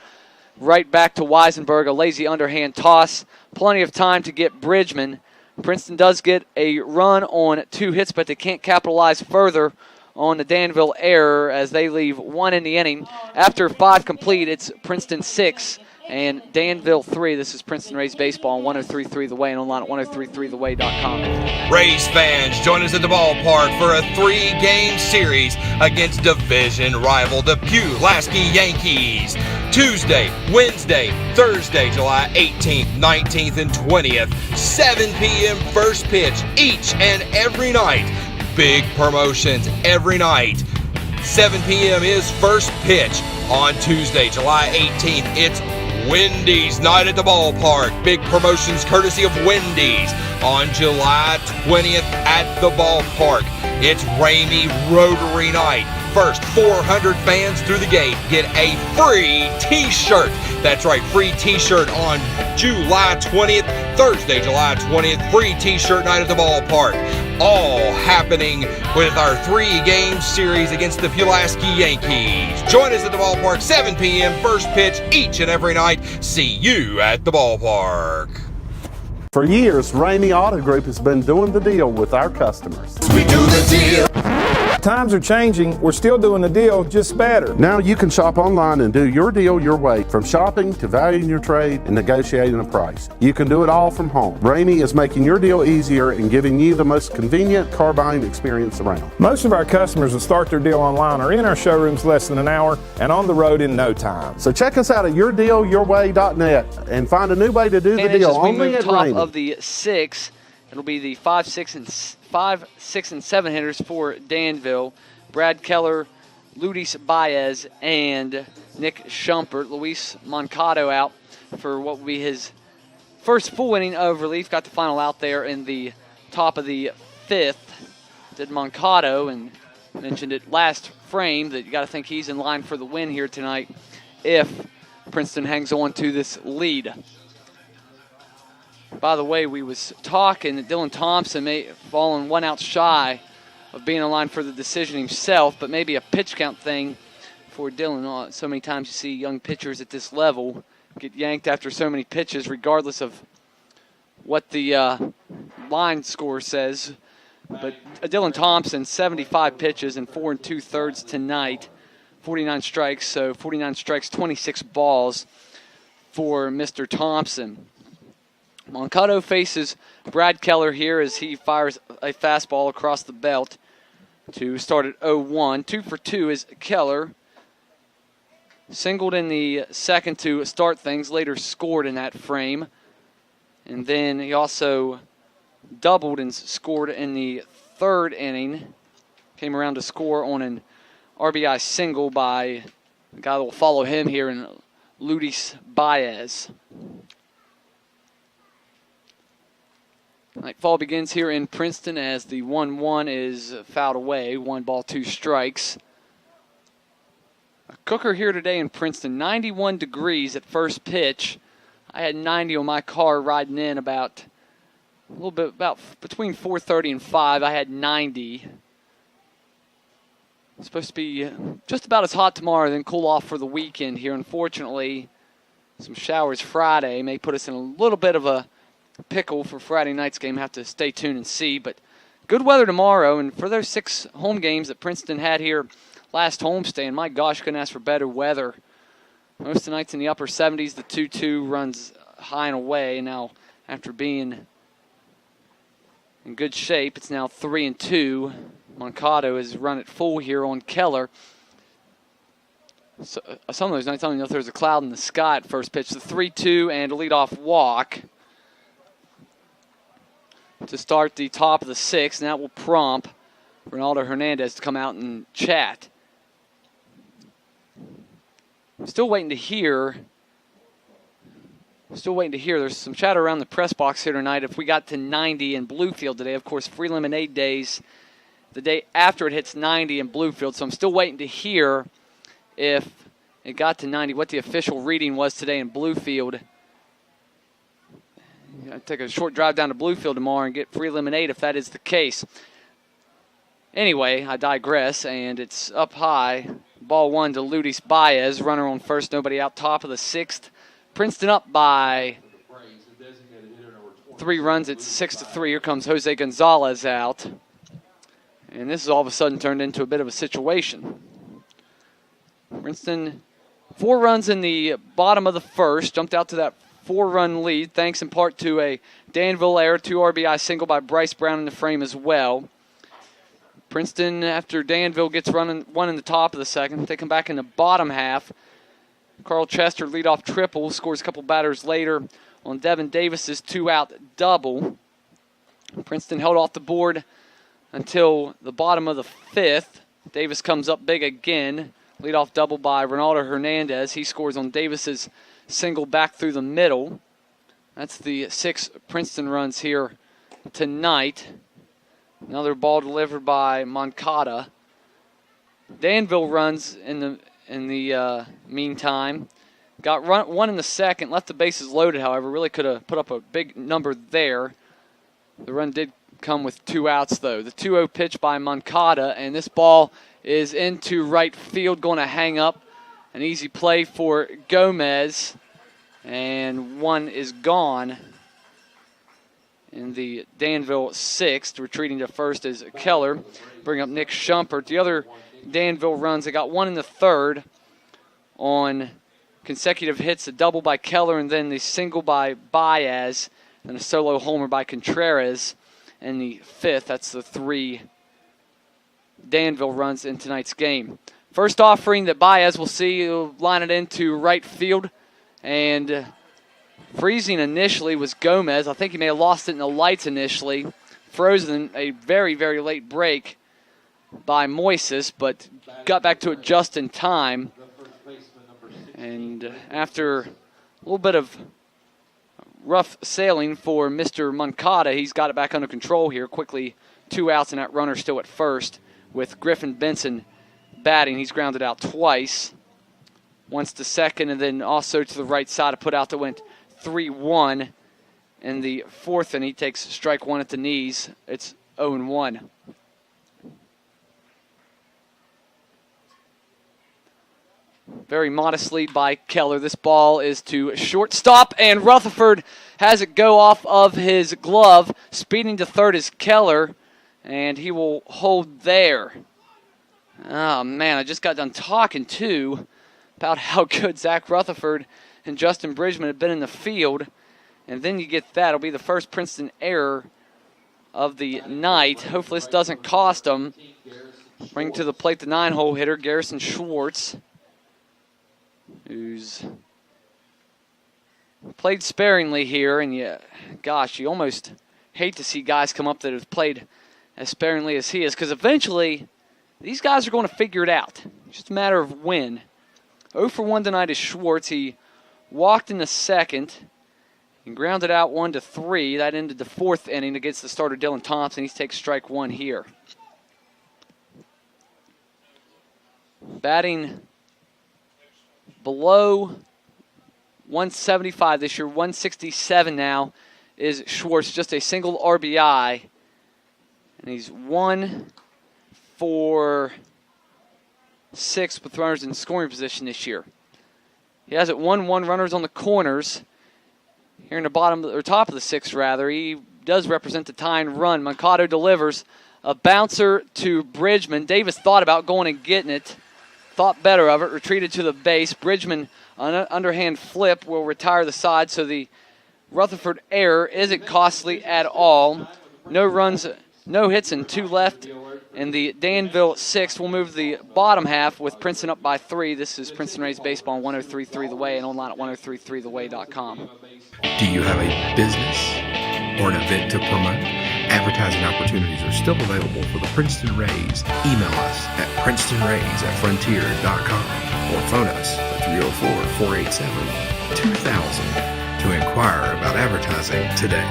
right back to Weisenberg, a lazy underhand toss. Plenty of time to get Bridgman. Princeton does get a run on 2 hits, but they can't capitalize further on the Danville error as they leave 1 in the inning. After 5 complete, it's Princeton 6 and Danville 3. This is Princeton Rays Baseball on 103.3 The Way and online at 1033theway.com. Rays fans, join us at the ballpark for a 3-game series against division rival the Pulaski Yankees. Tuesday, Wednesday, Thursday, July 18th, 19th, and 20th, 7 p.m. first pitch each and every night. Big promotions every night. 7 p.m. is first pitch on Tuesday, July 18th. It's Wendy's night at the ballpark. Big promotions courtesy of Wendy's on July 20th at the ballpark. It's Ramey Rotary night. First 400 fans through the gate get a free t-shirt. That's right, free t-shirt on July 20th, Thursday, July 20th. Free t-shirt night at the ballpark. All happening with our 3-game series against the Pulaski Yankees. Join us at the ballpark, 7 p.m. first pitch each and every night. See you at the ballpark. For years, Ramey Auto Group has been doing the deal with our customers. We do the deal. Times are changing. We're still doing the deal, just better. Now you can shop online and do your deal your way, from shopping to valuing your trade and negotiating a price. You can do it all from home. Ramey is making your deal easier and giving you the most convenient car buying experience around. Most of our customers that start their deal online are in our showrooms less than an hour and on the road in no time. So check us out at yourdealyourway.net and find a new way to do the deal only at top Ramey. of the 6, it'll be the 5, 6, and 7 hitters for Danville. Brad Keller, Ludis Baez, and Nick Schumpert. Luis Moncado out for what will be his first full inning of relief. Got the final out there in the top of the 5th. Did Moncado, and mentioned it last frame that you got to think he's in line for the win here tonight if Princeton hangs on to this lead. By the way, we was talking that Dylan Thompson may have fallen 1 out shy of being in line for the decision himself, but maybe a pitch count thing for Dylan. So many times you see young pitchers at this level get yanked after so many pitches, regardless of what the line score says. But Dylan Thompson, 75 pitches and 4 2/3 tonight, 49 strikes. So 49 strikes, 26 balls for Mr. Thompson. Moncado faces Brad Keller here as he fires a fastball across the belt to start at 0-1. 2 for 2 is Keller. Singled in the second to start things, later scored in that frame. And then he also doubled and scored in the 3rd inning. Came around to score on an RBI single by the guy that will follow him here in Ludis Baez. Nightfall begins here in Princeton as the 1-1 is fouled away. 1 ball, 2 strikes. A cooker here today in Princeton. 91 degrees at first pitch. I had 90 on my car riding in about between 4:30 and 5. I had 90. It's supposed to be just about as hot tomorrow, then cool off for the weekend here. Unfortunately, some showers Friday may put us in a little bit of a pickle for Friday night's game. Have to stay tuned and see, but good weather tomorrow. And for those 6 home games that Princeton had here last homestand, my gosh, couldn't ask for better weather. Most of the nights in the upper 70s. The 2-2 runs high and away. Now, after being in good shape. It's now 3-2. Moncada has run it full here on Keller. So, some of those nights, I don't even know if there's a cloud in the sky at first pitch. The 3-2 and a leadoff walk to start the top of the 6th, and that will prompt Ronaldo Hernandez to come out and chat. Still waiting to hear. There's some chatter around the press box here tonight. If we got to 90 in Bluefield today, of course, free lemonade days, the day after it hits 90 in Bluefield. So I'm still waiting to hear if it got to 90, what the official reading was today in Bluefield. I'll take a short drive down to Bluefield tomorrow and get free lemonade if that is the case. Anyway, I digress, and it's up high. Ball 1 to Ludis Baez, runner on first, nobody out, top of the 6th. Princeton up by 3 runs. It's 6-3. Here comes Jose Gonzalez out. And this is all of a sudden turned into a bit of a situation. Princeton, 4 runs in the bottom of the 1st, jumped out to that 4-run lead, thanks in part to a Danville error, 2 RBI single by Bryce Brown in the frame as well. Princeton, after Danville gets one in the top of the 2nd, they come back in the bottom half. Carl Chester, leadoff triple, scores a couple batters later on Devin Davis's 2-out double. Princeton held off the board until the bottom of the 5th. Davis comes up big again. Leadoff double by Ronaldo Hernandez. He scores on Davis's single back through the middle. That's the 6 Princeton runs here tonight. Another ball delivered by Moncada. Danville runs in the meantime. Got one in the 2nd, left the bases loaded, however. Really could have put up a big number there. The run did come with 2 outs, though. The 2-0 pitch by Moncada, and this ball is into right field, going to hang up. An easy play for Gomez, and one is gone. In the Danville 6th, retreating to first is Keller. Bring up Nick Schumpert. The other Danville runs, they got one in the 3rd on consecutive hits, a double by Keller, and then the single by Baez, and a solo homer by Contreras in the 5th. That's the 3 Danville runs in tonight's game. First offering that Baez will see, he'll line it into right field, and freezing initially was Gomez. I think he may have lost it in the lights initially. Frozen a very, very late break by Moises, but got back to it just in time. And after a little bit of rough sailing for Mr. Moncada, he's got it back under control here. Quickly, 2 outs, and that runner still at first with Griffin Benson batting. He's grounded out twice. Once to second, and then also to the right side, a put out that went 3-1 in the 4th, and he takes strike 1 at the knees. It's 0-1. Very modest lead by Keller. This ball is to shortstop, and Rutherford has it go off of his glove. Speeding to third is Keller, and he will hold there. Oh, man, I just got done talking, too, about how good Zach Rutherford and Justin Bridgman have been in the field. And then you get that. It'll be the first Princeton error of the night. Hopefully this doesn't cost them. Bring to the plate the 9-hole hitter, Garrison Schwartz, who's played sparingly here. And, you almost hate to see guys come up that have played as sparingly as he is, because eventually these guys are going to figure it out. It's just a matter of when. 0 for 1 tonight is Schwartz. He walked in the 2nd and grounded out 1-3. That ended the 4th inning against the starter Dylan Thompson. He takes strike 1 here. Batting below 175 this year, 167 now, is Schwartz. Just a single RBI. And he's 1 for 6 with runners in scoring position this year. He has it 1-1 runners on the corners. Here in the top of the 6th, rather. He does represent the tying run. Moncada delivers a bouncer to Bridgman. Davis thought about going and getting it. Thought better of it. Retreated to the base. Bridgman, an underhand flip, will retire the side, so the Rutherford error isn't costly at all. No runs, no hits, and 2 left. And the Danville 6th will move the bottom half with Princeton up by 3. This is Princeton Rays Baseball on 103.3 The Way and online at 103.3theway.com. Do you have a business or an event to promote? Advertising opportunities are still available for the Princeton Rays. Email us at princetonrays@frontier.com or phone us at 304-487-2000 to inquire about advertising today.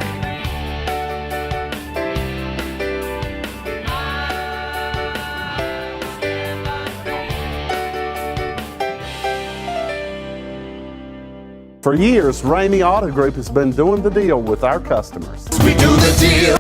For years, Ramey Auto Group has been doing the deal with our customers. We do the deal.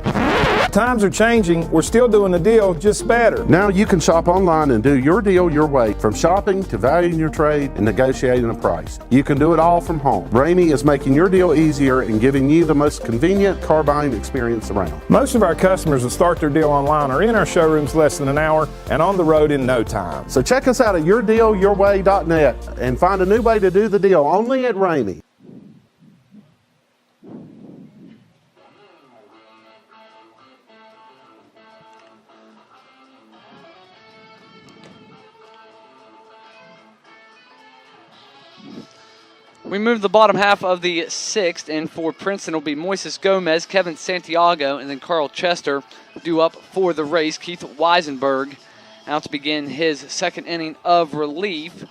Times are changing. We're still doing the deal, just better. Now you can shop online and do your deal your way, from shopping to valuing your trade and negotiating a price. You can do it all from home. Ramey is making your deal easier and giving you the most convenient car buying experience around. Most of our customers that start their deal online are in our showrooms less than an hour and on the road in no time. So check us out at yourdealyourway.net and find a new way to do the deal only at Ramey. We move the bottom half of the 6th, and for Princeton will be Moises Gomez, Kevin Santiago, and then Carl Chester due up for the Rays. Keith Weisenberg out to begin his second inning of relief.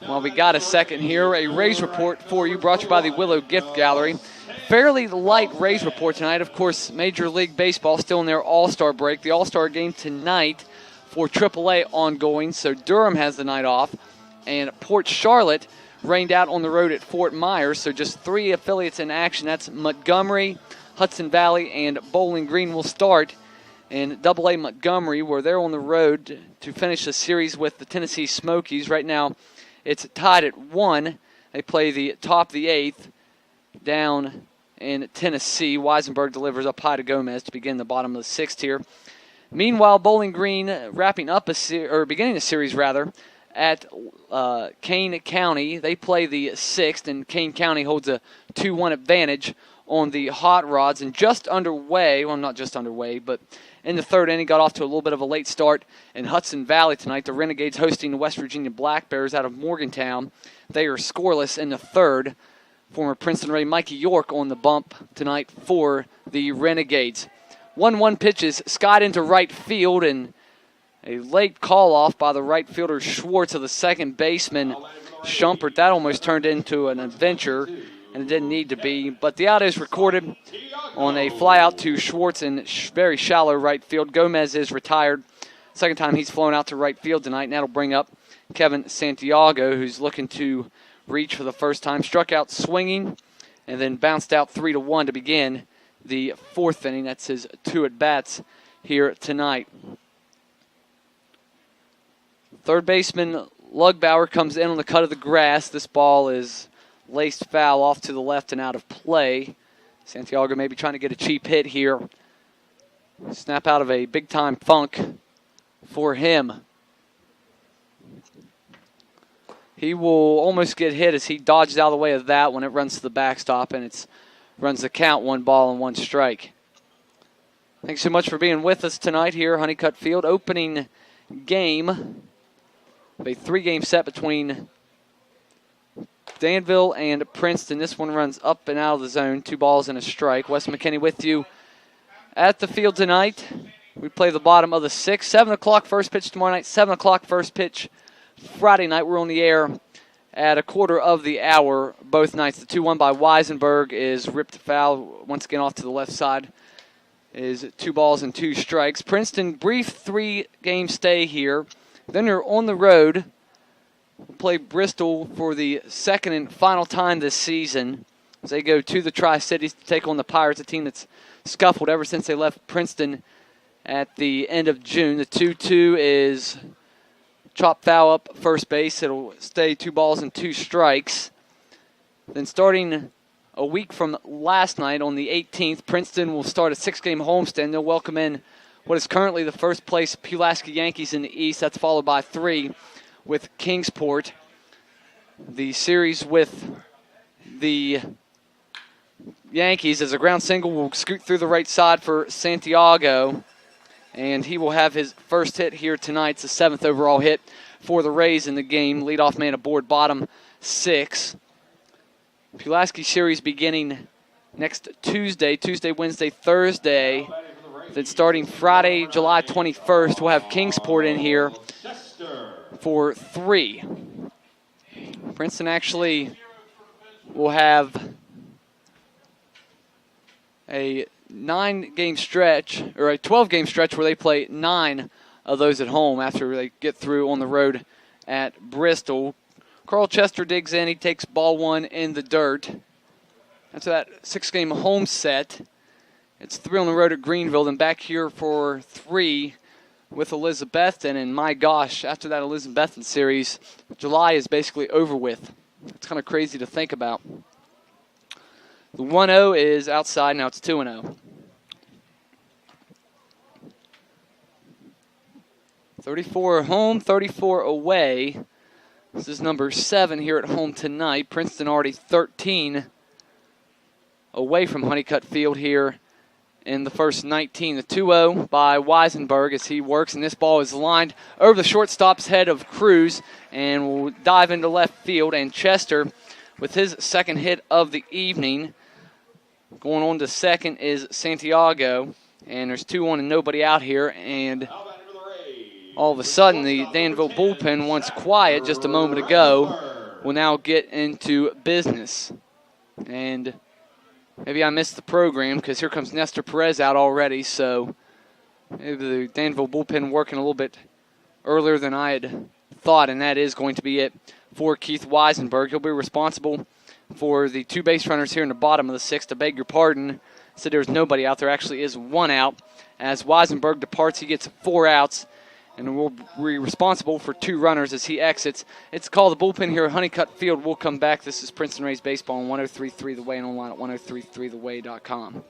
Well, we got a second here. A Rays report for you, brought to you by the Willow Gift Gallery. Fairly light Rays report tonight. Of course, Major League Baseball still in their All-Star break. The All-Star game tonight for AAA ongoing, so Durham has the night off, and Port Charlotte rained out on the road at Fort Myers, so just 3 affiliates in action. That's Montgomery, Hudson Valley, and Bowling Green will start in AA Montgomery, where they're on the road to finish the series with the Tennessee Smokies. Right now, it's tied at 1. They play the top of the 8th down in Tennessee. Weisenberg delivers up high to Gomez to begin the bottom of the 6th here. Meanwhile, Bowling Green beginning a series at Kane County. They play the 6th, and Kane County holds a 2-1 advantage on the Hot Rods. And just underway, well, not just underway, but in the 3rd inning, got off to a little bit of a late start in Hudson Valley tonight. The Renegades hosting the West Virginia Black Bears out of Morgantown. They are scoreless in the 3rd. Former Princeton Ray Mikey York on the bump tonight for the Renegades. 1-1 pitches skied into right field, and a late call-off by the right fielder Schwartz of the second baseman Schumpert. That almost turned into an adventure, and it didn't need to be. But the out is recorded on a fly-out to Schwartz in very shallow right field. Gomez is retired. Second time he's flown out to right field tonight, and that'll bring up Kevin Santiago, who's looking to reach for the first time. Struck out swinging, and then bounced out 3-1 to begin the 4th inning. That's his 2 at-bats here tonight. Third baseman Lugbauer comes in on the cut of the grass. This ball is laced foul off to the left and out of play. Santiago maybe trying to get a cheap hit here. Snap out of a big-time funk for him. He will almost get hit as he dodges out of the way of that when it runs to the backstop, and it runs the count 1 ball and 1 strike. Thanks so much for being with us tonight here, Honeycutt Field. Opening game. A 3-game set between Danville and Princeton. This one runs up and out of the zone. 2 balls and a strike. Wes McKinney with you at the field tonight. We play the bottom of the 6th. 7 o'clock first pitch tomorrow night. 7 o'clock first pitch Friday night. We're on the air at a quarter of the hour both nights. The 2-1 by Weisenberg is ripped foul once again off to the left side. Is 2 balls and 2 strikes. Princeton, brief 3-game stay here. Then they're on the road. We'll play Bristol for the 2nd and final time this season as they go to the Tri-Cities to take on the Pirates, a team that's scuffled ever since they left Princeton at the end of June. The 2-2 is chop foul up first base. It'll stay 2 balls and 2 strikes. Then starting a week from last night on the 18th, Princeton will start a 6-game homestand. They'll welcome in what is currently the first place Pulaski Yankees in the East. That's followed by 3 with Kingsport. The series with the Yankees as a ground single will scoot through the right side for Santiago. And he will have his first hit here tonight. It's the 7th overall hit for the Rays in the game. Leadoff man aboard, bottom 6. Pulaski series beginning next Tuesday, Wednesday, Thursday. Then starting Friday, July 21st, we'll have Kingsport in here for 3. Princeton actually will have a 9-game stretch, or a 12-game stretch where they play 9 of those at home after they get through on the road at Bristol. Carl Chester digs in. He takes ball 1 in the dirt. After that 6-game home set, it's 3 on the road at Greenville, then back here for 3 with Elizabethton. And my gosh, after that Elizabethton series, July is basically over with. It's kind of crazy to think about. The 1-0 is outside. Now it's 2-0. 34 home, 34 away. This is number 7 here at home tonight. Princeton already 13 away from Honeycutt Field here in the first 19. The 2-0 by Weisenberg as he works, and this ball is lined over the shortstop's head of Cruz and will dive into left field. And Chester with his second hit of the evening. Going on to second is Santiago, and there's 2 on and nobody out here. And all of a sudden, the Danville bullpen, once quiet just a moment ago, will now get into business. And maybe I missed the program because here comes Nestor Perez out already. So maybe the Danville bullpen working a little bit earlier than I had thought, and that is going to be it for Keith Weisenberg. He'll be responsible for the 2 base runners here in the bottom of the 6th. To beg your pardon, said there's nobody out. There actually is 1 out. As Weisenberg departs, he gets 4 outs and will be responsible for 2 runners as he exits. It's called the bullpen here at Honeycutt Field. We'll come back. This is Princeton Rays Baseball on 103.3 The Way and online at 103.3theway.com.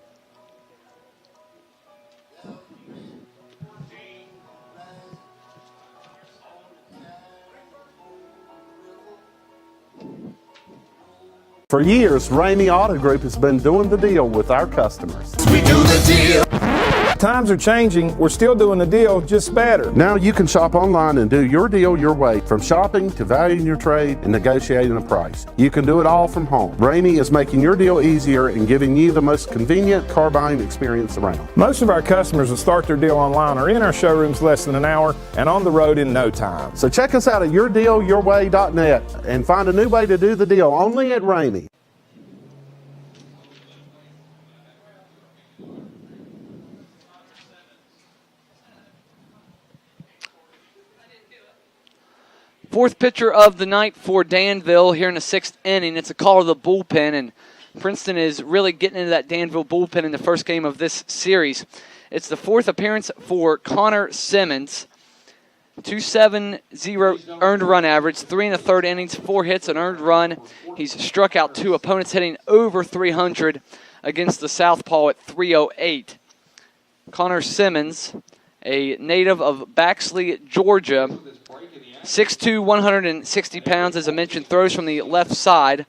For years, Ramey Auto Group has been doing the deal with our customers. We do the deal. Times are changing. We're still doing the deal, just better. Now you can shop online and do your deal your way, from shopping to valuing your trade and negotiating a price. You can do it all from home. Ramey is making your deal easier and giving you the most convenient car buying experience around. Most of our customers will start their deal online or in our showrooms less than an hour and on the road in no time. So check us out at yourdealyourway.net and find a new way to do the deal only at Ramey. Fourth pitcher of the night for Danville here in the 6th inning. It's a call of the bullpen, and Princeton is really getting into that Danville bullpen in the first game of this series. It's the 4th appearance for Connor Simmons. 2.70 earned run average, 3 1/3 innings, 4 hits, an earned run. He's struck out 2 opponents, hitting over 300 against the Southpaw at 308. Connor Simmons, a native of Baxley, Georgia. 6'2", 160 pounds, as I mentioned, throws from the left side.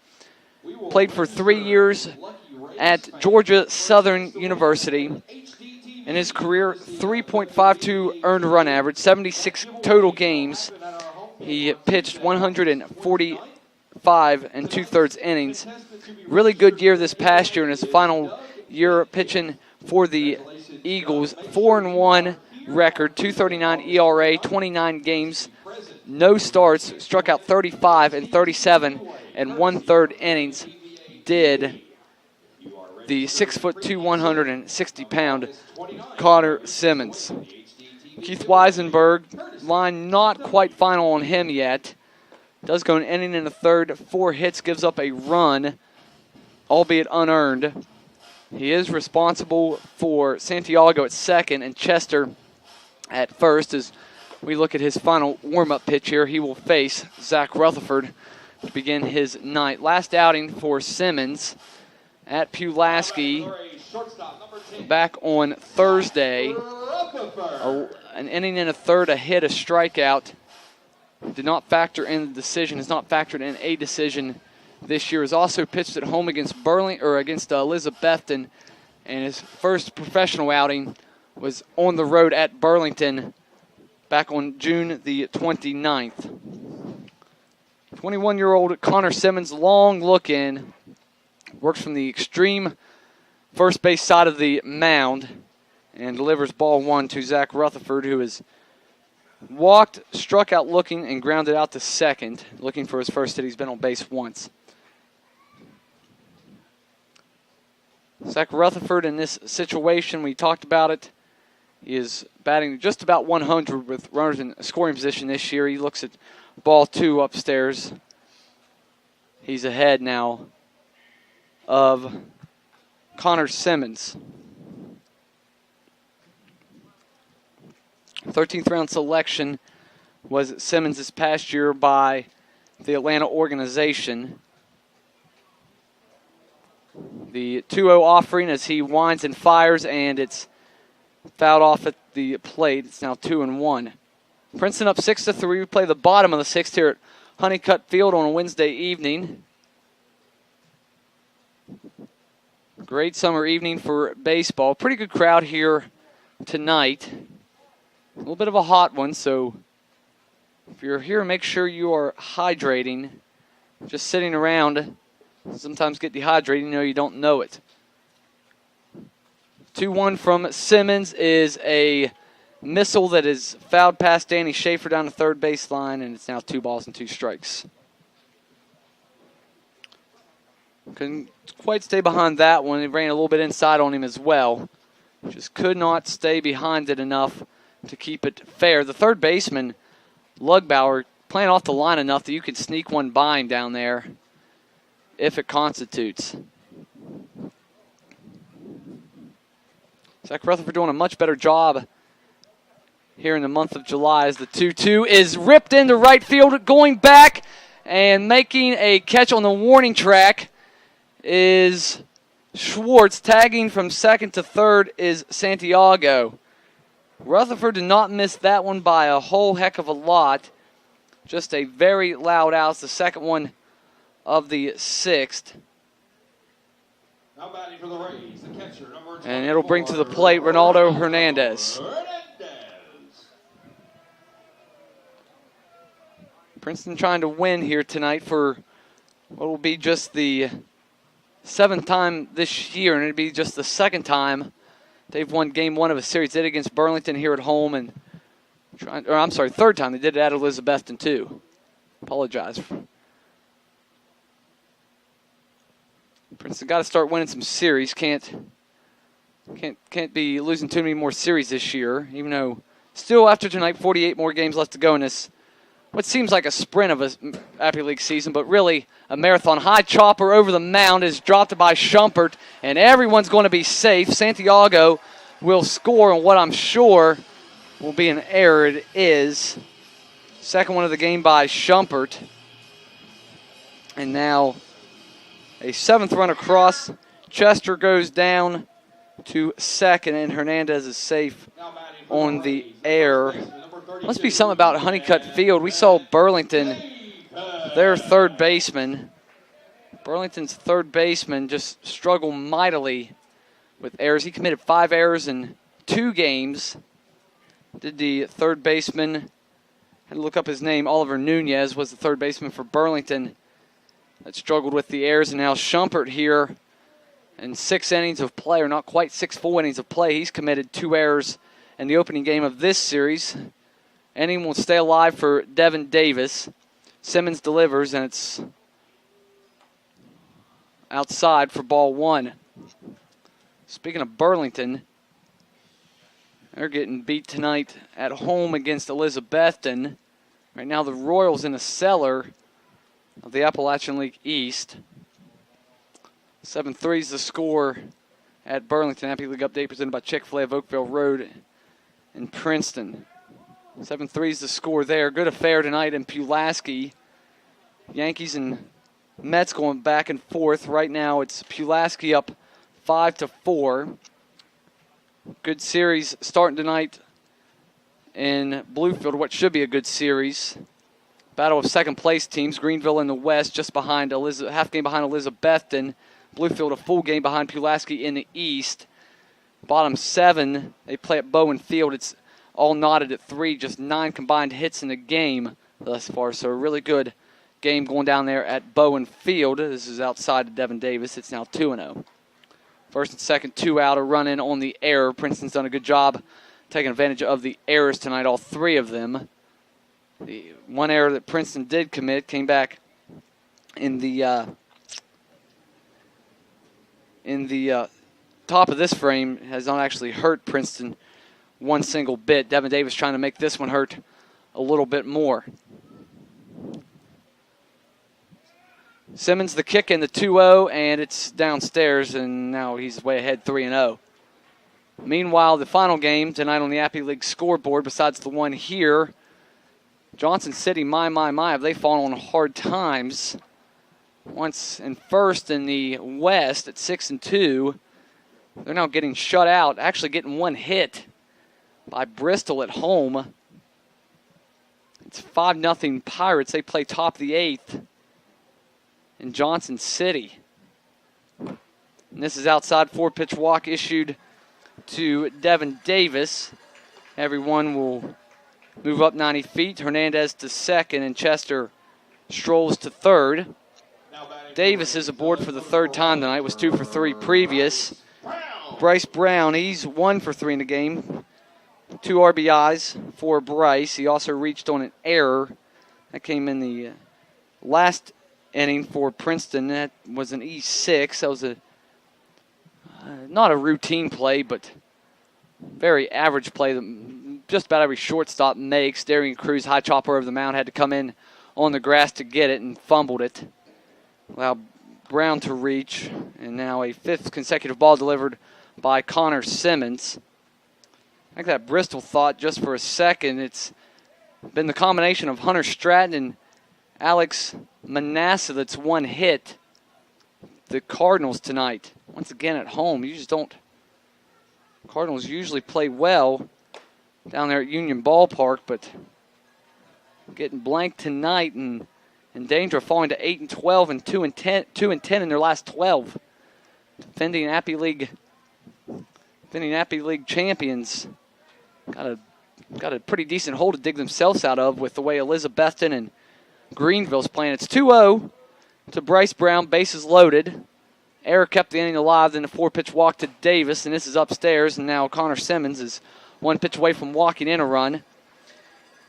Played for 3 years at Georgia Southern University. In his career, 3.52 earned run average, 76 total games. He pitched 145 2/3 innings. Really good year this past year in his final year pitching for the Eagles. 4-1 record, 2.39 ERA, 29 games. No starts, struck out 35 in 37 1/3 innings. Did the 6'2", 160-pound Connor Simmons. Keith Weisenberg, line not quite final on him yet. Does go an inning and a third, 4 hits, gives up a run, albeit unearned. He is responsible for Santiago at second and Chester at first. As we look at his final warm-up pitch here, he will face Zach Rutherford to begin his night. Last outing for Simmons at Pulaski back on Thursday. An inning and a third, a hit, a strikeout. Did not factor in the decision, has not factored in a decision this year. Has also pitched at home against Elizabethton, and his first professional outing was on the road at Burlington back on June the 29th. 21-year-old Connor Simmons, long look in, works from the extreme first base side of the mound and delivers ball 1 to Zach Rutherford, who has walked, struck out looking, and grounded out to second, looking for his first hit. He's been on base once. Zach Rutherford in this situation, we talked about it. He is batting just about 100 with runners in scoring position this year. He looks at ball 2 upstairs. He's ahead now of Connor Simmons. 13th round selection was Simmons this past year by the Atlanta organization. The 2-0 offering as he winds and fires, and it's fouled off at the plate. It's now 2-1. Princeton up 6-3. We play the bottom of the 6th here at Honeycutt Field on a Wednesday evening. Great summer evening for baseball. Pretty good crowd here tonight. A little bit of a hot one, so if you're here, make sure you are hydrating. Just sitting around, sometimes get dehydrated, you don't know it. 2-1 from Simmons is a missile that is fouled past Danny Schaefer down the third baseline, and it's now 2 balls and 2 strikes. Couldn't quite stay behind that one. It ran a little bit inside on him as well. Just could not stay behind it enough to keep it fair. The third baseman, Lugbauer, playing off the line enough that you could sneak one by him down there if it constitutes. Zach Rutherford doing a much better job here in the month of July as the 2-2 is ripped into right field, going back and making a catch on the warning track is Schwartz. Tagging from second to third is Santiago. Rutherford did not miss that one by a whole heck of a lot. Just a very loud out. It's the second one of the 6th. Now batting for the Rays, the catcher, number 24, and it'll bring to the plate Ronaldo Hernandez. Princeton trying to win here tonight for what will be just the 7th time this year, and it'll be just the 2nd time they've won game 1 of a series. They did it against Burlington here at home, and 3rd time they did it at Elizabethton too. Apologize. Princeton got to start winning some series. Can't be losing too many more series this year, even though still after tonight 48 more games left to go in this what seems like a sprint of a Appy League season, but really a marathon. High chopper over the mound is dropped by Schumpert, and everyone's going to be safe. Santiago will score on what I'm sure will be an error. It is. Second one of the game by Schumpert. And now a 7th run across. Chester goes down to second, and Hernandez is safe on the air. Must be something about Honeycutt Field. We saw Burlington, their third baseman. Burlington's third baseman just struggled mightily with errors. He committed 5 errors in 2 games. Did the third baseman, had to look up his name, Oliver Nunez was the third baseman for Burlington that struggled with the errors. And now Schumpert here in 6 innings of play, or not quite 6 full innings of play. He's committed 2 errors in the opening game of this series. Inning will stay alive for Devin Davis. Simmons delivers, and it's outside for ball 1. Speaking of Burlington, they're getting beat tonight at home against Elizabethton. Right now the Royals in the cellar of the Appalachian League East. 7-3 is the score at Burlington. Appy League update presented by Chick-fil-A of Oakville Road in Princeton. 7-3 is the score there. Good affair tonight in Pulaski. Yankees and Mets going back and forth. Right now it's Pulaski up 5-4. Good series starting tonight in Bluefield, what should be a good series. Battle of second place teams. Greenville in the west, just behind half game behind Elizabethton. Bluefield a full game behind Pulaski in the east. Bottom 7, they play at Bowen Field. It's all knotted at 3, just 9 combined hits in the game thus far. So a really good game going down there at Bowen Field. This is outside of Devin Davis. It's now 2-0. First and second, 2 out, a run in on the error. Princeton's done a good job taking advantage of the errors tonight, all 3 of them. The one error that Princeton did commit came back in the top of this frame, has not actually hurt Princeton one single bit. Devin Davis trying to make this one hurt a little bit more. Simmons the kick in the 2-0, and it's downstairs, and now he's way ahead 3-0. Meanwhile, the final game tonight on the Appy League scoreboard, besides the one here, Johnson City, my, have they fallen on hard times. Once in first in the West at 6-2. They're now getting shut out, actually getting one hit by Bristol at home. It's 5-0 Pirates. They play top of the 8th in Johnson City. And this is outside 4-pitch walk issued to Devin Davis. Everyone will move up 90 feet. Hernandez to second, and Chester strolls to third. Davis is aboard for the 3rd time tonight, was 2 for 3 previous. Bryce Brown, he's 1 for 3 in the game. 2 RBIs for Bryce. He also reached on an error. That came in the last inning for Princeton. That was an E6. That was not a routine play, but very average play that just about every shortstop makes. Darian Cruz, high chopper over the mound, had to come in on the grass to get it and fumbled it. Allowed Brown to reach, and now a 5th consecutive ball delivered by Connor Simmons. I think that Bristol thought just for a second it's been the combination of Hunter Stratton and Alex Manasseh that's one hit the Cardinals tonight. Once again at home, you just don't. Cardinals usually play well down there at Union Ballpark, but getting blanked tonight and in danger of falling to 8-12 and 2-10 in their last 12. Defending Appy League champions got a pretty decent hole to dig themselves out of with the way Elizabethton and Greenville's playing. It's 2-0 to Bryce Brown, bases loaded. Error kept the inning alive, then a 4-pitch walk to Davis, and this is upstairs, and now Connor Simmons is 1 pitch away from walking in a run.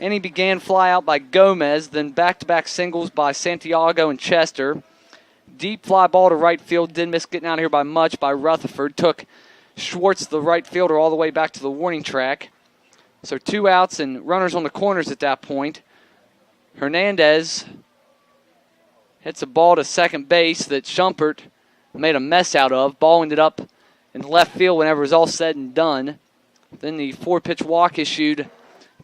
And he began fly out by Gomez, then back-to-back singles by Santiago and Chester. Deep fly ball to right field, didn't miss getting out of here by much by Rutherford. Took Schwartz, the right fielder, all the way back to the warning track. So 2 outs and runners on the corners at that point. Hernandez hits a ball to second base that Schumpert made a mess out of. Ball ended up in left field whenever it was all said and done. Then the 4-pitch walk issued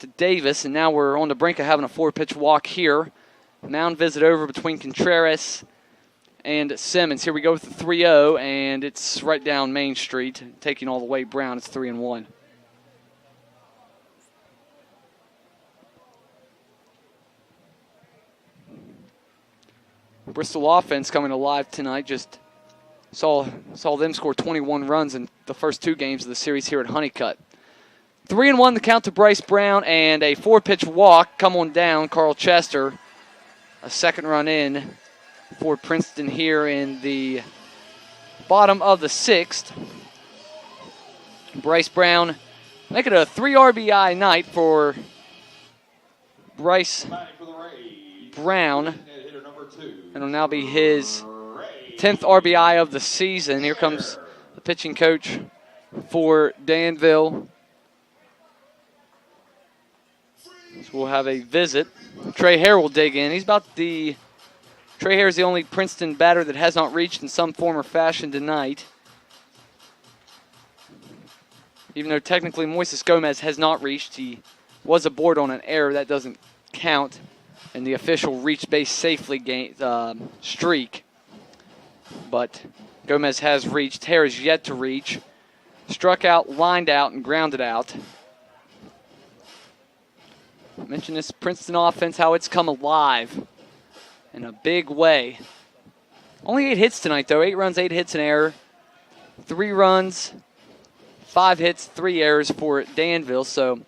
to Davis, and now we're on the brink of having a 4-pitch walk here. Mound visit over between Contreras and Simmons. Here we go with the 3-0, and it's right down Main Street, taking all the way Brown. It's 3-1. Bristol offense coming alive tonight. Just saw them score 21 runs in the first 2 games of the series here at Honeycutt. 3-1 the count to Bryce Brown, and a 4-pitch walk. Come on down, Carl Chester. A 2nd run in for Princeton here in the bottom of the 6th. Bryce Brown making it a 3 RBI night for Bryce Brown. It'll now be his 10th RBI of the season. Here comes the pitching coach for Danville. So we'll have a visit. Trey Hare will dig in. Trey Hare is the only Princeton batter that has not reached in some form or fashion tonight. Even though technically Moises Gomez has not reached, he was aboard on an error. That doesn't count in the official reach base safely streak. But Gomez has reached. Hare is yet to reach. Struck out, lined out, and grounded out. I mentioned this Princeton offense, how it's come alive in a big way. Only 8 hits tonight, though. 8 runs, 8 hits, an error. 3 runs, 5 hits, 3 errors for Danville. So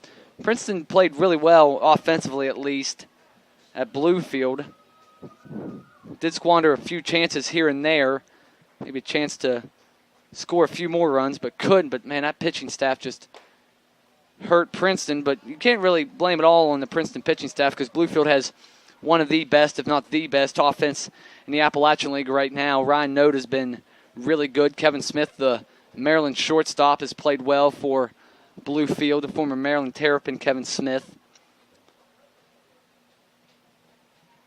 Princeton played really well, offensively at least, at Bluefield. Did squander a few chances here and there. Maybe a chance to score a few more runs, but couldn't. But, man, that pitching staff just hurt Princeton. But you can't really blame it all on the Princeton pitching staff because Bluefield has one of the best, if not the best, offense in the Appalachian League right now. Ryan Note has been really good. Kevin Smith, the Maryland shortstop, has played well for Bluefield, the former Maryland Terrapin Kevin Smith.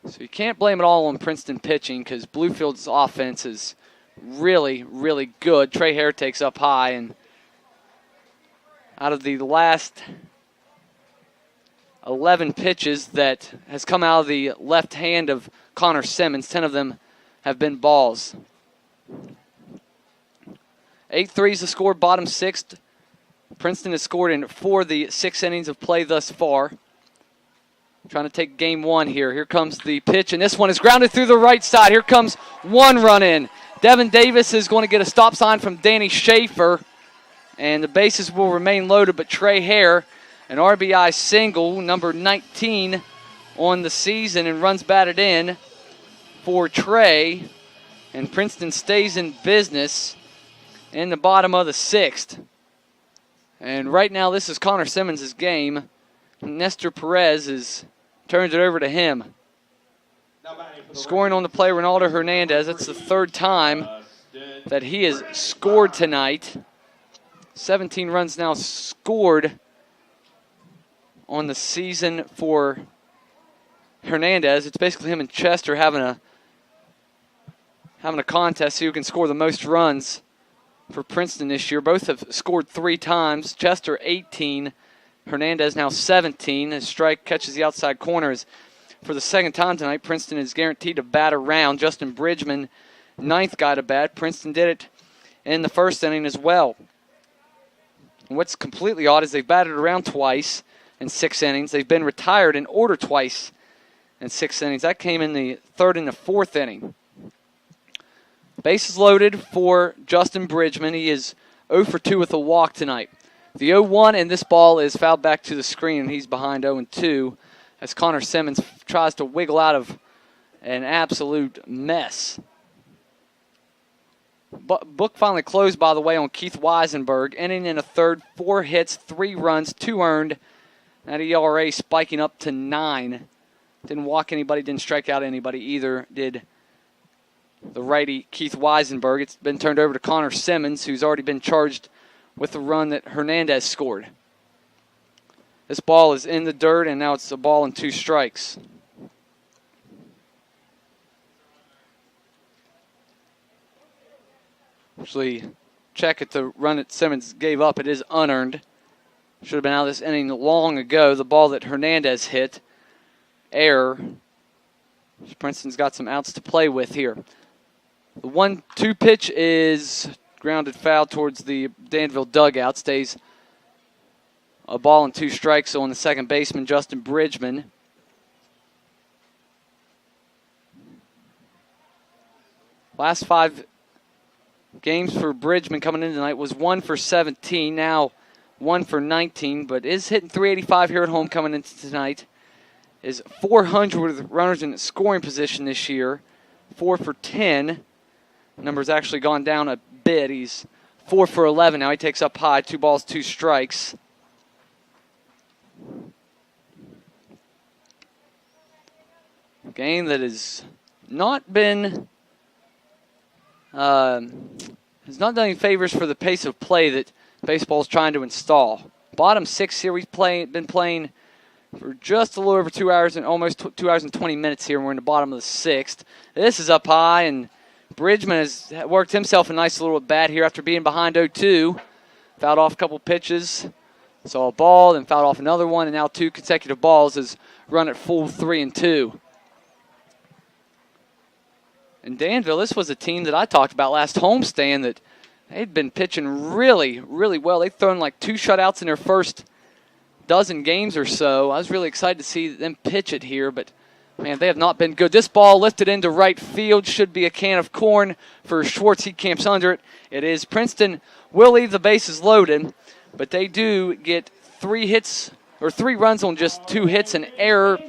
So you can't blame it all on Princeton pitching because Bluefield's offense is really, really good. Trey Hare takes up high, and out of the last 11 pitches that has come out of the left hand of Connor Simmons, 10 of them have been balls. 8-3 is the score, bottom 6th. Princeton has scored in 4 of the 6 innings of play thus far. Trying to take game 1 here. Here comes the pitch, and this one is grounded through the right side. Here comes 1 run in. Devin Davis is going to get a stop sign from Danny Schaefer, and the bases will remain loaded, but Trey Hare, an RBI single, number 19 on the season, and runs batted in for Trey, and Princeton stays in business in the bottom of the 6th. And right now this is Connor Simmons' game. Nestor Perez turns it over to him. Scoring on the play, Ronaldo Hernandez. That's the 3rd time that he has scored tonight. 17 runs now scored on the season for Hernandez. It's basically him and Chester having a contest, see who can score the most runs for Princeton this year. Both have scored 3 times. Chester 18, Hernandez now 17. His strike catches the outside corners. For the 2nd time tonight, Princeton is guaranteed to bat around. Justin Bridgman, 9th guy to bat. Princeton did it in the 1st inning as well. And what's completely odd is they've batted around twice in 6 innings. They've been retired in order twice in 6 innings. That came in the 3rd and the 4th inning. Bases loaded for Justin Bridgman. He is 0 for 2 with a walk tonight. The 0-1, and this ball is fouled back to the screen, and he's behind 0-2 as Connor Simmons tries to wiggle out of an absolute mess. Book finally closed, by the way, on Keith Weisenberg. Inning in a 3rd, 4 hits, 3 runs, 2 earned. That ERA spiking up to 9. Didn't walk anybody, didn't strike out anybody either, did the righty Keith Weisenberg. It's been turned over to Connor Simmons, who's already been charged with the run that Hernandez scored. This ball is in the dirt, and now it's a ball and 2 strikes. Actually, check at the run that Simmons gave up. It is unearned. Should have been out of this inning long ago. The ball that Hernandez hit, error. Princeton's got some outs to play with here. The 1-2 pitch is grounded foul towards the Danville dugout. Stays a ball and 2 strikes on the second baseman, Justin Bridgman. Last 5 games for Bridgman coming in tonight was 1 for 17, now 1 for 19, but is hitting .385 here at home coming into tonight. Is .400 with runners in scoring position this year, 4 for 10. Number's actually gone down a bit. He's 4 for 11 now. He takes up high, 2 balls, 2 strikes. A game that has not been has not done any favors for the pace of play that baseball is trying to install. Bottom 6 here, we've been playing for just a little over 2 hours and almost 2 hours and 20 minutes here. And we're in the bottom of the 6th. This is up high, and Bridgman has worked himself a nice little at bat here after being behind 0-2. Fouled off a couple pitches, saw a ball, then fouled off another one, and now 2 consecutive balls has run at full 3-2. And Danville, this was a team that I talked about last homestand that they'd been pitching really, really well. They'd thrown like 2 shutouts in their first dozen games or so. I was really excited to see them pitch it here, but man, they have not been good. This ball lifted into right field should be a can of corn for Schwartz. He camps under it. It is. Princeton will leave the bases loaded, but they do get 3 runs on just 2 hits. An error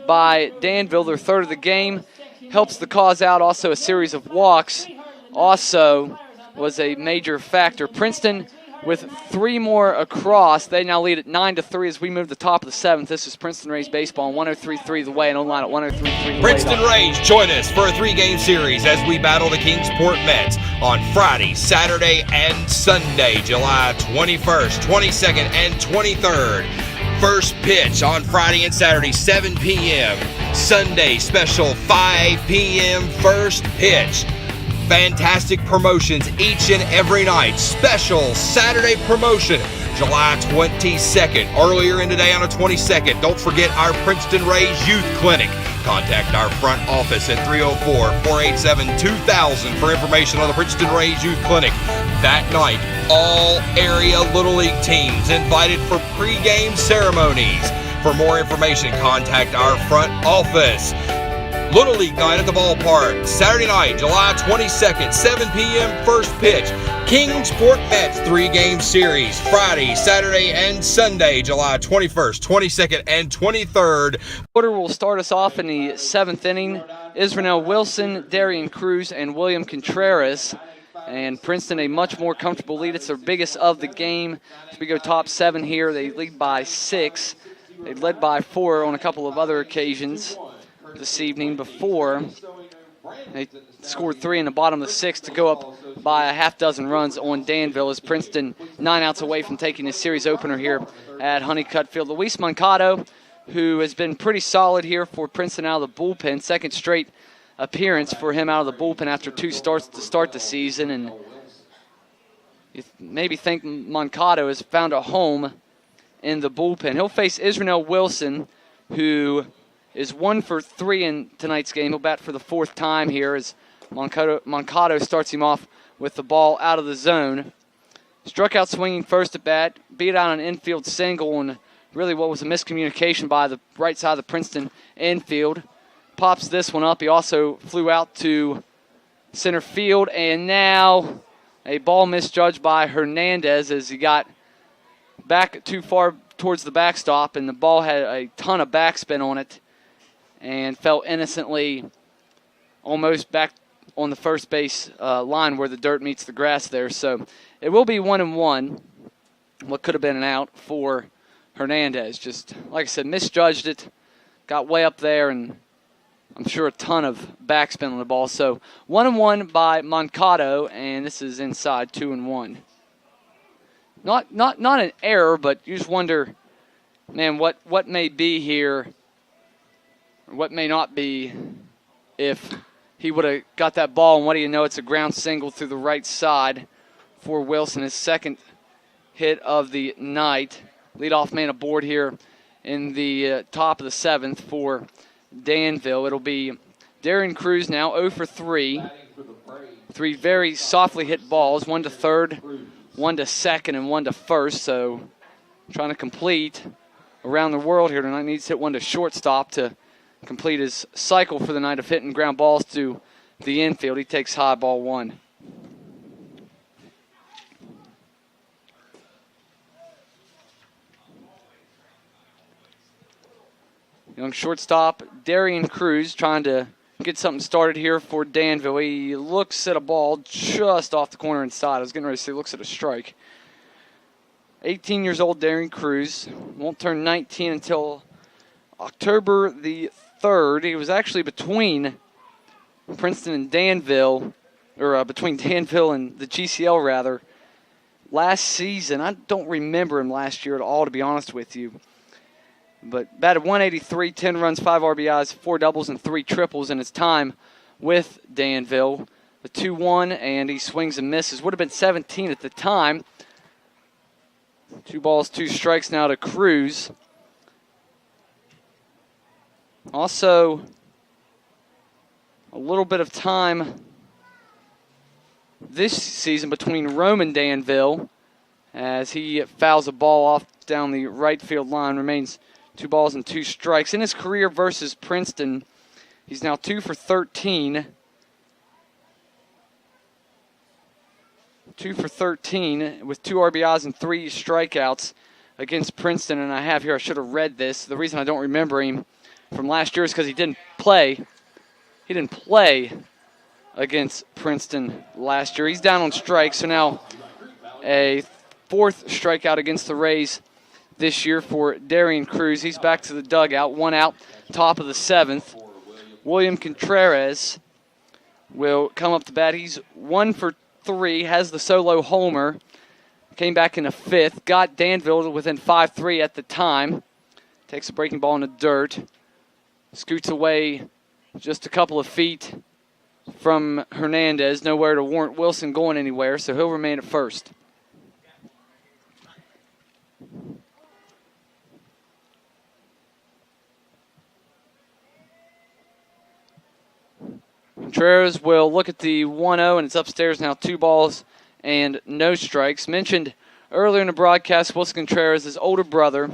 by Danville, their third of the game, helps the cause out. Also, a series of walks also was a major factor. Princeton with 3 more across. They now lead at 9-3 as we move to the top of the 7th. This is Princeton Rays baseball on 103.3 The Way and online at 103.3 Princeton Rays join us for a 3-game series as we battle the Kingsport Mets on Friday, Saturday, and Sunday, July 21st, 22nd, and 23rd. First pitch on Friday and Saturday, 7 p.m. Sunday special, 5 p.m. first pitch. Fantastic promotions each and every night. Special Saturday promotion, July 22nd. Earlier in the day on the 22nd, don't forget our Princeton Rays Youth Clinic. Contact our front office at 304-487-2000 for information on the Princeton Rays Youth Clinic. That night, all area Little League teams invited for pregame ceremonies. For more information, contact our front office. Little League night at the ballpark, Saturday night, July 22nd, 7 p.m. first pitch. Kingsport Mets 3-game series, Friday, Saturday, and Sunday, July 21st, 22nd, and 23rd. Order will start us off in the 7th inning. Israel Wilson, Darian Cruz, and William Contreras. And Princeton a much more comfortable lead. It's their biggest of the game. As we go top 7 here, they lead by 6. They led by 4 on a couple of other occasions this evening before. They scored 3 in the bottom of the 6th to go up by a half dozen runs on Danville as Princeton 9 outs away from taking the series opener here at Honeycutt Field. Luis Moncado, who has been pretty solid here for Princeton out of the bullpen, second straight appearance for him out of the bullpen after 2 starts to start the season, and you maybe think Moncado has found a home in the bullpen. He'll face Israel Wilson, who is 1 for 3 in tonight's game. He'll bat for the 4th time here as Moncado starts him off with the ball out of the zone. Struck out swinging first at bat, beat out an infield single, and really what was a miscommunication by the right side of the Princeton infield. Pops this one up. He also flew out to center field, and now a ball misjudged by Hernandez as he got back too far towards the backstop, and the ball had a ton of backspin on it and fell innocently almost back on the first base line where the dirt meets the grass there. So it will be 1-1. What could have been an out for Hernandez. Just, like I said, misjudged it, got way up there, and I'm sure a ton of backspin on the ball. So 1-1 by Moncado, and this is inside 2-1. Not an error, but you just wonder, man, what may be here, or what may not be if he would have got that ball. And what do you know? It's a ground single through the right side for Wilson, his second hit of the night. Leadoff man aboard here in the top of the 7th for Danville. It'll be Darian Cruz now 0 for 3. 3 very softly hit balls, 1 to third, 1 to second, and 1 to first. So trying to complete around the world here tonight. Needs to hit 1 to shortstop to complete his cycle for the night of hitting ground balls to the infield. He takes high, ball 1. Young shortstop Darian Cruz trying to get something started here for Danville. He looks at a ball just off the corner inside. I was getting ready to say looks at a strike. 18 years old, Darian Cruz. Won't turn 19 until October the 3rd. He was actually between Princeton and Danville, or between Danville and the GCL, rather, last season. I don't remember him last year at all, to be honest with you. But batted 183, 10 runs, 5 RBIs, 4 doubles, and 3 triples in his time with Danville. The 2-1, and he swings and misses. Would have been 17 at the time. 2 balls, 2 strikes now to Cruz. Also, a little bit of time this season between Rome and Danville. as he fouls a ball off down the right field line. Remains 2 balls and 2 strikes. In his career versus Princeton, he's now 2 for 13. 2 for 13 with 2 RBIs and 3 strikeouts against Princeton. And I have here, I should have read this. The reason I don't remember him from last year is because he didn't play. He didn't play against Princeton last year. He's down on strikes, so now a 4th strikeout against the Rays this year for Darian Cruz. He's back to the dugout, 1 out, top of the 7th. William Contreras will come up to bat. He's 1 for 3, has the solo homer. Came back in the 5th, got Danville within 5-3 at the time. Takes a breaking ball in the dirt. Scoots away just a couple of feet from Hernandez. Nowhere to warrant Wilson going anywhere, so he'll remain at first. Contreras will look at the 1-0, and it's upstairs now, 2 balls and no strikes. Mentioned earlier in the broadcast, Wilson Contreras, his older brother,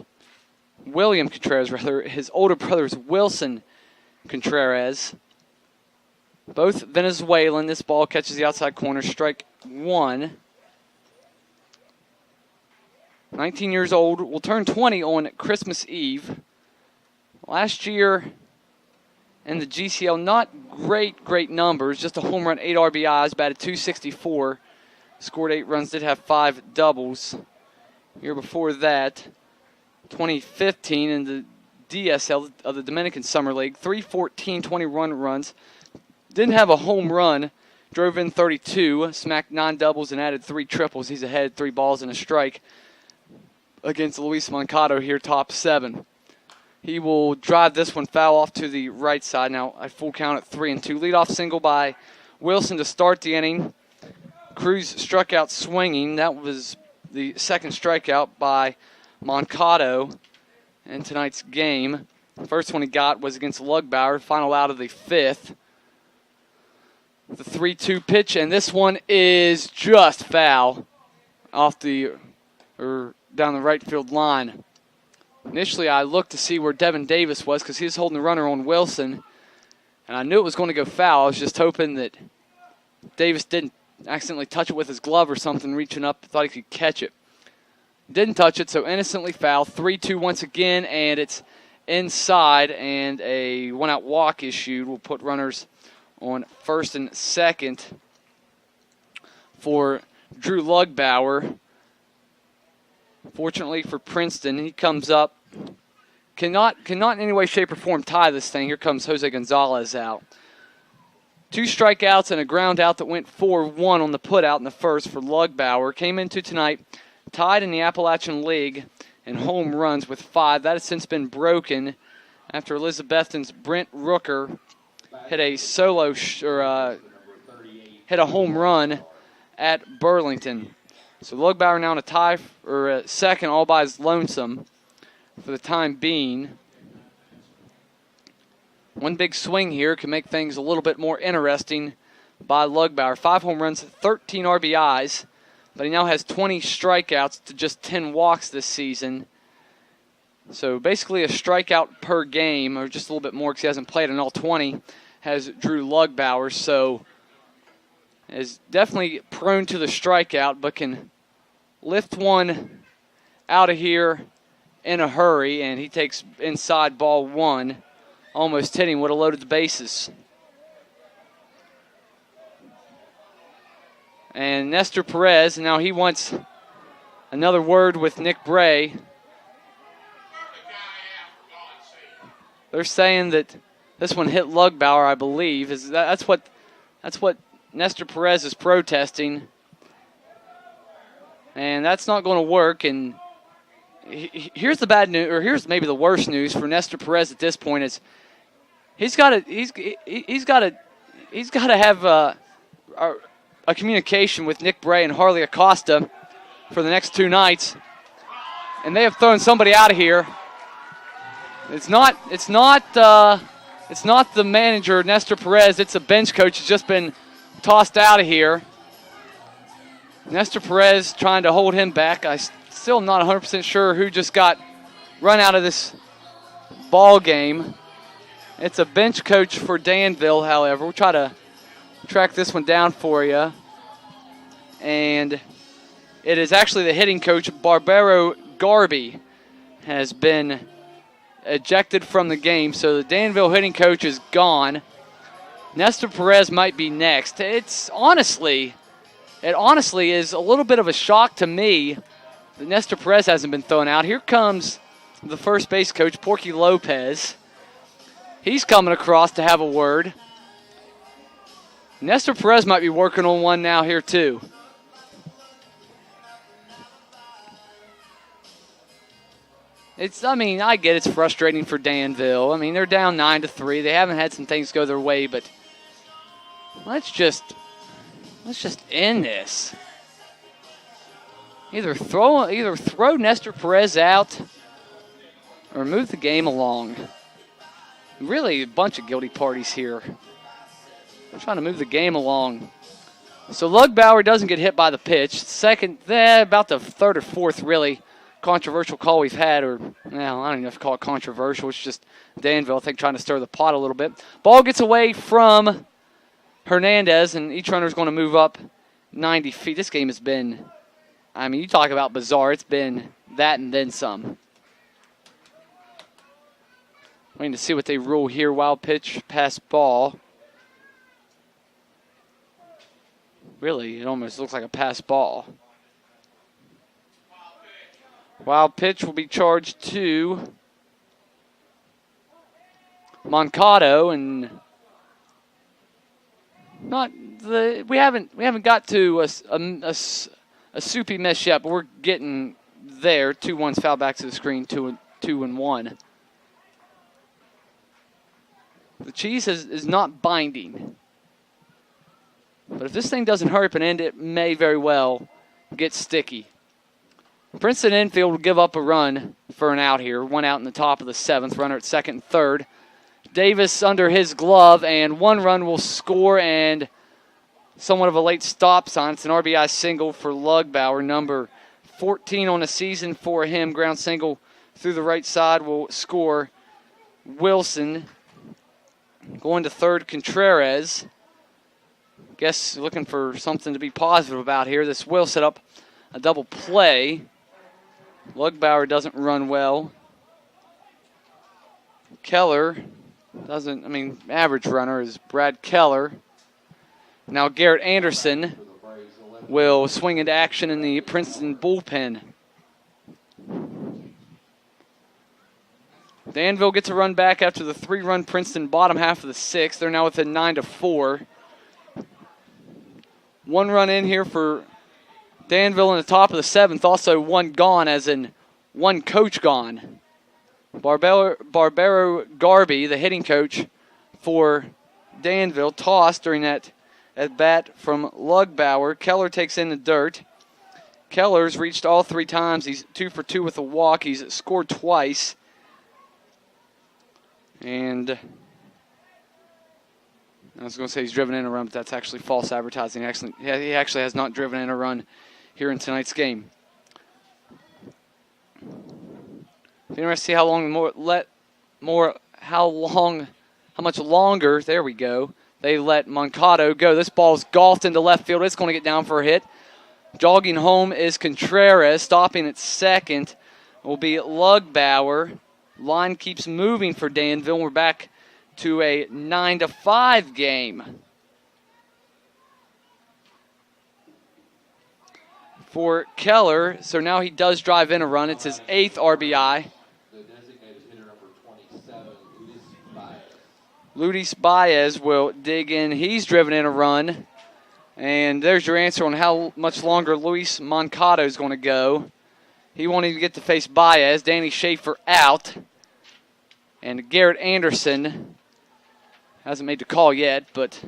William Contreras rather, his older brother is Wilson Contreras. Both Venezuelan. This ball catches the outside corner, strike 1. 19 years old, will turn 20 on Christmas Eve. Last year in the GCL, not great numbers, just a home run, 8 RBIs, batted .264, scored 8 runs, did have 5 doubles. Year before that, 2015 in the DSL of the Dominican Summer League, 314, 21 runs, didn't have a home run, drove in 32, smacked 9 doubles and added 3 triples. He's ahead, 3 balls and a strike against Luis Moncado here, top 7. He will drive this one foul off to the right side. Now a full count at 3-2. Leadoff single by Wilson to start the inning. Cruz struck out swinging. That was the 2nd strikeout by Moncado in tonight's game. The first one he got was against Lugbauer, final out of the 5th. The 3-2 pitch, and this one is just foul off the down the right field line. Initially, I looked to see where Devin Davis was because he was holding the runner on Wilson, and I knew it was going to go foul. I was just hoping that Davis didn't accidentally touch it with his glove or something, reaching up, thought he could catch it. Didn't touch it, so innocently foul. 3-2 once again, and it's inside, and a 1-out walk issued. Will put runners on 1st and 2nd for Drew Lugbauer. Fortunately for Princeton, he comes up. Cannot in any way, shape, or form tie this thing. Here comes Jose Gonzalez out. 2 strikeouts and a ground out that went 4-1 on the putout in the 1st for Lugbauer. Came into tonight tied in the Appalachian League in home runs with 5. That has since been broken after Elizabethton's Brent Rooker hit a hit a home run at Burlington. So Lugbauer now in a tie or a 2nd all by his lonesome for the time being. One big swing here can make things a little bit more interesting by Lugbauer. 5 home runs, 13 RBIs, but he now has 20 strikeouts to just 10 walks this season. So basically a strikeout per game, or just a little bit more because he hasn't played in all 20, has Drew Lugbauer. So is definitely prone to the strikeout, but can lift one out of here in a hurry, and he takes inside ball 1. Almost hit him, would have loaded the bases. And Nestor Perez, now he wants another word with Nick Bray. They're saying that this one hit Lugbauer, I believe. That's what Nestor Perez is protesting. And that's not going to work. And here's the bad news, or here's maybe the worst news for Nestor Perez at this point is he's got to have a communication with Nick Bray and Harley Acosta for the next 2 nights, and they have thrown somebody out of here. It's not the manager Nestor Perez. It's a bench coach who's just been tossed out of here. Nestor Perez trying to hold him back. I still am not 100% sure who just got run out of this ball game. It's a bench coach for Danville, however. We'll try to track this one down for you. And it is actually the hitting coach, Barbaro Garby, has been ejected from the game. So the Danville hitting coach is gone. Nestor Perez might be next. It honestly is a little bit of a shock to me that Nestor Perez hasn't been thrown out. Here comes the first base coach, Porky Lopez. He's coming across to have a word. Nestor Perez might be working on one now here too. I get it's frustrating for Danville. I mean, they're down 9-3. They haven't had some things go their way, but let's just end this. Either throw Nestor Perez out or move the game along. Really a bunch of guilty parties here. We're trying to move the game along. So Lugbauer doesn't get hit by the pitch. Second, about the third or fourth really controversial call we've had, or I don't even know if you call it controversial. It's just Danville, I think, trying to stir the pot a little bit. Ball gets away from Hernandez, and each runner is going to move up 90 feet. This game has been, you talk about bizarre. It's been that and then some. Waiting to see what they rule here. Wild pitch, pass ball. Really, it almost looks like a pass ball. Wild pitch will be charged to Moncado, and we haven't got to a soupy mess yet, but we're getting there. 2-1's foul back to the screen. 2-1. The cheese is not binding, but if this thing doesn't hurry up and end, it may very well get sticky. Princeton infield will give up a run for an out here. One out in the top of the 7th. Runner at second and third. Davis under his glove, and one run will score, and somewhat of a late stop sign. It's an RBI single for Lugbauer, number 14 on the season for him. Ground single through the right side will score Wilson. Going to third, Contreras. Guess looking for something to be positive about here. This will set up a double play. Lugbauer doesn't run well. Keller doesn't, average runner is Brad Keller. Now Garrett Anderson will swing into action in the Princeton bullpen. Danville gets a run back after the 3-run Princeton bottom half of the 6th. They're now within 9-4. One run in here for Danville in the top of the 7th. Also one gone, as in one coach gone. Barbaro Garby, the hitting coach for Danville, tossed during that at bat from Lugbauer. Keller takes in the dirt. Keller's reached all 3 times. He's 2 for 2 with a walk. He's scored twice. And I was going to say he's driven in a run, but that's actually false advertising. He actually has not driven in a run here in tonight's game. It's interesting to see how much longer, there we go, they let Moncado go. This ball's golfed into left field. It's going to get down for a hit. Jogging home is Contreras. Stopping at second will be Lugbauer. Line keeps moving for Danville. We're back to a 9-5 game. For Keller, so now he does drive in a run. It's his 8th RBI. The designated hitter number 27, Luis Baez will dig in. He's driven in a run. And there's your answer on how much longer Luis Moncado is going to go. He won't even get to face Baez. Danny Schaefer out. And Garrett Anderson hasn't made the call yet, but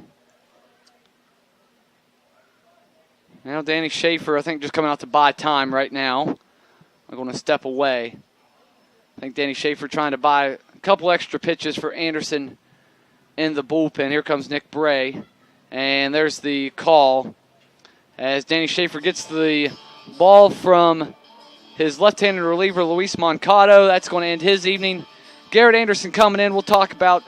now Danny Schaefer, I think, just coming out to buy time right now. I'm going to step away. I think Danny Schaefer trying to buy a couple extra pitches for Anderson in the bullpen. Here comes Nick Bray. And there's the call as Danny Schaefer gets the ball from his left-handed reliever, Luis Moncado. That's going to end his evening. Garrett Anderson coming in. We'll talk about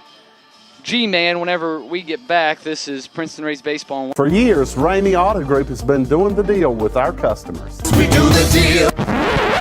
G-Man whenever we get back. This is Princeton Rays Baseball. For years, Ramey Auto Group has been doing the deal with our customers. We do the deal.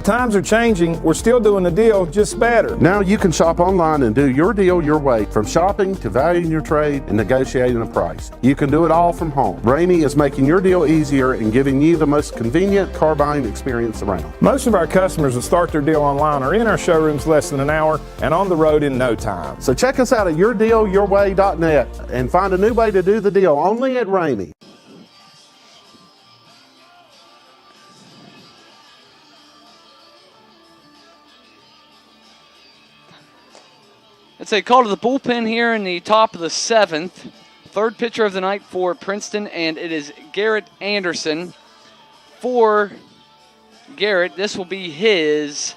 Times are changing. We're still doing the deal, just better. Now you can shop online and do your deal your way, from shopping to valuing your trade and negotiating a price. You can do it all from home. Ramey is making your deal easier and giving you the most convenient car buying experience around. Most of our customers that start their deal online are in our showrooms less than an hour and on the road in no time. So check us out at yourdealyourway.net and find a new way to do the deal only at Ramey. It's a call to the bullpen here in the top of the 7th. Third pitcher of the night for Princeton, and it is Garrett Anderson. For Garrett, this will be his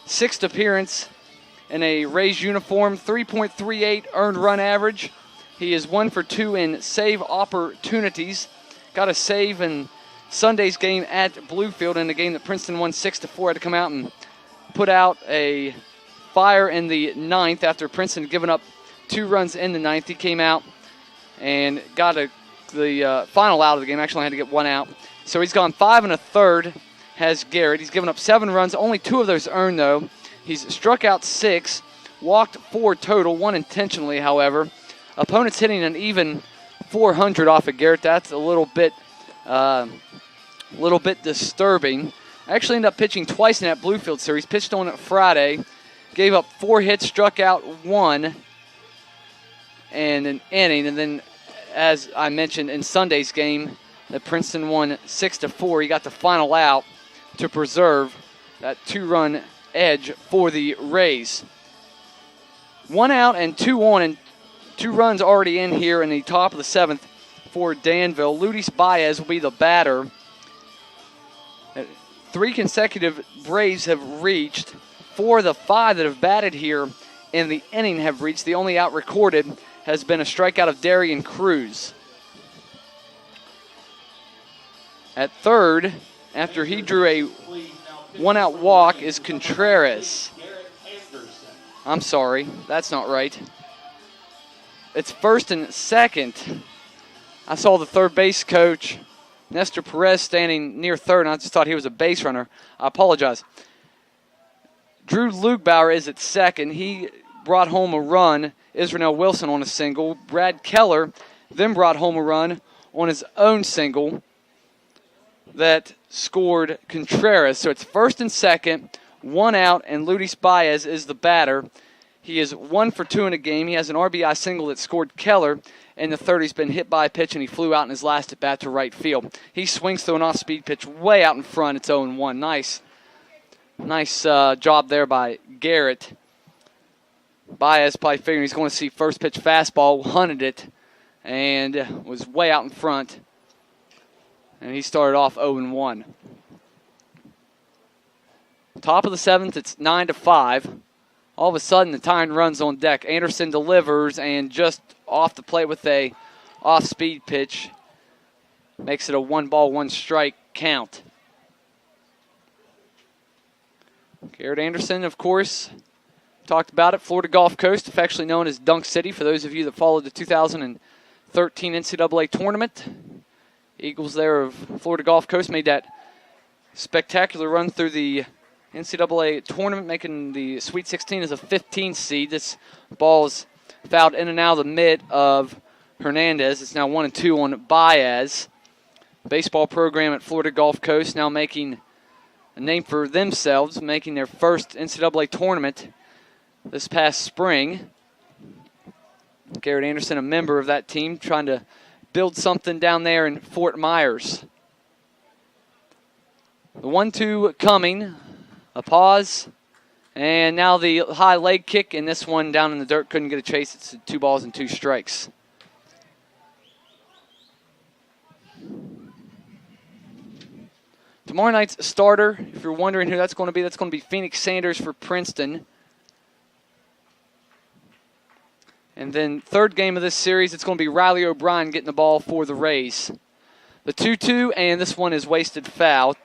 6th appearance in a Rays uniform, 3.38 earned run average. He is 1 for 2 in save opportunities. Got a save in Sunday's game at Bluefield in a game that Princeton won 6-4. Had to come out and put out a fire in the 9th after Princeton had given up 2 runs in the 9th. He came out and got the final out of the game. Actually had to get 1 out. So he's gone 5 1/3, has Garrett. He's given up 7 runs, only 2 of those earned though. He's struck out 6, walked 4 total, 1 intentionally, however. Opponents hitting an even 400 off of Garrett. That's a little bit disturbing. Actually ended up pitching twice in that Bluefield series. Pitched on it Friday. Gave up 4 hits, struck out 1 in an inning. And then, as I mentioned in Sunday's game, that Princeton won 6-4. He got the final out to preserve that 2-run edge for the Rays. 1 out and 2 on, and 2 runs already in here in the top of the 7th for Danville. Luis Baez will be the batter. 3 consecutive Braves have reached. 4 of the 5 that have batted here in the inning have reached. The only out recorded has been a strikeout of Darian Cruz. At third, after he drew a 1-out walk, is Contreras. I'm sorry, that's not right. It's first and second. I saw the third base coach, Nestor Perez, standing near third, and I just thought he was a base runner. I apologize. Drew Lugbauer is at second. He brought home a run. Israel Wilson on a single. Brad Keller then brought home a run on his own single that scored Contreras. So it's first and second, 1 out, and Luis Baez is the batter. He is 1 for 2 in a game. He has an RBI single that scored Keller. In the third, he's been hit by a pitch, and he flew out in his last at bat to right field. He swings through an off-speed pitch way out in front. It's 0-1. Nice job there by Garrett. Baez probably figuring he's going to see first pitch fastball, hunted it, and was way out in front. And he started off 0-1. Top of the 7th, it's 9-5. All of a sudden, the tying runs on deck. Anderson delivers, and just off the plate with a off-speed pitch. Makes it a 1-ball, 1-strike count. Garrett Anderson, of course, talked about it. Florida Gulf Coast, affectionately known as Dunk City, for those of you that followed the 2013 NCAA tournament. Eagles there of Florida Gulf Coast made that spectacular run through the NCAA tournament, making the Sweet 16 as a 15 seed. This ball is fouled in and out of the mitt of Hernandez. It's now 1-2 on Baez. Baseball program at Florida Gulf Coast now making a name for themselves, making their first NCAA tournament this past spring. Garrett Anderson, a member of that team, trying to build something down there in Fort Myers. The 1-2 coming, a pause, and now the high leg kick, and this one down in the dirt, couldn't get a chase. It's 2 balls and 2 strikes. Tomorrow night's starter, if you're wondering who that's going to be Phoenix Sanders for Princeton. And then third game of this series, it's going to be Riley O'Brien getting the ball for the Rays. The 2-2, and this one is wasted foul.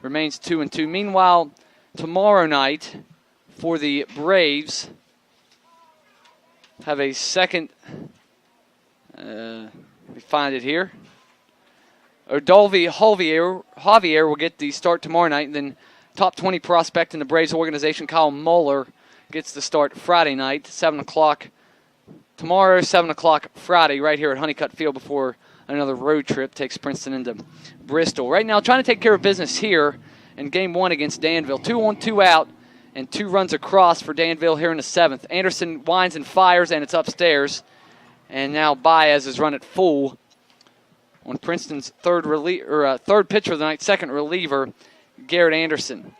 Remains 2-2. Meanwhile, tomorrow night for the Braves, have a second. Let me find it here. Odolvi Javier will get the start tomorrow night, and then top 20 prospect in the Braves organization, Kyle Muller, gets the start Friday night, 7 o'clock tomorrow, 7 o'clock Friday, right here at Honeycutt Field before another road trip takes Princeton into Bristol. Right now, trying to take care of business here in Game 1 against Danville. 2 on, 2 out, and 2 runs across for Danville here in the 7th. Anderson winds and fires, and it's upstairs. And now Baez is run at full on Princeton's third pitcher of the night, second reliever, Garrett Anderson.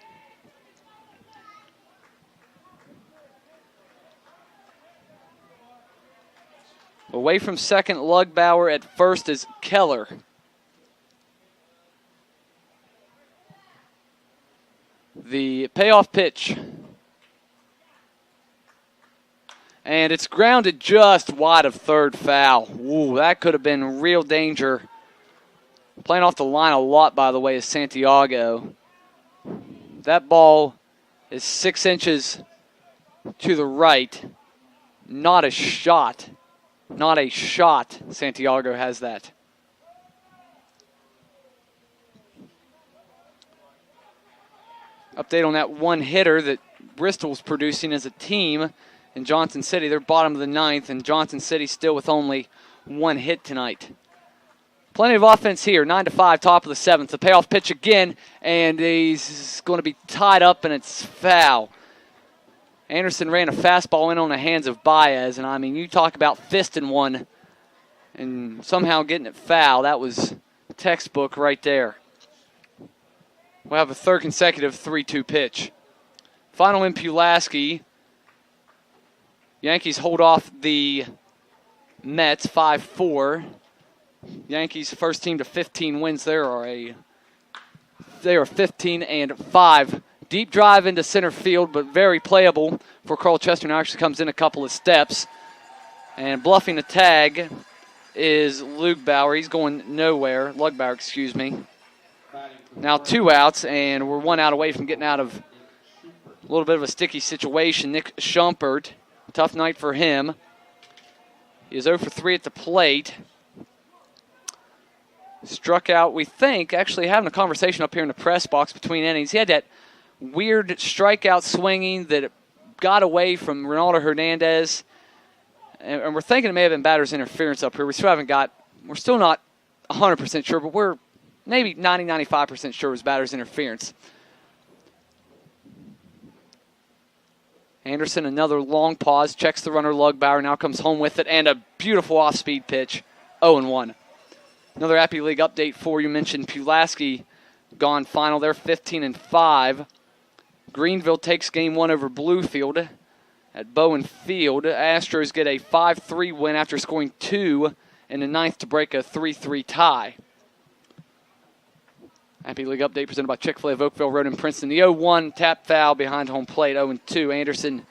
Away from second, Lugbauer. At first is Keller. The payoff pitch. And it's grounded just wide of third, foul. Ooh, that could have been real danger. Playing off the line a lot, by the way, is Santiago. That ball is 6 inches to the right. Not a shot. Not a shot. Santiago has that. Update on that one hitter that Bristol's producing as a team in Johnson City. They're bottom of the 9th, and Johnson City still with only 1 hit tonight. Plenty of offense here. 9-5, top of the 7th. The payoff pitch again, and he's going to be tied up, and it's foul. Anderson ran a fastball in on the hands of Baez, and I mean, you talk about fisting one and somehow getting it foul. That was textbook right there. We'll have a third consecutive 3-2 pitch. Final in Pulaski. Yankees hold off the Mets 5-4. Yankees first team to 15 wins. They are 15-5. Deep drive into center field, but very playable for Carl Chester. Now actually comes in a couple of steps. And bluffing the tag is Lugbauer. He's going nowhere. Lugbauer, excuse me. Now 2 outs, and we're 1 out away from getting out of a little bit of a sticky situation. Nick Schumpert, tough night for him. He is 0 for 3 at the plate. Struck out, we think, actually having a conversation up here in the press box between innings. He had that weird strikeout swinging that got away from Ronaldo Hernandez. And we're thinking it may have been batter's interference up here. We're still not 100% sure, but we're maybe 90-95% sure it was batter's interference. Anderson, another long pause, checks the runner Lugbauer, now comes home with it, and a beautiful off-speed pitch, 0-1. Another Appy League update for you. Mentioned Pulaski gone final. They're 15-5. Greenville takes game 1 over Bluefield at Bowen Field. Astros get a 5-3 win after scoring 2 in the 9th to break a 3-3 tie. Happy League update presented by Chick-fil-A of Oakville Road in Princeton. The 0-1 tap foul behind home plate, 0-2. Anderson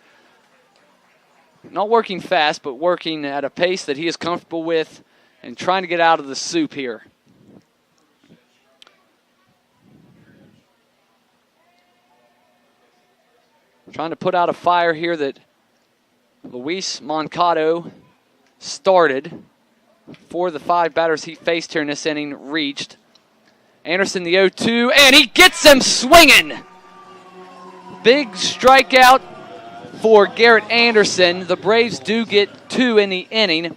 not working fast, but working at a pace that he is comfortable with and trying to get out of the soup here. Trying to put out a fire here that Luis Moncado started. 4 of the 5 batters he faced here in this inning reached. Anderson the 0-2, and he gets him swinging. Big strikeout for Garrett Anderson. The Braves do get 2 in the inning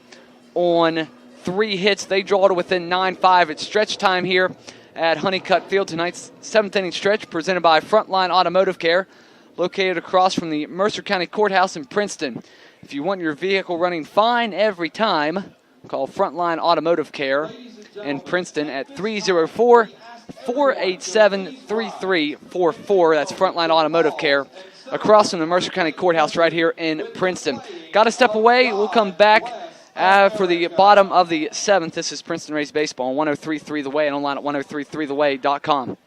on 3 hits. They draw to within 9-5. It's stretch time here at Honeycutt Field. Tonight's 7th inning stretch presented by Frontline Automotive Care, located across from the Mercer County Courthouse in Princeton. If you want your vehicle running fine every time, call Frontline Automotive Care in Princeton at 304-487-3344. That's Frontline Automotive Care across from the Mercer County Courthouse right here in Princeton. Got to step away. We'll come back for the bottom of the 7th. This is Princeton Rays Baseball on 103.3 The Way and online at 1033theway.com.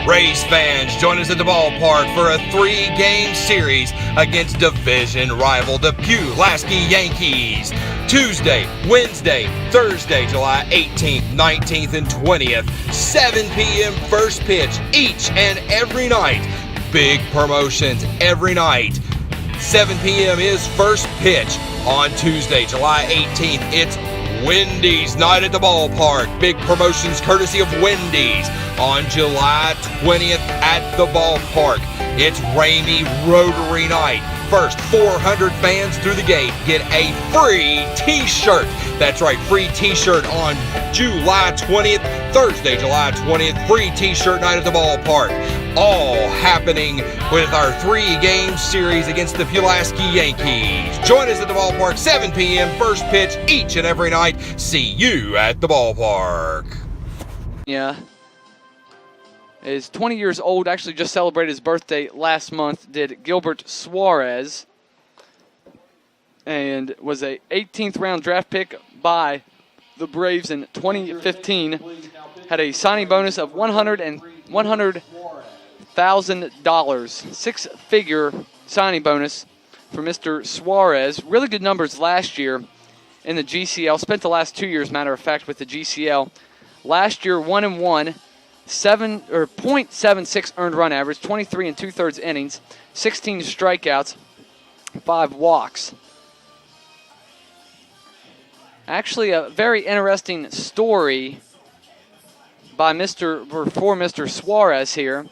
Rays fans, join us at the ballpark for a 3-game series against division rival the Pulaski Yankees. Tuesday, Wednesday, Thursday, July 18th, 19th, and 20th, 7 p.m. first pitch each and every night. Big promotions every night. 7 p.m. is first pitch. On Tuesday, July 18th, it's Wendy's night at the ballpark. Big promotions courtesy of Wendy's. On July 20th at the ballpark, it's Ramey Rotary Night. First 400 fans through the gate get a free t-shirt. That's right, free t-shirt on July 20th, Thursday, July 20th, free t-shirt night at the ballpark. All happening with our 3-game series against the Pulaski Yankees. Join us at the ballpark, 7 p.m., first pitch each and every night. See you at the ballpark. Yeah. Is 20 years old, actually just celebrated his birthday last month, did Gilbert Suarez, and was a 18th round draft pick by the Braves in 2015. Had a signing bonus of $100,000, 6-figure signing bonus for Mr. Suarez. Really good numbers last year in the GCL. Spent the last 2 years, matter of fact, with the GCL. Last year, 1-1. 0.76 earned run average, 23 2/3 innings, 16 strikeouts, 5 walks. Actually, a very interesting story by for Mr. Suarez here.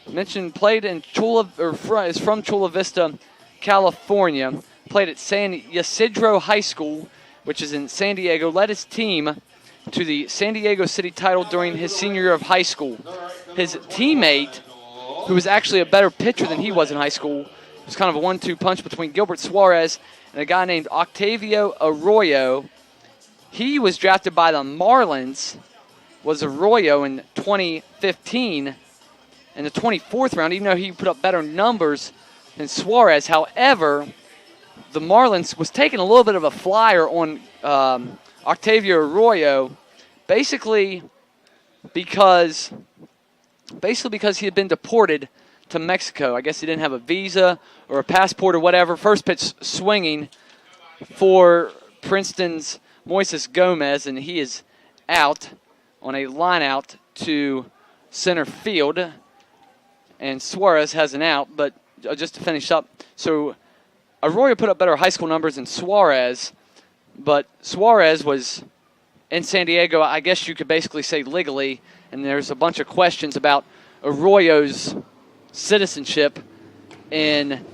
Mentioned played in is from Chula Vista, California. Played at San Ysidro High School, which is in San Diego. Led his team to the San Diego City title during his senior year of high school. His teammate, who was actually a better pitcher than he was in high school, was kind of a 1-2 punch between Gilbert Suarez and a guy named Octavio Arroyo. He was drafted by the Marlins, was Arroyo in 2015 in the 24th round, even though he put up better numbers than Suarez. However, the Marlins was taking a little bit of a flyer on Octavio Arroyo, basically because he had been deported to Mexico. I guess he didn't have a visa or a passport or whatever. First pitch swinging for Princeton's Moises Gomez, and he is out on a line out to center field. And Suarez has an out, but just to finish up, so Arroyo put up better high school numbers than Suarez, but Suarez was in San Diego, I guess you could basically say legally, and there's a bunch of questions about Arroyo's citizenship in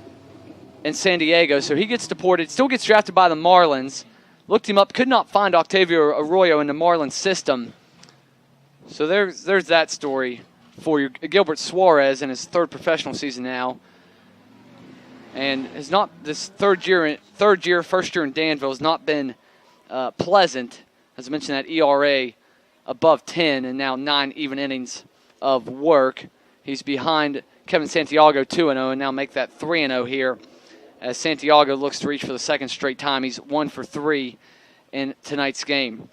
San Diego. So he gets deported, still gets drafted by the Marlins. Looked him up, could not find Octavio Arroyo in the Marlins system. So there's that story for you. Gilbert Suarez in his 3rd professional season now. And has not, this first year in Danville has not been pleasant. As I mentioned, that ERA above 10 and now 9 even innings of work. He's behind Kevin Santiago 2-0 and now make that 3-0 here as Santiago looks to reach for the 2nd straight time. He's 1 for 3 in tonight's game.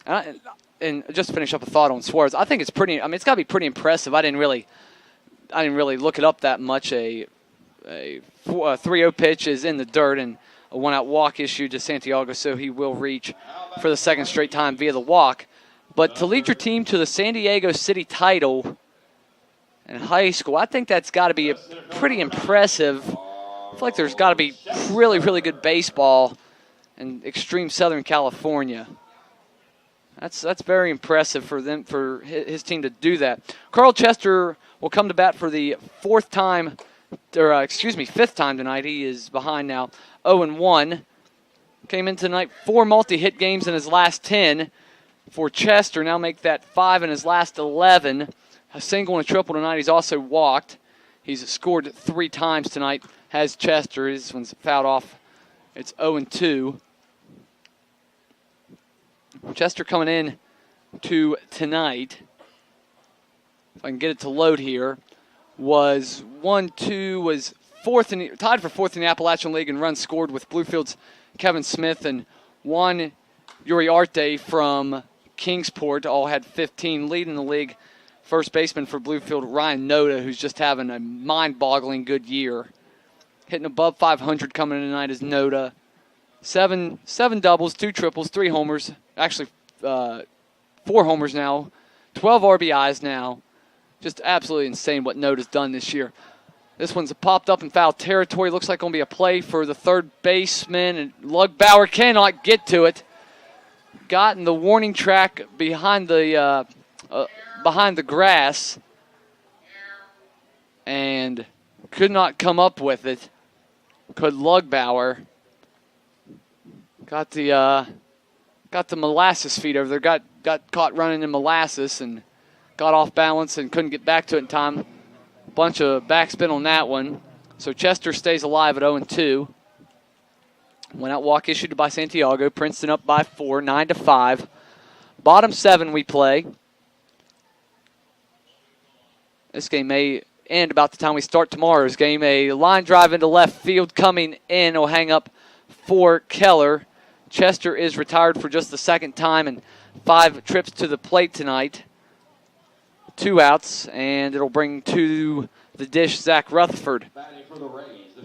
And just to finish up a thought on Suarez, I think it's pretty, it's got to be pretty impressive. I didn't really look it up that much. A 3-0 pitch is in the dirt and a 1-out walk issued to Santiago, so he will reach for the 2nd straight time via the walk. But to lead your team to the San Diego City title in high school, I think that's got to be pretty impressive. I feel like there's got to be really, really good baseball in extreme Southern California. That's very impressive for his team to do that. Carl Chester will come to bat for the 5th time tonight. He is behind now, 0-1. Came in tonight 4 multi-hit games in his last 10 for Chester. Now make that 5 in his last 11. A single and a triple tonight. He's also walked. He's scored 3 times tonight. Has Chester. This one's fouled off. It's 0-2. Chester coming in to tonight, if I can get it to load here, was 1-2, was tied for 4th in the Appalachian League in runs scored with Bluefield's Kevin Smith and Juan Uriarte from Kingsport all had 15. Leading the league, first baseman for Bluefield, Ryan Noda, who's just having a mind-boggling good year. Hitting above 500 coming in tonight is Noda. Seven doubles, 2 triples, 3 homers. Actually, 4 homers now. 12 RBIs now. Just absolutely insane what Noda's done this year. This one's popped up in foul territory. Looks like going to be a play for the third baseman. And Lugbauer cannot get to it. Got in the warning track behind the grass. And could not come up with it. Could Lugbauer. Got the molasses feet over there. Got caught running in molasses and got off balance and couldn't get back to it in time. Bunch of backspin on that one. So Chester stays alive at 0-2. Went out walk issued by Santiago. Princeton up by 4, 9-5. Bottom 7 we play. This game may end about the time we start tomorrow's game. A line drive into left field coming in will hang up for Keller. Chester is retired for just the second time in 5 trips to the plate tonight. 2 outs, and it'll bring to the dish Zach Rutherford.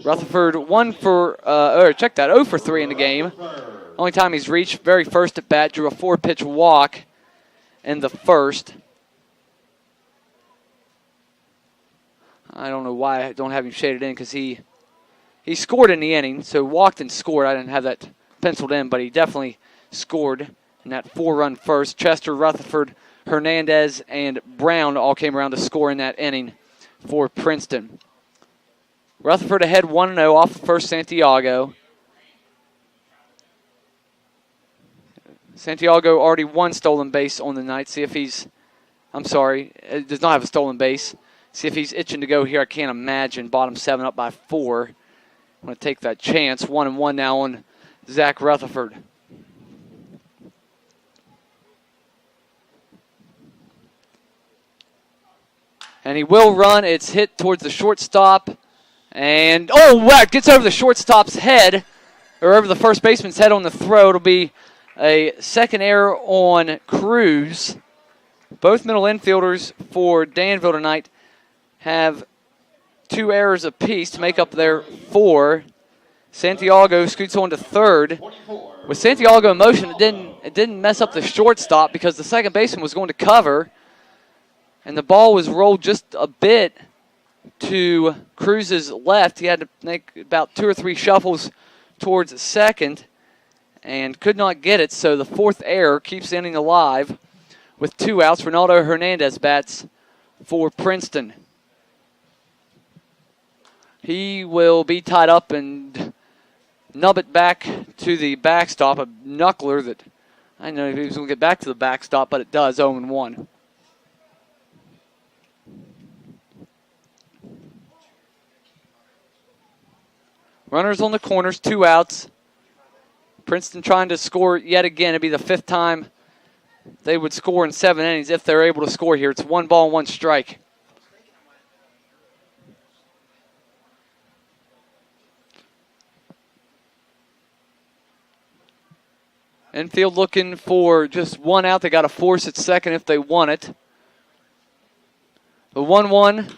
Rutherford 0 for 3 in the game. Only time he's reached, very first at bat, drew a 4-pitch walk in the first. I don't know why I don't have him shaded in, because he scored in the inning, so walked and scored. I didn't have that penciled in, but he definitely scored in that 4-run first. Chester, Rutherford, Hernandez, and Brown all came around to score in that inning for Princeton. Rutherford ahead 1-0 off the first Santiago. Santiago already 1 stolen base on the night. See if he's, does not have a stolen base. See if he's itching to go here. I can't imagine. Bottom 7 up by 4. I'm going to take that chance. 1-1 now on Zach Rutherford. And he will run. It's hit towards the shortstop. And, wow, it gets over the shortstop's head, or over the first baseman's head on the throw. It'll be a second error on Cruz. Both middle infielders for Danville tonight have 2 errors apiece to make up their 4. Santiago scoots on to third. With Santiago in motion, it didn't mess up the shortstop because the second baseman was going to cover. And the ball was rolled just a bit to Cruz's left. He had to make about 2 or 3 shuffles towards second and could not get it. So the 4th error keeps the inning alive with 2 outs. Ronaldo Hernandez bats for Princeton. He will be tied up and nub it back to the backstop. A knuckler that I didn't know if he was going to get back to the backstop, but it does. 0-1. Runners on the corners, 2 outs. Princeton trying to score yet again. It'd be the 5th time they would score in 7 innings if they're able to score here. It's 1 ball and 1 strike. Infield looking for just 1 out. They got to force it second if they want it. The 1-1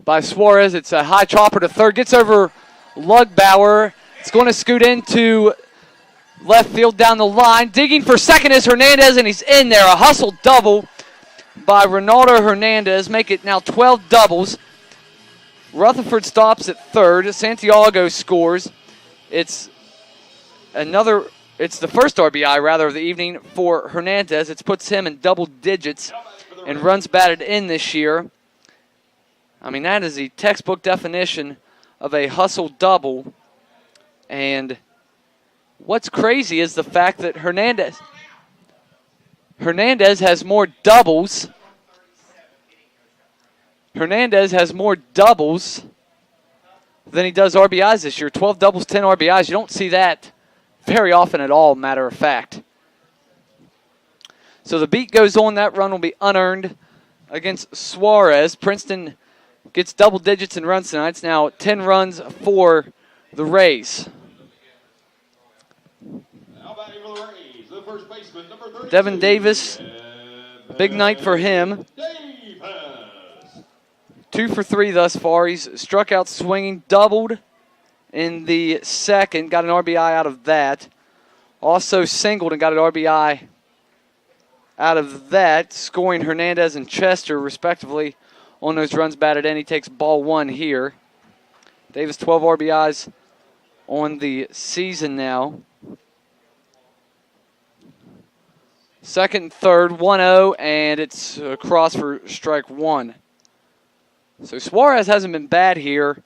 by Suarez. It's a high chopper to third. Gets over Lugbauer. It's going to scoot into left field down the line. Digging for second is Hernandez, and he's in there. A hustle double by Ronaldo Hernandez. Make it now 12 doubles. Rutherford stops at third. Santiago scores. It's the first RBI, rather, of the evening for Hernandez. It puts him in double digits and runs batted in this year. I mean, that is the textbook definition of a hustle double. And what's crazy is the fact that Hernandez has more doubles. Hernandez has more doubles than he does RBIs this year. 12 doubles, 10 RBIs. You don't see that very often at all, matter of fact. So the beat goes on. That run will be unearned against Suarez. Princeton gets double digits in runs tonight. It's now 10 runs for the Rays. Devin Davis Big night for him. 2 for 3 thus far. He's struck out swinging, doubled in the second, got an RBI out of that. Also singled and got an RBI out of that, scoring Hernandez and Chester respectively on those runs batted in. He takes ball 1 here. Davis 12 RBIs on the season now. Second and third, 1-0, and it's across for strike 1. So Suarez hasn't been bad here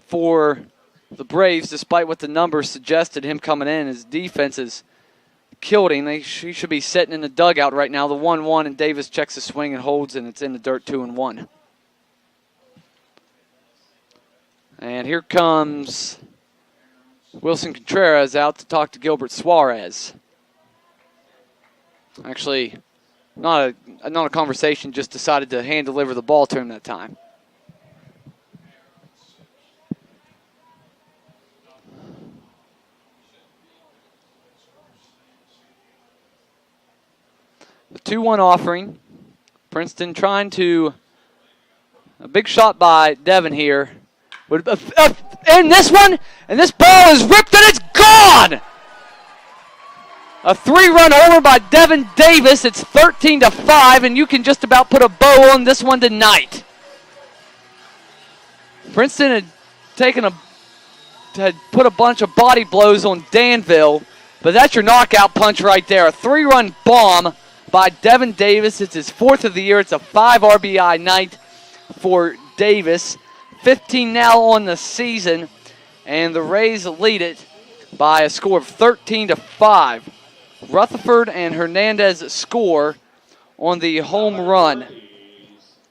for the Braves, despite what the numbers suggested him coming in. His defense has killed him. He should be sitting in the dugout right now. The 1-1, and Davis checks the swing and holds, and it's in the dirt 2-1. And here comes Wilson Contreras out to talk to Gilbert Suarez. Actually, not a conversation, just decided to hand deliver the ball to him that time. The 2-1 offering. Princeton trying to, a big shot by Devin here. And this one, and this ball is ripped and it's gone! A 3-run homer by Devin Davis. It's 13-5, and you can just about put a bow on this one tonight. Princeton had put a bunch of body blows on Danville, but that's your knockout punch right there. A 3-run bomb by Devin Davis. It's his 4th of the year. It's a 5 RBI night for Davis. 15 now on the season, and the Rays lead it by a score of 13-5. Rutherford and Hernandez score on the home run.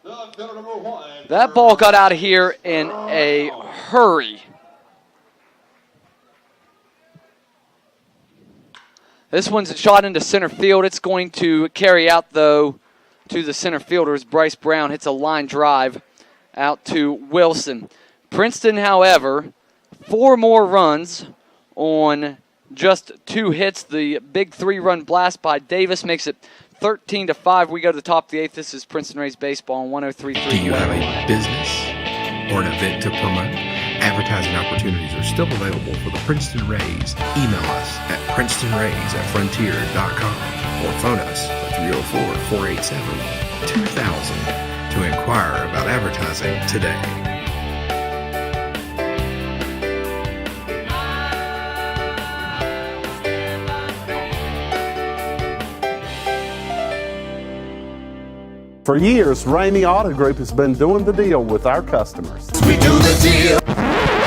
That ball got out of here in a hurry. This one's shot into center field. It's going to carry out, though, to the center fielders. Bryce Brown hits a line drive out to Wilson. Princeton, however, 4 more runs on just 2 hits. The big 3-run blast by Davis makes it 13-5. We go to the top of the 8th. This is Princeton Rays baseball on 103.3. Do you have a business or an event to promote? Advertising opportunities are still available for the Princeton Rays. Email us at princetonrays@frontier.com or phone us at 304-487-2000 to inquire about advertising today. For years, Ramey Auto Group has been doing the deal with our customers. We do the deal.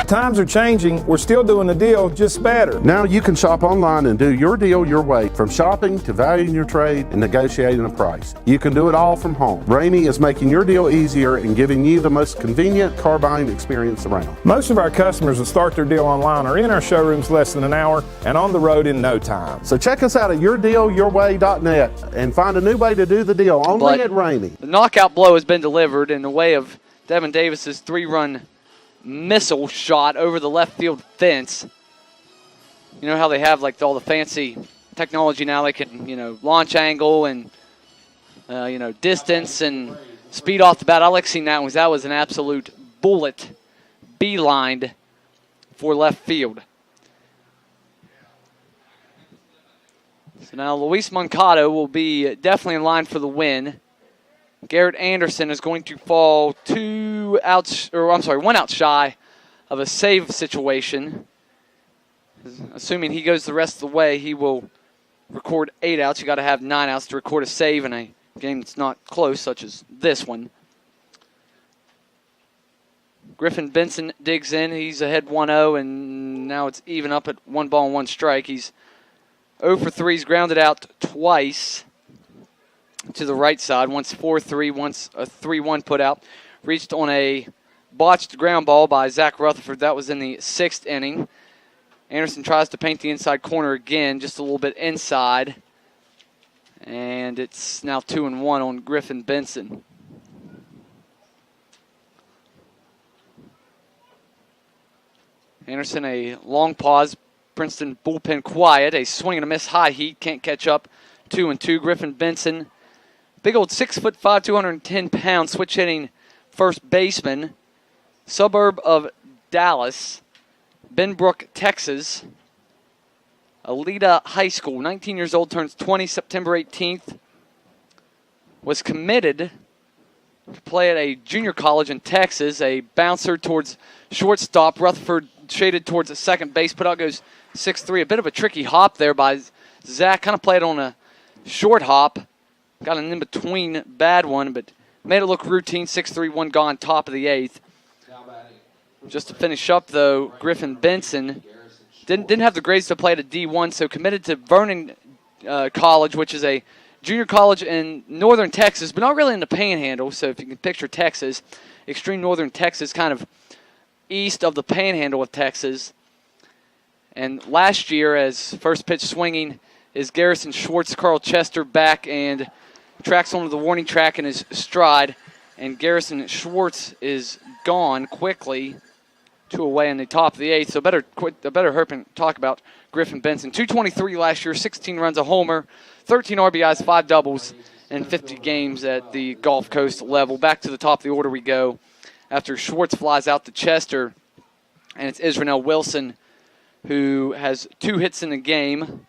Times are changing. We're still doing the deal, just better. Now you can shop online and do your deal your way, from shopping to valuing your trade and negotiating a price. You can do it all from home. Ramey is making your deal easier and giving you the most convenient car buying experience around. Most of our customers that start their deal online are in our showrooms less than an hour and on the road in no time. So check us out at yourdealyourway.net and find a new way to do the deal only at Ramey. The knockout blow has been delivered in the way of Devin Davis's 3-run missile shot over the left field fence. You know how they have like all the fancy technology now? They can, launch angle and, distance and speed off the bat. I like seeing that one. That was an absolute bullet beelined for left field. So now Luis Moncada will be definitely in line for the win. Garrett Anderson is going to fall 1 out shy of a save situation. Assuming he goes the rest of the way, he will record 8 outs. You got to have 9 outs to record a save in a game that's not close, such as this one. Griffin Benson digs in. He's ahead 1-0, and now it's even up at 1 ball and 1 strike. He's 0 for 3. He's grounded out twice to the right side. Once 4-3, once a 3-1 put out. Reached on a botched ground ball by Zach Rutherford. That was in the 6th inning. Anderson tries to paint the inside corner again, just a little bit inside. And it's now 2-1 on Griffin Benson. Anderson, a long pause. Princeton bullpen quiet. A swing and a miss high heat. Can't catch up. 2-2. Griffin Benson big old 6'5", 210-pound switch hitting first baseman, suburb of Dallas, Benbrook, Texas. Alida High School, 19 years old, turns 20 September 18th. Was committed to play at a junior college in Texas, a bouncer towards shortstop. Rutherford shaded towards the second base. Put out goes 6'3". A bit of a tricky hop there by Zach. Kind of played on a short hop. Got an in-between bad one, but made it look routine. 6'3", one gone, top of the 8th. Just to finish up, though, Griffin Benson didn't have the grades to play at a D1, so committed to Vernon College, which is a junior college in northern Texas, but not really in the Panhandle. So if you can picture Texas, extreme northern Texas, kind of east of the Panhandle of Texas. And last year, as first pitch swinging, is Garrison Schwartz. Carl Chester back and tracks onto the warning track in his stride. And Garrison Schwartz is gone quickly. 2 away in the top of the 8th. So better hurry talk about Griffin Benson. 223 last year, 16 runs, a homer, 13 RBIs, 5 doubles, and 50 games at the Gulf Coast level. Back to the top of the order we go after Schwartz flies out to Chester. And it's Israel Wilson who has 2 hits in the game,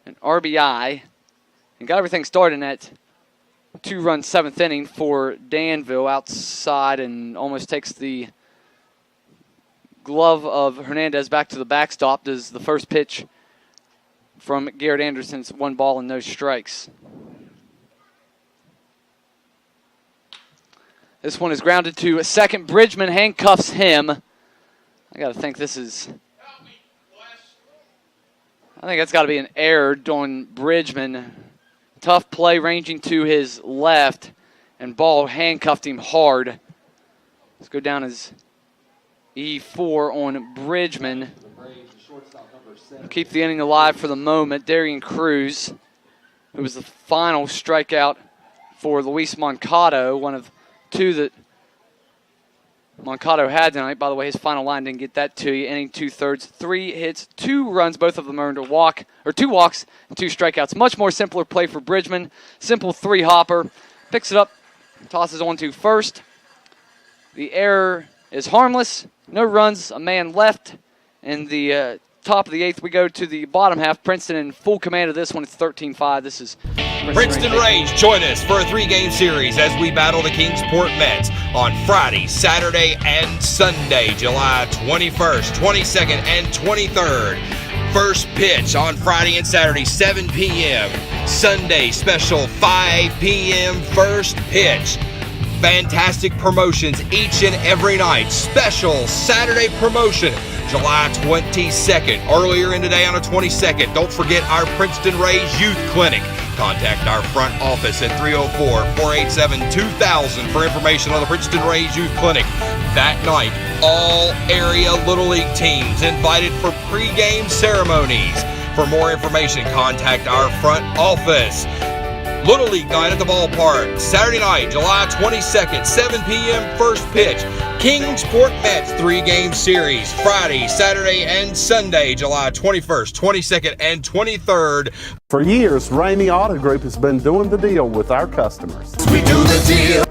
an RBI, and got everything started in that 2-run 7th inning for Danville outside and almost takes the glove of Hernandez back to the backstop. Does the first pitch from Garrett Anderson's 1 ball and no strikes. This one is grounded to second. Bridgman handcuffs him. I got to think this is... I think that's got to be an error on Bridgman. Tough play ranging to his left, and ball handcuffed him hard. Let's go down as E4 on Bridgman. Keep the inning alive for the moment. Darian Cruz, who was the final strikeout for Luis Moncado, one of 2 that Moncado had tonight. By the way, his final line didn't get that to you. Inning 2/3, 3 hits, 2 runs, both of them earned a walk, or 2 walks and 2 strikeouts. Much more simpler play for Bridgman. Simple 3-hopper. Picks it up, tosses on to first. The error is harmless. No runs, a man left. In the top of the 8th, we go to the bottom half. Princeton in full command of this one. It's 13-5. This is Princeton Rays join us for a 3-game series as we battle the Kingsport Mets on Friday, Saturday, and Sunday, July 21st, 22nd, and 23rd. First pitch on Friday and Saturday, 7 p.m. Sunday, special 5 p.m. first pitch. Fantastic promotions each and every night. Special Saturday promotion, July 22nd. Earlier in the day on the 22nd, don't forget our Princeton Rays Youth Clinic. Contact our front office at 304-487-2000 for information on the Princeton Rays Youth Clinic. That night, all area Little League teams invited for pregame ceremonies. For more information, contact our front office. Little League night at the ballpark, Saturday night, July 22nd, 7 p.m. first pitch. Kingsport Mets 3-game series, Friday, Saturday, and Sunday, July 21st, 22nd, and 23rd. For years, Ramey Auto Group has been doing the deal with our customers. We do the deal.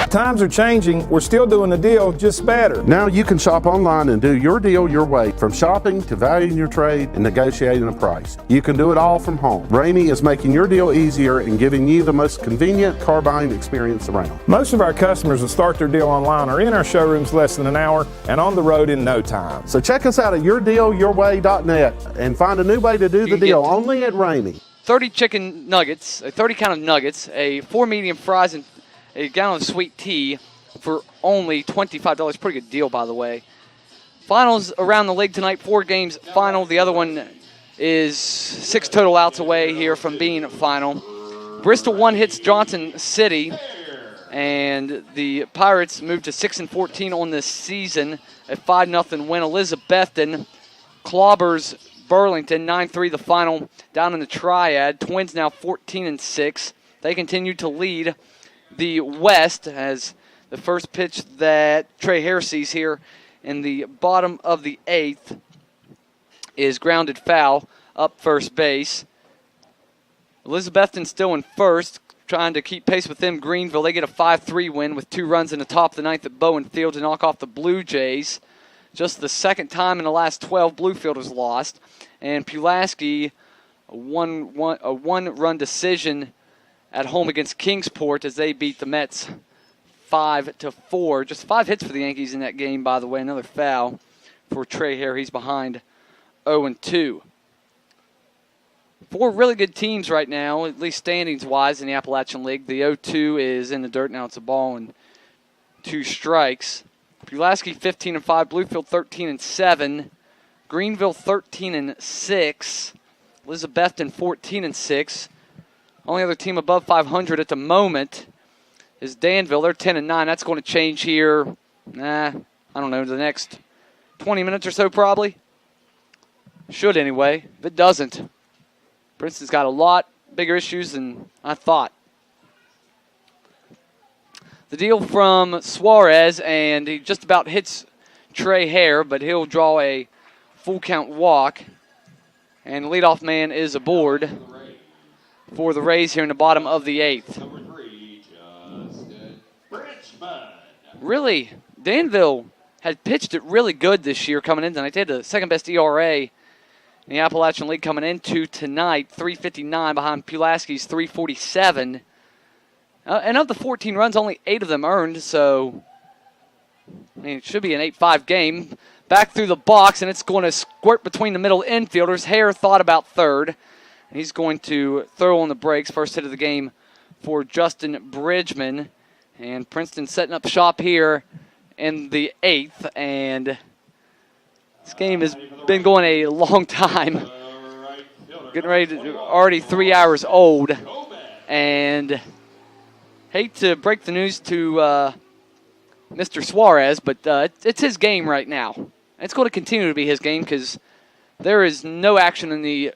Times are changing. We're still doing the deal, just better. Now you can shop online and do your deal your way, from shopping to valuing your trade and negotiating a price. You can do it all from home. Ramey is making your deal easier and giving you the most convenient car buying experience around. Most of our customers that start their deal online are in our showrooms less than an hour and on the road in no time. So check us out at yourdealyourway.net and find a new way to do the deal only at Ramey. 30 chicken nuggets, a 30 count of nuggets, a 4 medium fries, and a gallon of sweet tea for only $25. Pretty good deal, by the way. Finals around the league tonight, 4 games final. The other one is 6 total outs away here from being final. Bristol 1 hits Johnson City, and the Pirates moved to 6-14 on this season. A 5-0 win. Elizabethton clobbers Burlington 9-3 the final down in the Triad. Twins now 14-6. They continue to lead the West as the first pitch that Trey Harris sees here in the bottom of the 8th is grounded foul up first base. Elizabethton still in first. trying to keep pace with them. Greenville, they get a 5-3 win with 2 runs in the top of the 9th at Bowen Field to knock off the Blue Jays. Just the second time in the last 12 Bluefielders lost. And Pulaski, a one-run decision at home against Kingsport as they beat the Mets 5-4. Just 5 hits for the Yankees in that game, by the way. Another foul for Trey Hare. He's behind 0-2. 4 really good teams right now, at least standings-wise, in the Appalachian League. The 0-2 is in the dirt now. It's a ball and 2 strikes. Pulaski 15-5, Bluefield 13-7, Greenville 13-6, Elizabethton 14-6. Only other team above 500 at the moment is Danville. They're 10-9. That's going to change here. I don't know, the next 20 minutes or so probably. Should anyway. If it doesn't, Princeton's got a lot bigger issues than I thought. The deal from Suarez, and he just about hits Trey Hare, but he'll draw a full count walk. And the leadoff man is aboard for the Rays here in the bottom of the 8th. Number 3, Justin Bridgman. Really, Danville had pitched it really good this year coming in tonight. They had the second best ERA in the Appalachian League coming into tonight, 3.59 behind Pulaski's 3.47. And of the 14 runs, only 8 of them earned, so I mean, it should be an 8-5 game. Back through the box, and it's going to squirt between the middle infielders. Hare thought about third. He's going to throw on the brakes. First hit of the game for Justin Bridgman. And Princeton setting up shop here in the 8th, and this game has been going a long time. Getting ready to, already 3 hours old. And hate to break the news to Mr. Suarez, but it's his game right now. It's going to continue to be his game because there is no action in the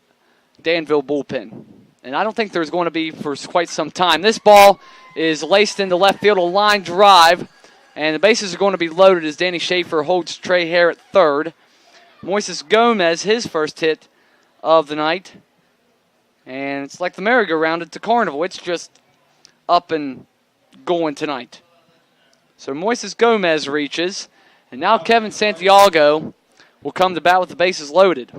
Danville bullpen. And I don't think there's going to be for quite some time. This ball is laced into left field, a line drive, and the bases are going to be loaded as Danny Schaefer holds Trey Hare at third. Moises Gomez, his first hit of the night. And it's like the merry-go-round at the carnival. It's just up and going tonight. So Moises Gomez reaches, and now Kevin Santiago will come to bat with the bases loaded.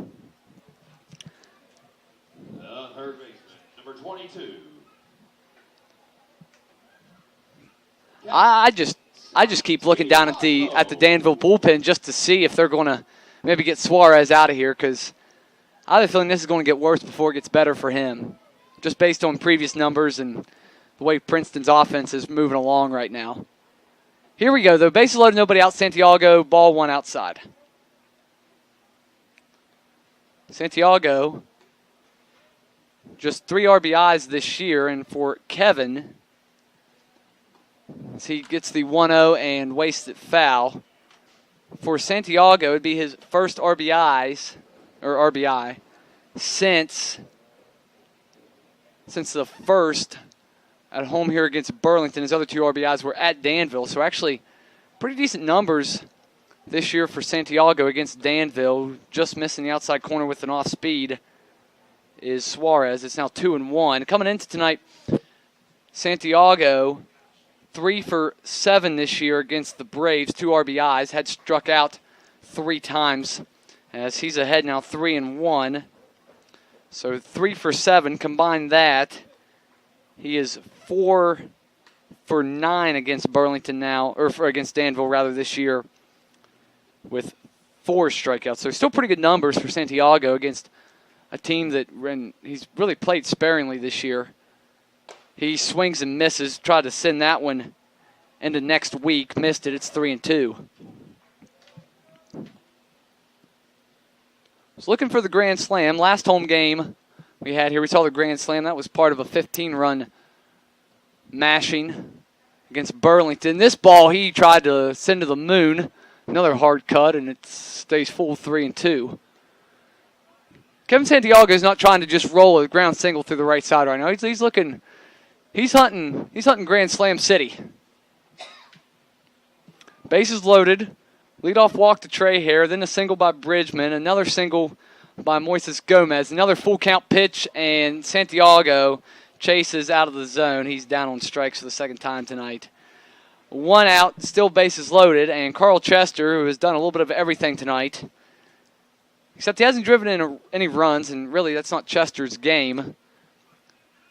The third baseman, number 22. I just keep looking down at the Danville bullpen just to see if they're going to maybe get Suarez out of here, because I have a feeling this is going to get worse before it gets better for him, just based on previous numbers and the way Princeton's offense is moving along right now. Here we go, though. Bases loaded, nobody out. Santiago, ball 1 outside. Santiago, just 3 RBIs this year, and for Kevin, as he gets the 1-0 and wastes it foul. For Santiago, it would be his first RBI since the first at home here against Burlington. His other 2 RBIs were at Danville. So actually pretty decent numbers this year for Santiago against Danville. Just missing the outside corner with an off speed is Suarez. It's now 2-1. Coming into tonight, Santiago 3 for 7 this year against the Braves, 2 RBIs, had struck out 3 times as he's ahead now 3-1. So 3 for 7, combine that. He is 4 for 9 against Burlington now, or against Danville rather this year with 4 strikeouts. So still pretty good numbers for Santiago against a team that he's really played sparingly this year. He swings and misses, tried to send that one into next week, missed it. It's 3-2. Was looking for the grand slam. Last home game we had here, we saw the grand slam. That was part of a 15-run mashing against Burlington. This ball he tried to send to the moon. Another hard cut, and it stays full 3-2. Kevin Santiago is not trying to just roll a ground single through the right side right now. He's looking. He's hunting Grand Slam City. Bases loaded. Leadoff walk to Trey Hare, then a single by Bridgman, another single by Moises Gomez, another full count pitch, and Santiago chases out of the zone. He's down on strikes for the second time tonight. 1 out, still bases loaded, and Carl Chester, who has done a little bit of everything tonight, except he hasn't driven in any runs, and really that's not Chester's game.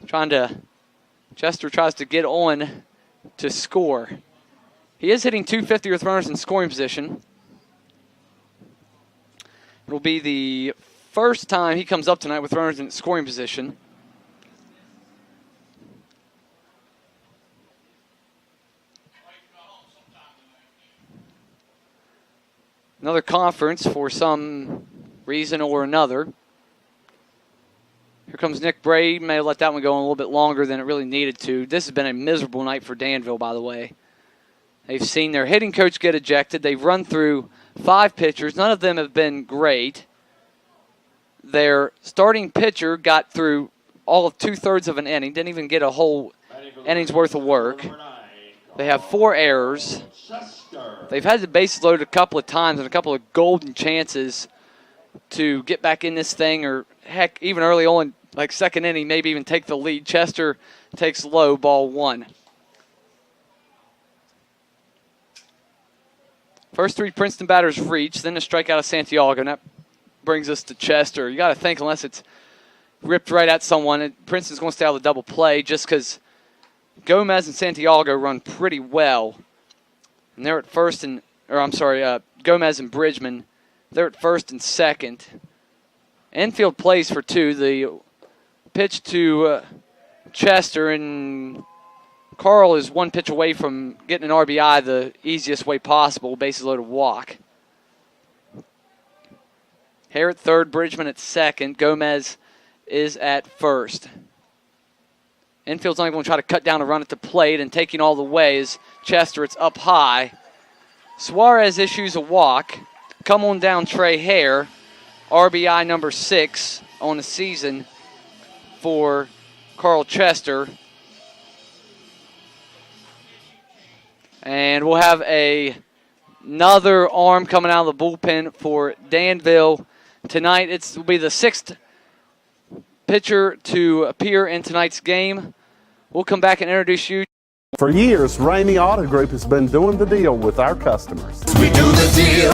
Chester tries to get on to score. He is hitting .250 with runners in scoring position. It'll be the first time he comes up tonight with runners in scoring position. Another conference for some reason or another. Here comes Nick Bray. May have let that one go on a little bit longer than it really needed to. This has been a miserable night for Danville, by the way. They've seen their hitting coach get ejected. They've run through 5 pitchers. None of them have been great. Their starting pitcher got through all of 2/3 of an inning. Didn't even get a whole inning's worth of work. They have 4 errors. They've had the bases loaded a couple of times and a couple of golden chances to get back in this thing, or heck, even early on, like second inning, maybe even take the lead. Chester takes low, ball 1. First 3 Princeton batters reach, then a strikeout of Santiago, and that brings us to Chester. You got to think, unless it's ripped right at someone, Princeton's going to stay out of the double play just because Gomez and Santiago run pretty well. And they're at first and, Gomez and Bridgman, they're at first and second. Infield plays for 2. The pitch to Chester, and Carl is 1 pitch away from getting an RBI the easiest way possible, bases loaded walk. Hare at third, Bridgman at second, Gomez is at first. Infield's not even going to try to cut down a run at the plate, and taking all the way is Chester. It's up high. Suarez issues a walk. Come on down, Trey Hare. RBI number 6 on the season for Carl Chester. And we'll have another arm coming out of the bullpen for Danville tonight. It will be the 6th pitcher to appear in tonight's game. We'll come back and introduce you. For years, Ramey Auto Group has been doing the deal with our customers. We do the deal.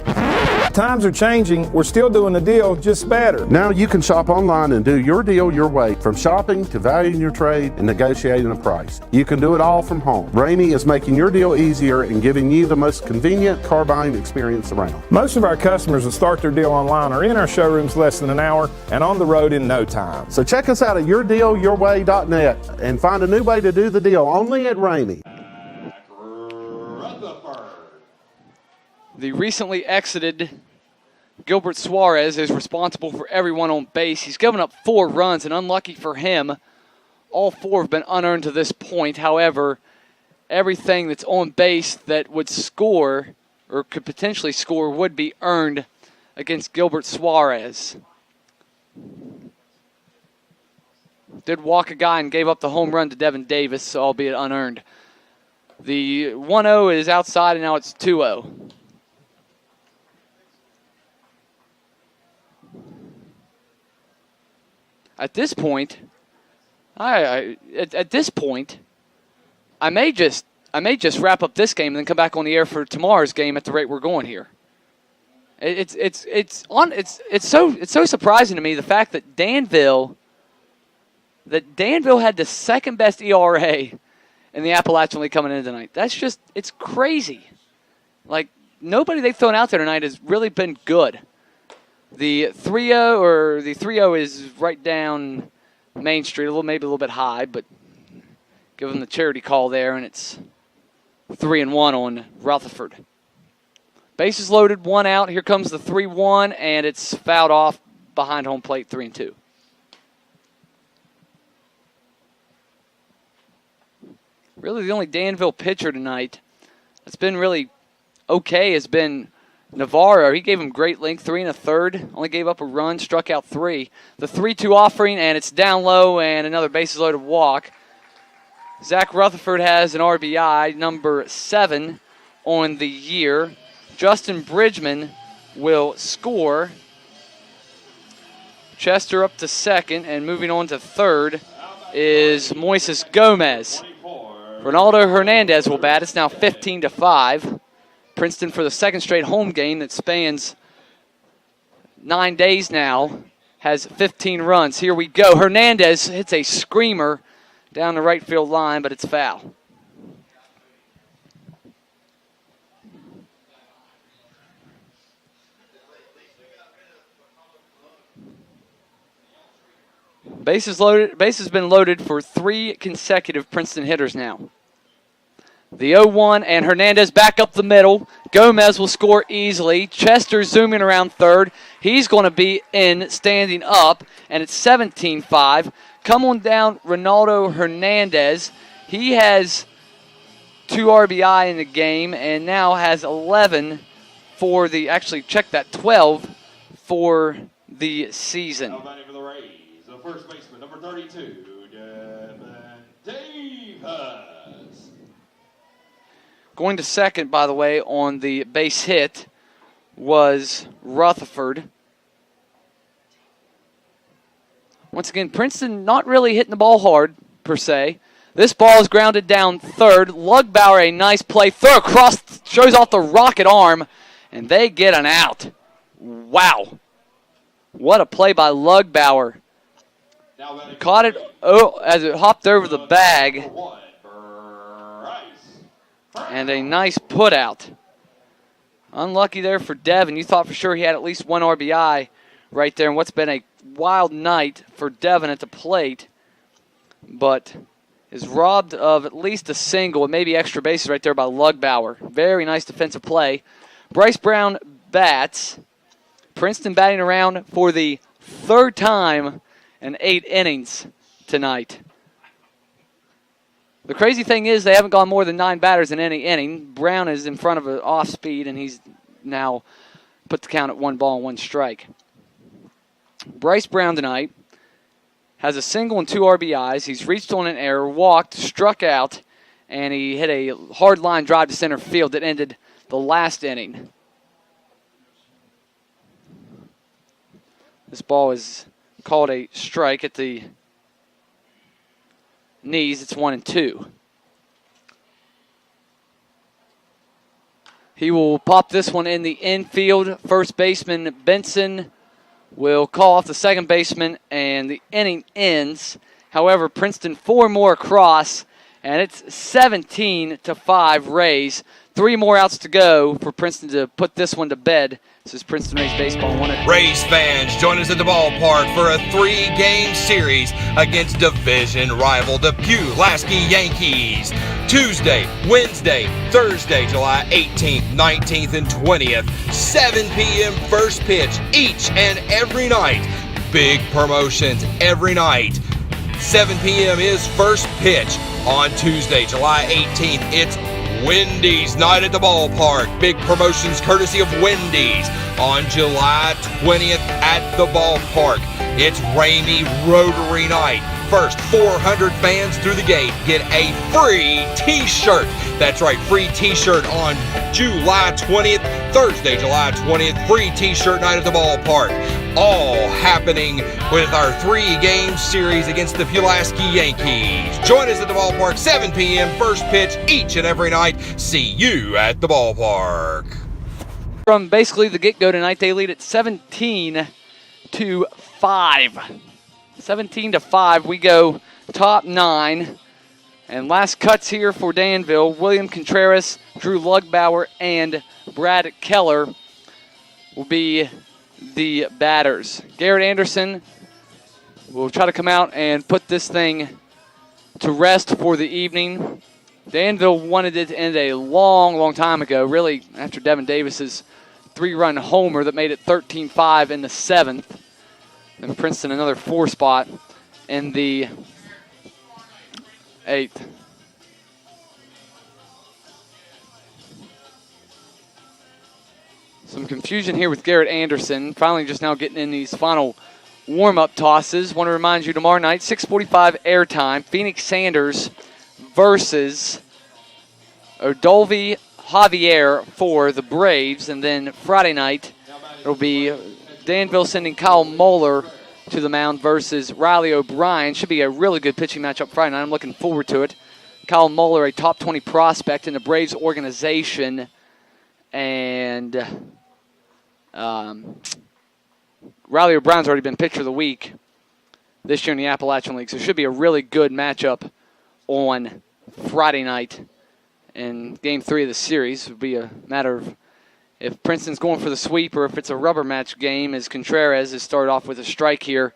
Times are changing. We're still doing the deal, just better. Now you can shop online and do your deal your way, from shopping to valuing your trade and negotiating a price. You can do it all from home. Ramey is making your deal easier and giving you the most convenient car buying experience around. Most of our customers that start their deal online are in our showrooms less than an hour and on the road in no time. So check us out at yourdealyourway.net and find a new way to do the deal only at Ramey. The recently exited Gilbert Suarez is responsible for everyone on base. He's given up 4 runs, and unlucky for him, all 4 have been unearned to this point. However, everything that's on base that would score or could potentially score would be earned against Gilbert Suarez. Did walk a guy and gave up the home run to Devin Davis, albeit unearned. The 1-0 is outside, and now it's 2-0. At this point, I may just wrap up this game and then come back on the air for tomorrow's game at the rate we're going here. It's so surprising to me, the fact that Danville had the second best ERA in the Appalachian League coming in tonight. It's crazy. Like, nobody they've thrown out there tonight has really been good. The 3-0 is right down Main Street, maybe a little bit high, but give them the charity call there, and it's 3-1 on Rutherford. Bases loaded, 1 out. Here comes the 3-1, and it's fouled off behind home plate, 3-2. Really, the only Danville pitcher tonight that's been really okay has been Navarro. He gave him great length, 3 1/3. Only gave up a run, struck out 3. The 3-2 offering, and it's down low, and another bases loaded walk. Zach Rutherford has an RBI, number 7 on the year. Justin Bridgman will score. Chester up to second, and moving on to third is Moises Gomez. Ronaldo Hernandez will bat. It's now 15-5. Princeton for the second straight home game that spans 9 days now has 15 runs. Here we go. Hernandez hits a screamer down the right field line, but it's foul. Bases been loaded for 3 consecutive Princeton hitters now. The 0-1 and Hernandez back up the middle. Gomez will score easily. Chester zooming around third. He's going to be in standing up, and it's 17-5. Come on down, Ronaldo Hernandez. He has 2 RBI in the game and now has 11 for the, actually check that, 12 for the season. Now batting for the Rays, the first baseman, number 32, Davis. Going to second, by the way, on the base hit was Rutherford. Once again, Princeton not really hitting the ball hard, per se. This ball is grounded down third. Lugbauer, a nice play. Throw across, shows off the rocket arm, and they get an out. Wow. What a play by Lugbauer. Caught it as it hopped over the bag. And a nice put out. Unlucky there for Devin. You thought for sure he had at least 1 RBI right there in what's been a wild night for Devin at the plate. But is robbed of at least a single and maybe extra bases right there by Lugbauer. Very nice defensive play. Bryce Brown bats. Princeton batting around for the 3rd time in 8 innings tonight. The crazy thing is they haven't gone more than 9 batters in any inning. Brown is in front of an off speed, and he's now put the count at 1 ball and 1 strike. Bryce Brown tonight has a single and 2 RBIs. He's reached on an error, walked, struck out, and he hit a hard line drive to center field that ended the last inning. This ball is called a strike at the knees. It's 1-2. He will pop this one in the infield. First baseman Benson will call off the second baseman, and the inning ends. However, Princeton 4 more across, and it's 17-5 Rays. 3 more outs to go for Princeton to put this one to bed. This is Princeton Rays Baseball 1. Rays fans, join us at the ballpark for a 3-game series against division rival the Pulaski Yankees. Tuesday, Wednesday, Thursday, July 18th, 19th, and 20th. 7 p.m. first pitch each and every night. Big promotions every night. 7 p.m. is first pitch on Tuesday, July 18th. It's Wendy's night at the ballpark. Big promotions courtesy of Wendy's on July 20th at the ballpark. It's Ramey Rotary night. First 400 fans through the gate get a free t-shirt. That's right, free t-shirt on July 20th, Thursday, July 20th. Free t-shirt night at the ballpark. All happening with our 3-game series against the Pulaski Yankees. Join us at the ballpark, 7 p.m. first pitch each and every night. See you at the ballpark. From basically the get-go tonight, they lead at 17-5. 17-5. We go top 9. And last cuts here for Danville. William Contreras, Drew Lugbauer, and Brad Keller will be the batters. Garrett Anderson will try to come out and put this thing to rest for the evening. Danville wanted it to end a long time ago, really after Devin Davis's 3-run homer that made it 13-5 in the 7th. And Princeton another 4 spot in the 8th. Some confusion here with Garrett Anderson. Finally just now getting in these final warm-up tosses. Want to remind you tomorrow night, 6:45 airtime, Phoenix Sanders versus Odolvi Javier for the Braves. And then Friday night, it'll be Danville sending Kyle Moeller to the mound versus Riley O'Brien. Should be a really good pitching matchup Friday night. I'm looking forward to it. Kyle Muller, a top 20 prospect in the Braves organization. And Riley O'Brien's already been pitcher of the week this year in the Appalachian League. So it should be a really good matchup on Friday night. And Game 3 of the series would be a matter of if Princeton's going for the sweep or if it's a rubber match game, as Contreras has started off with a strike here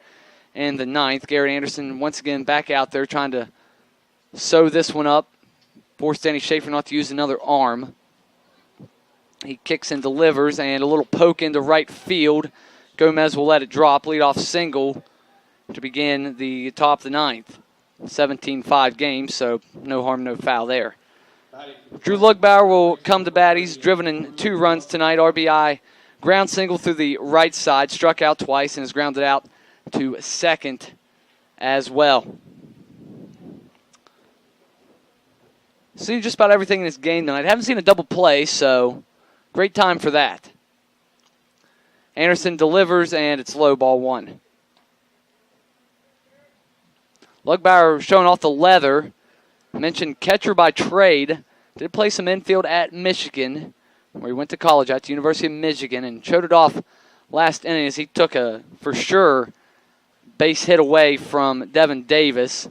in the 9th. Garrett Anderson once again back out there trying to sew this one up. Force Danny Schaefer not to use another arm. He kicks and delivers, and a little poke into right field. Gomez will let it drop. Leadoff single to begin the top of the 9th. 17-5 game, so no harm, no foul there. Drew Lugbauer will come to bat. He's driven in 2 runs tonight. RBI ground single through the right side. Struck out twice and has grounded out to second as well. Seen just about everything in this game tonight. Haven't seen a double play, so great time for that. Anderson delivers, and it's low, ball 1. Lugbauer showing off the leather. Mentioned catcher by trade. Did play some infield at Michigan, where he went to college at the University of Michigan, and showed it off last inning as he took a, for sure, base hit away from Devin Davis.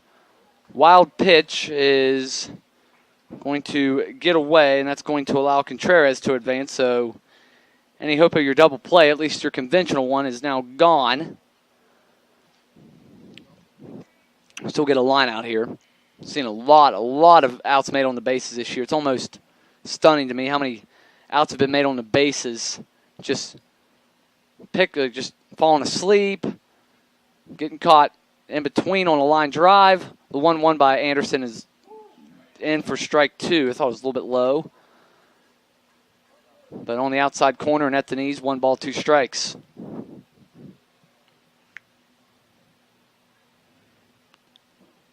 Wild pitch is going to get away, and that's going to allow Contreras to advance. So any hope of your double play, at least your conventional one, is now gone. Still get a line out here. Seen a lot of outs made on the bases this year. It's almost stunning to me how many outs have been made on the bases. Just falling asleep, getting caught in between on a line drive. The 1-1 by Anderson is in for strike 2. I thought it was a little bit low. But on the outside corner and at the knees, 1 ball, 2 strikes.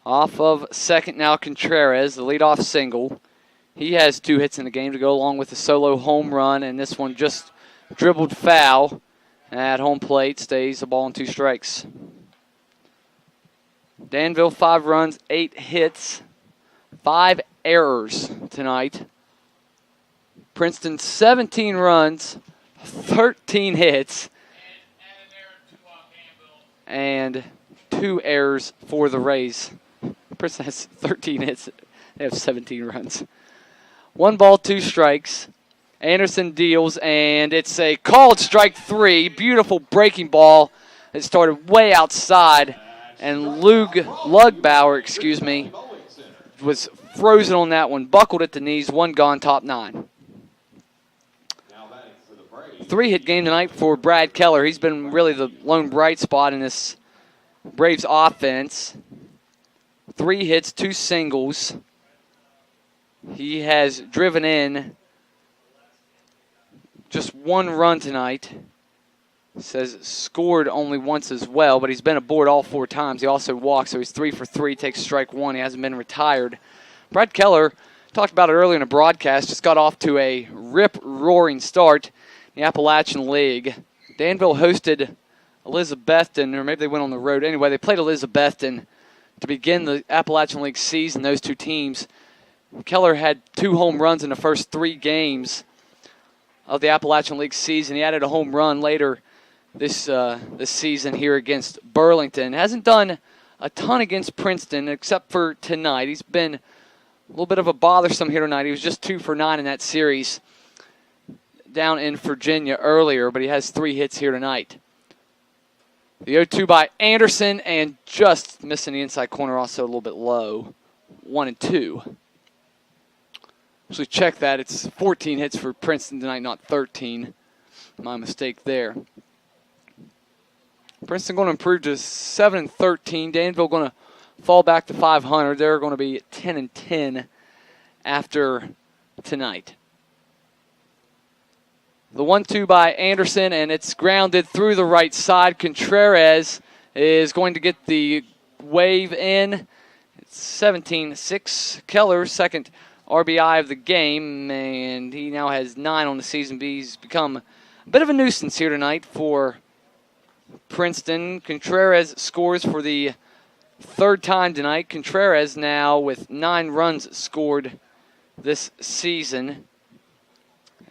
Off of second now, Contreras, the leadoff single. He has 2 hits in the game to go along with a solo home run, and this one just dribbled foul at home plate. Stays a ball and 2 strikes. Danville, 5 runs, 8 hits, 5 errors tonight. Princeton, 17 runs, 13 hits, and 2 errors for the Rays. Princeton has 13 hits. They have 17 runs. 1 ball, 2 strikes. Anderson deals, and it's a called strike 3. Beautiful breaking ball. It started way outside, and Lugbauer, was frozen on that one. Buckled at the knees. 1 gone, top 9. 3-hit game tonight for Brad Keller. He's been really the lone bright spot in this Braves offense. 3 hits, 2 singles. He has driven in just 1 run tonight. Says scored only once as well, but he's been aboard all 4 times. He also walked, so he's 3 for 3, takes strike 1. He hasn't been retired. Brad Keller, talked about it earlier in the broadcast, just got off to a rip-roaring start in the Appalachian League. Danville hosted Elizabethton, or maybe they went on the road. Anyway, they played Elizabethton to begin the Appalachian League season, those 2 teams. Keller had 2 home runs in the first 3 games of the Appalachian League season. He added a home run later this season here against Burlington. Hasn't done a ton against Princeton except for tonight. He's been a little bit of a bothersome here tonight. He was just 2 for 9 in that series down in Virginia earlier, but he has 3 hits here tonight. The 0-2 by Anderson, and just missing the inside corner, also a little bit low. 1-2. Actually, check that. It's 14 hits for Princeton tonight, not 13. My mistake there. Princeton going to improve to 7-13. Danville going to fall back to 500. They're going to be 10-10 after tonight. The 1-2 by Anderson, and it's grounded through the right side. Contreras is going to get the wave in. It's 17-6. Keller, second RBI of the game, and he now has 9 on the season. He's become a bit of a nuisance here tonight for Princeton. Contreras scores for the third time tonight. Contreras now with 9 runs scored this season.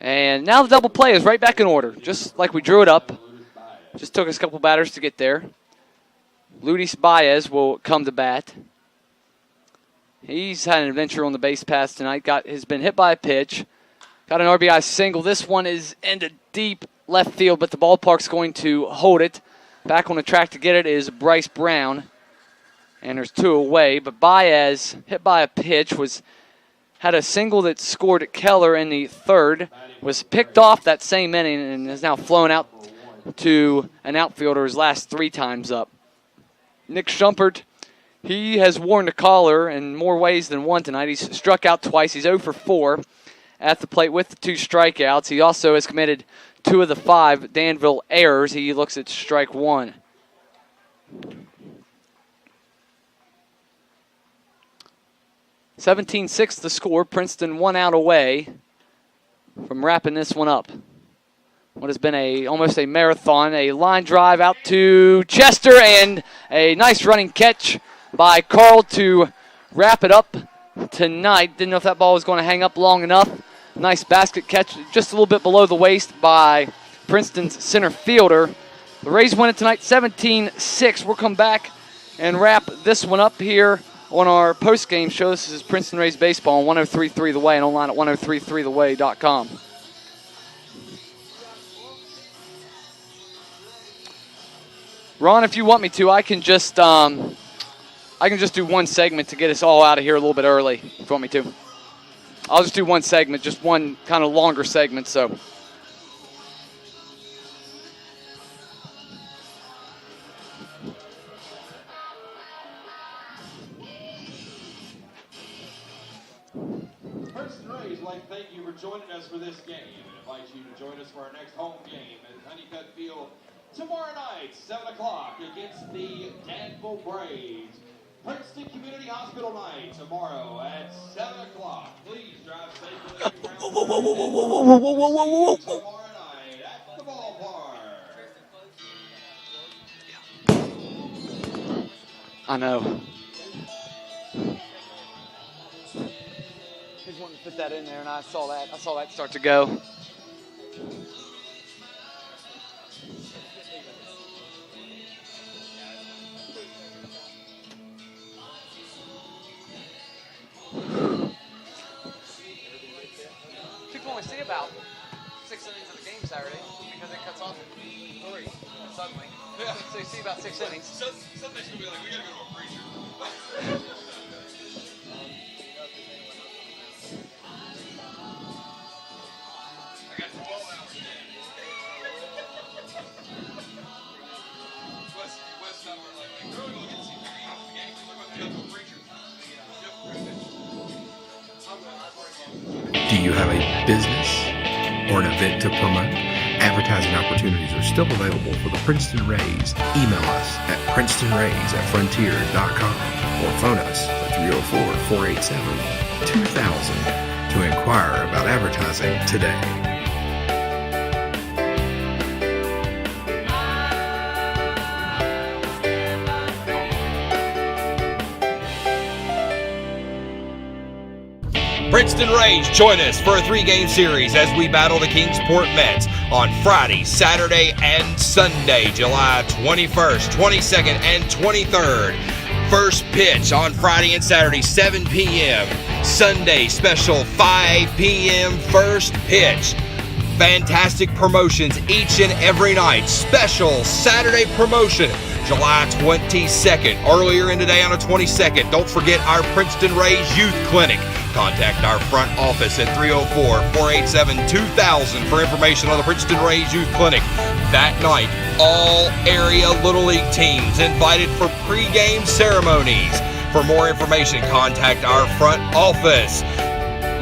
And now the double play is right back in order, just like we drew it up. Just took us a couple batters to get there. Luis Baez will come to bat. He's had an adventure on the base paths tonight. Has been hit by a pitch. Got an RBI single. This one is into deep left field, but the ballpark's going to hold it. Back on the track to get it is Bryce Brown. And there's 2 away, but Baez, hit by a pitch, had a single that scored Keller in the 3rd, was picked off that same inning and is now flown out to an outfielder his last 3 times up. Nick Schumpert, he has worn the collar in more ways than one tonight. He's struck out twice. He's 0 for 4 at the plate with the 2 strikeouts. He also has committed 2 of the 5 Danville errors. He looks at strike 1. (17-6) the score. Princeton 1 out away from wrapping this one up. What has been almost a marathon. A line drive out to Chester and a nice running catch by Carl to wrap it up tonight. Didn't know if that ball was going to hang up long enough. Nice basket catch just a little bit below the waist by Princeton's center fielder. The Rays win it tonight 17-6. We'll come back and wrap this one up here on our post-game show. This is Princeton Rays Baseball on 103.3 The Way and online at 1033theway.com. Ron, if you want me to, I can just do one segment to get us all out of here a little bit early, if you want me to. I'll just do one segment, just one kind of longer segment, so. Princeton Rays would like to thank you for joining us for this game and invite you to join us for our next home game at Honeycutt Field tomorrow night, 7 o'clock, against the Danville Braves. Princeton Community Hospital night tomorrow at 7 o'clock. Please drive safely. Tomorrow night at the ballpark. I know. Just wanted to put that in there, and I saw that start to go. People only see about 6 innings of the game Saturday because it cuts off at 3 suddenly. Yeah. So you see about 6 innings. Something's going to be like, we got to go to a preacher. I got 12 hours. West Side were like, we're going to get to see the game. We're going to go to a preacher. Do you have a business or an event to promote? Advertising opportunities are still available for the Princeton Rays. Email us at princetonrays@frontier.com or phone us at 304-487-2000 to inquire about advertising today. Princeton Rays join us for a 3-game series as we battle the Kingsport Mets on Friday, Saturday, and Sunday, July 21st, 22nd, and 23rd. First pitch on Friday and Saturday, 7 p.m. Sunday, special 5 p.m. first pitch. Fantastic promotions each and every night. Special Saturday promotion, July 22nd. Earlier in the day on the 22nd, don't forget our Princeton Rays Youth Clinic. Contact our front office at 304-487-2000 for information on the Princeton Rays Youth Clinic. That night, all area Little League teams invited for pregame ceremonies. For more information, contact our front office.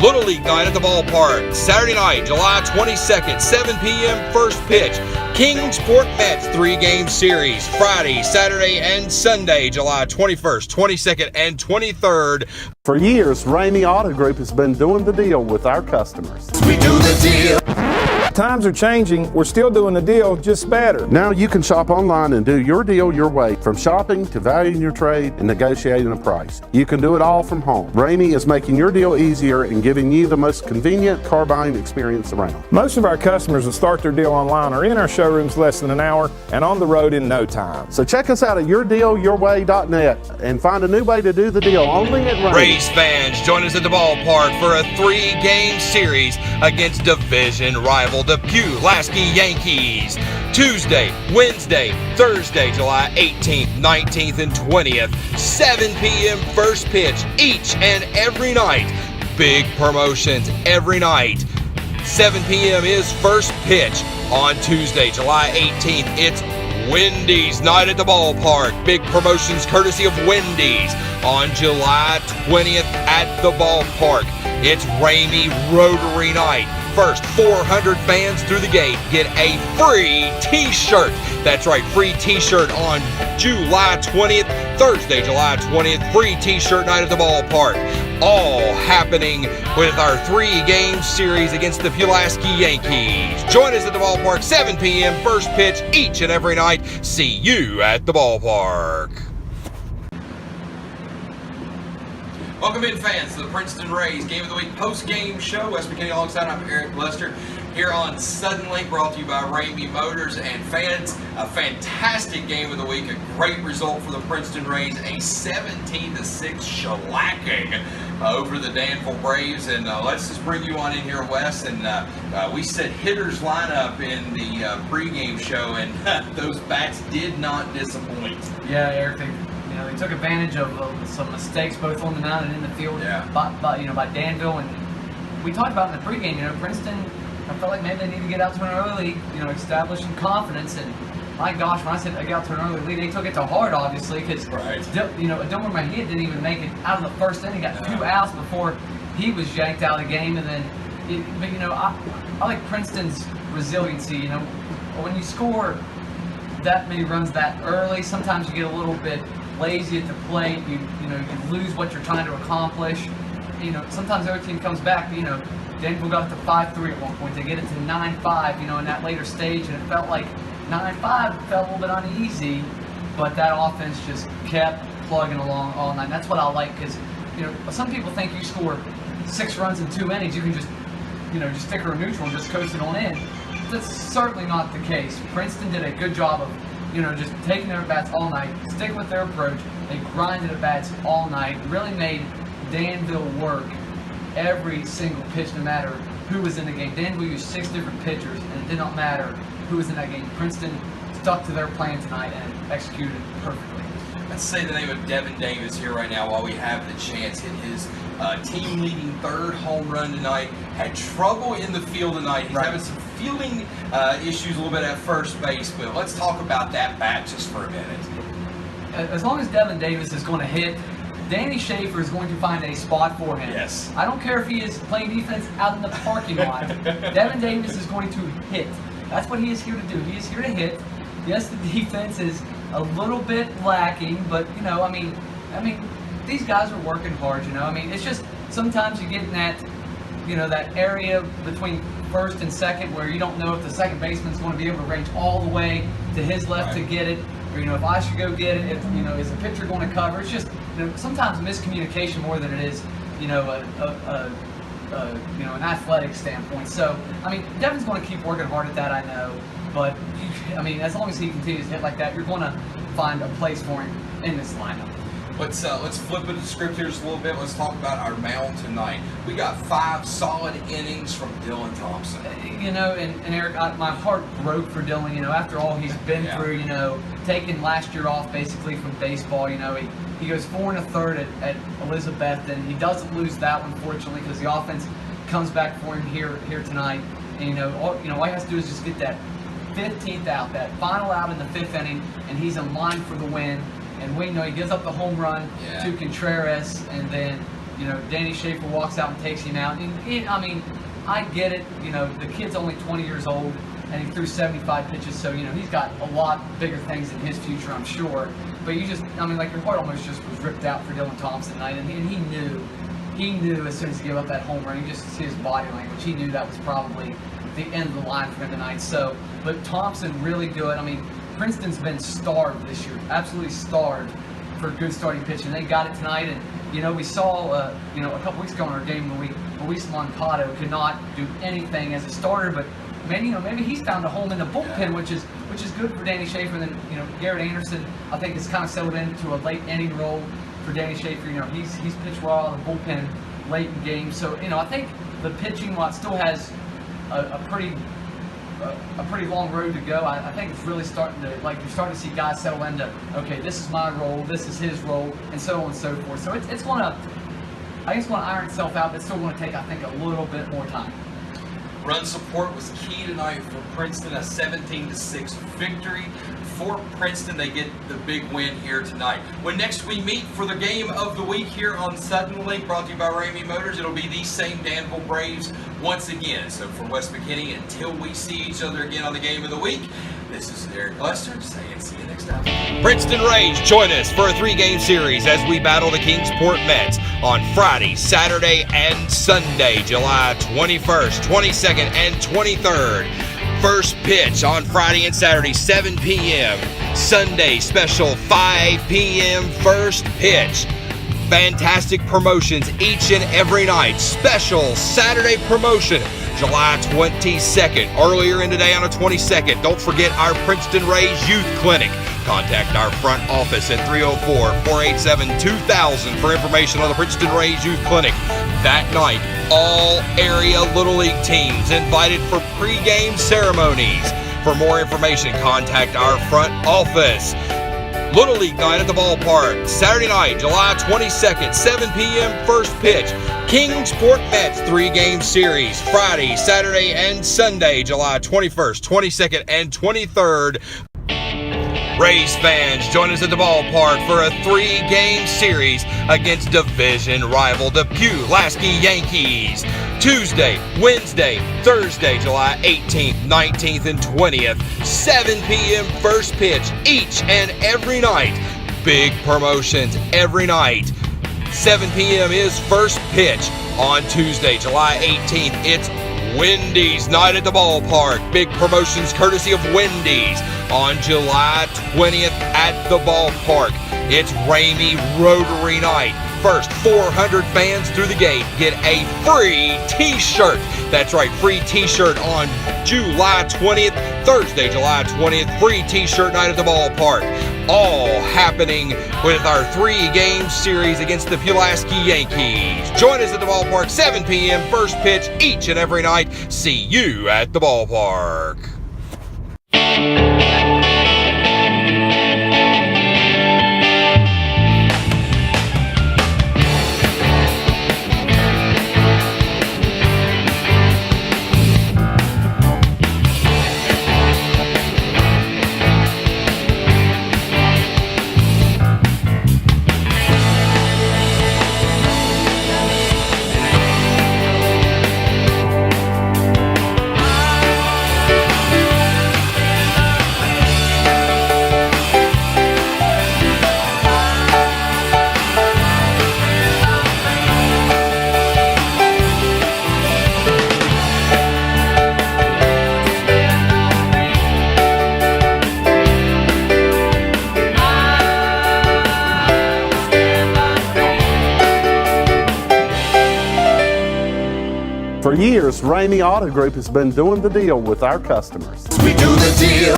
Little League night at the ballpark, Saturday night, July 22nd, 7 p.m. first pitch. Kingsport Mets 3-game series, Friday, Saturday, and Sunday, July 21st, 22nd, and 23rd. For years, Ramey Auto Group has been doing the deal with our customers. We do the deal. Times are changing. We're still doing the deal, just better. Now you can shop online and do your deal your way, from shopping to valuing your trade and negotiating a price. You can do it all from home. Ramey is making your deal easier and giving you the most convenient car buying experience around. Most of our customers that start their deal online are in our showrooms less than an hour and on the road in no time. So check us out at yourdealyourway.net and find a new way to do the deal only at Ramey. Rays fans, join us at the ballpark for a 3-game series against division rival the Pulaski Yankees. Tuesday, Wednesday, Thursday, July 18th, 19th, and 20th, 7 p.m. first pitch each and every night. Big promotions every night. 7 p.m. is first pitch on Tuesday, July 18th. It's Wendy's night at the ballpark. Big promotions courtesy of Wendy's on July 20th at the ballpark. It's Ramey Rotary Night. First 400 fans through the gate get a free t-shirt. That's right, free t-shirt on July 20th, Thursday, July 20th, free t-shirt night at the ballpark. All happening with our 3-game series against the Pulaski Yankees. Join us at the ballpark, 7 p.m., first pitch each and every night. See you at the ballpark. Welcome in, fans, to the Princeton Rays Game of the Week post-game show. Wes McKinney alongside, I'm Eric Lester here on Sudden Link, brought to you by Ramey Motors. And fans, a fantastic Game of the Week, a great result for the Princeton Rays, a 17-6 shellacking over the Danville Braves. And let's just bring you on in here, Wes. And we said hitters lineup in the pregame show, and those bats did not disappoint. Yeah, Eric, they took advantage of some mistakes both on the mound and in the field by Danville. And we talked about in the pregame, Princeton, I felt like maybe they need to get out to an early lead, establish some confidence. And my gosh, when I said they got out to an early lead, they took it to heart, obviously, because Dilmer Mejia didn't even make it out of the first inning. Got 2 outs before he was yanked out of the game. And then, I like Princeton's resiliency. When you score that many runs that early, sometimes you get a little bit lazy at the plate. You lose what you're trying to accomplish. Sometimes the other team comes back. Danville got it to 5-3 at one point. They get it to 9-5. In that later stage, and it felt like 9-5 felt a little bit uneasy, but that offense just kept plugging along all night. And that's what I like, because some people think you score 6 runs in 2 innings, you can just just stick her neutral and just coast it on in. That's certainly not the case. Princeton did a good job of just taking their bats all night, sticking with their approach. They grinded at bats all night, really made Danville work every single pitch, no matter who was in the game. Danville used 6 different pitchers, and it did not matter who was in that game. Princeton stuck to their plan tonight and executed perfectly. Let's say the name of Devin Davis here right now while we have the chance. Hit his team-leading 3rd home run tonight. Had trouble in the field tonight. He's having some fielding issues a little bit at first base, but let's talk about that bat just for a minute. As long as Devin Davis is going to hit, Danny Schaefer is going to find a spot for him. Yes. I don't care if he is playing defense out in the parking lot. Devin Davis is going to hit. That's what he is here to do. He is here to hit. Yes, the defense is a little bit lacking, but these guys are working hard. It's just sometimes you get in that, that area between first and second where you don't know if the second baseman's going to be able to range all the way to his left to get it, or if I should go get it. If is the pitcher going to cover? It's just sometimes miscommunication more than it is an athletic standpoint. So Devin's going to keep working hard at that, I know, but as long as he continues to hit like that, you're going to find a place for him in this lineup. Let's flip the script here just a little bit. Let's talk about our mound tonight. We got 5 solid innings from Dylan Thompson. And Eric, my heart broke for Dylan. After all he's been through. Taking last year off basically from baseball. He goes 4 1/3 at Elizabethton. He doesn't lose that one, fortunately, because the offense comes back for him here tonight. And all he has to do is just get that 15th out, that final out in the 5th inning, and he's in line for the win. And he gives up the home run to Contreras, and then Danny Schaefer walks out and takes him out. And I get it. The kid's only 20 years old, and he threw 75 pitches, so he's got a lot bigger things in his future, I'm sure. But you just, your heart almost just was ripped out for Dylan Thompson tonight, and he knew as soon as he gave up that home run, you just see his body language. He knew that was probably the end of the line for him tonight. So, but Thompson really good. I mean, Princeton's been starved this year, absolutely starved for good starting pitching. They got it tonight, and we saw a couple weeks ago in our game when Luis Moncada could not do anything as a starter, but maybe he's found a home in the bullpen, which is good for Danny Schaefer. And then Garrett Anderson, I think, has kind of settled into a late inning role for Danny Schaefer. He's pitched well out of the bullpen late in games. So I think the pitching, while it still has a pretty long road to go, I think it's really starting to, you're starting to see guys settle into, okay, this is my role, this is his role, and so on and so forth. So it's going to iron itself out, but it's still going to take, I think, a little bit more time. Run support was key tonight for Princeton, a 17-6 victory. For Princeton, they get the big win here tonight. When next we meet for the game of the week here on Sudden Link, brought to you by Ramey Motors, it'll be these same Danville Braves once again. So for West McKinney, until we see each other again on the game of the week, this is Derek Lester saying see you next time. Princeton Rays join us for a 3-game series as we battle the Kingsport Mets on Friday, Saturday, and Sunday, July 21st, 22nd, and 23rd. First pitch on Friday and Saturday, 7 p.m. Sunday special, 5 p.m. first pitch. Fantastic promotions each and every night. Special Saturday promotion, July 22nd. Earlier in the day on the 22nd, don't forget our Princeton Rays Youth Clinic. Contact our front office at 304-487-2000 for information on the Princeton Rays Youth Clinic. That night, all area Little League teams invited for pregame ceremonies. For more information, contact our front office. Little League night at the ballpark, Saturday night, July 22nd, 7 p.m. first pitch. Kingsport Mets 3-game series, Friday, Saturday, and Sunday, July 21st, 22nd, and 23rd. Rays fans, join us at the ballpark for a 3-game series against division rival the Pulaski Yankees. Tuesday, Wednesday, Thursday, July 18th, 19th, and 20th, 7 p.m. first pitch each and every night. Big promotions every night. 7 p.m. is first pitch. On Tuesday, July 18th, it's Wendy's night at the ballpark. Big promotions courtesy of Wendy's. On July 20th at the ballpark, it's Ramey Rotary night. First 400 fans through the gate get a free t-shirt. That's right, free t-shirt on July 20th, Thursday, July 20th, free t-shirt night at the ballpark. All happening with our 3-game series against the Pulaski Yankees. Join us at the ballpark, 7 p.m. first pitch each and every night. See you at the ballpark. For years, Ramey Auto Group has been doing the deal with our customers. We do the deal.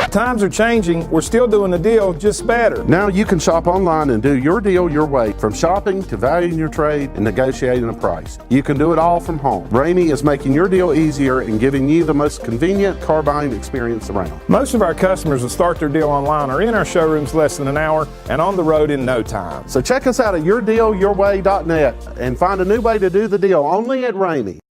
Times are changing. We're still doing the deal, just better. Now you can shop online and do your deal your way, from shopping to valuing your trade and negotiating a price. You can do it all from home. Ramey is making your deal easier and giving you the most convenient car buying experience around. Most of our customers that start their deal online are in our showrooms less than an hour and on the road in no time. So check us out at yourdealyourway.net and find a new way to do the deal only at Ramey.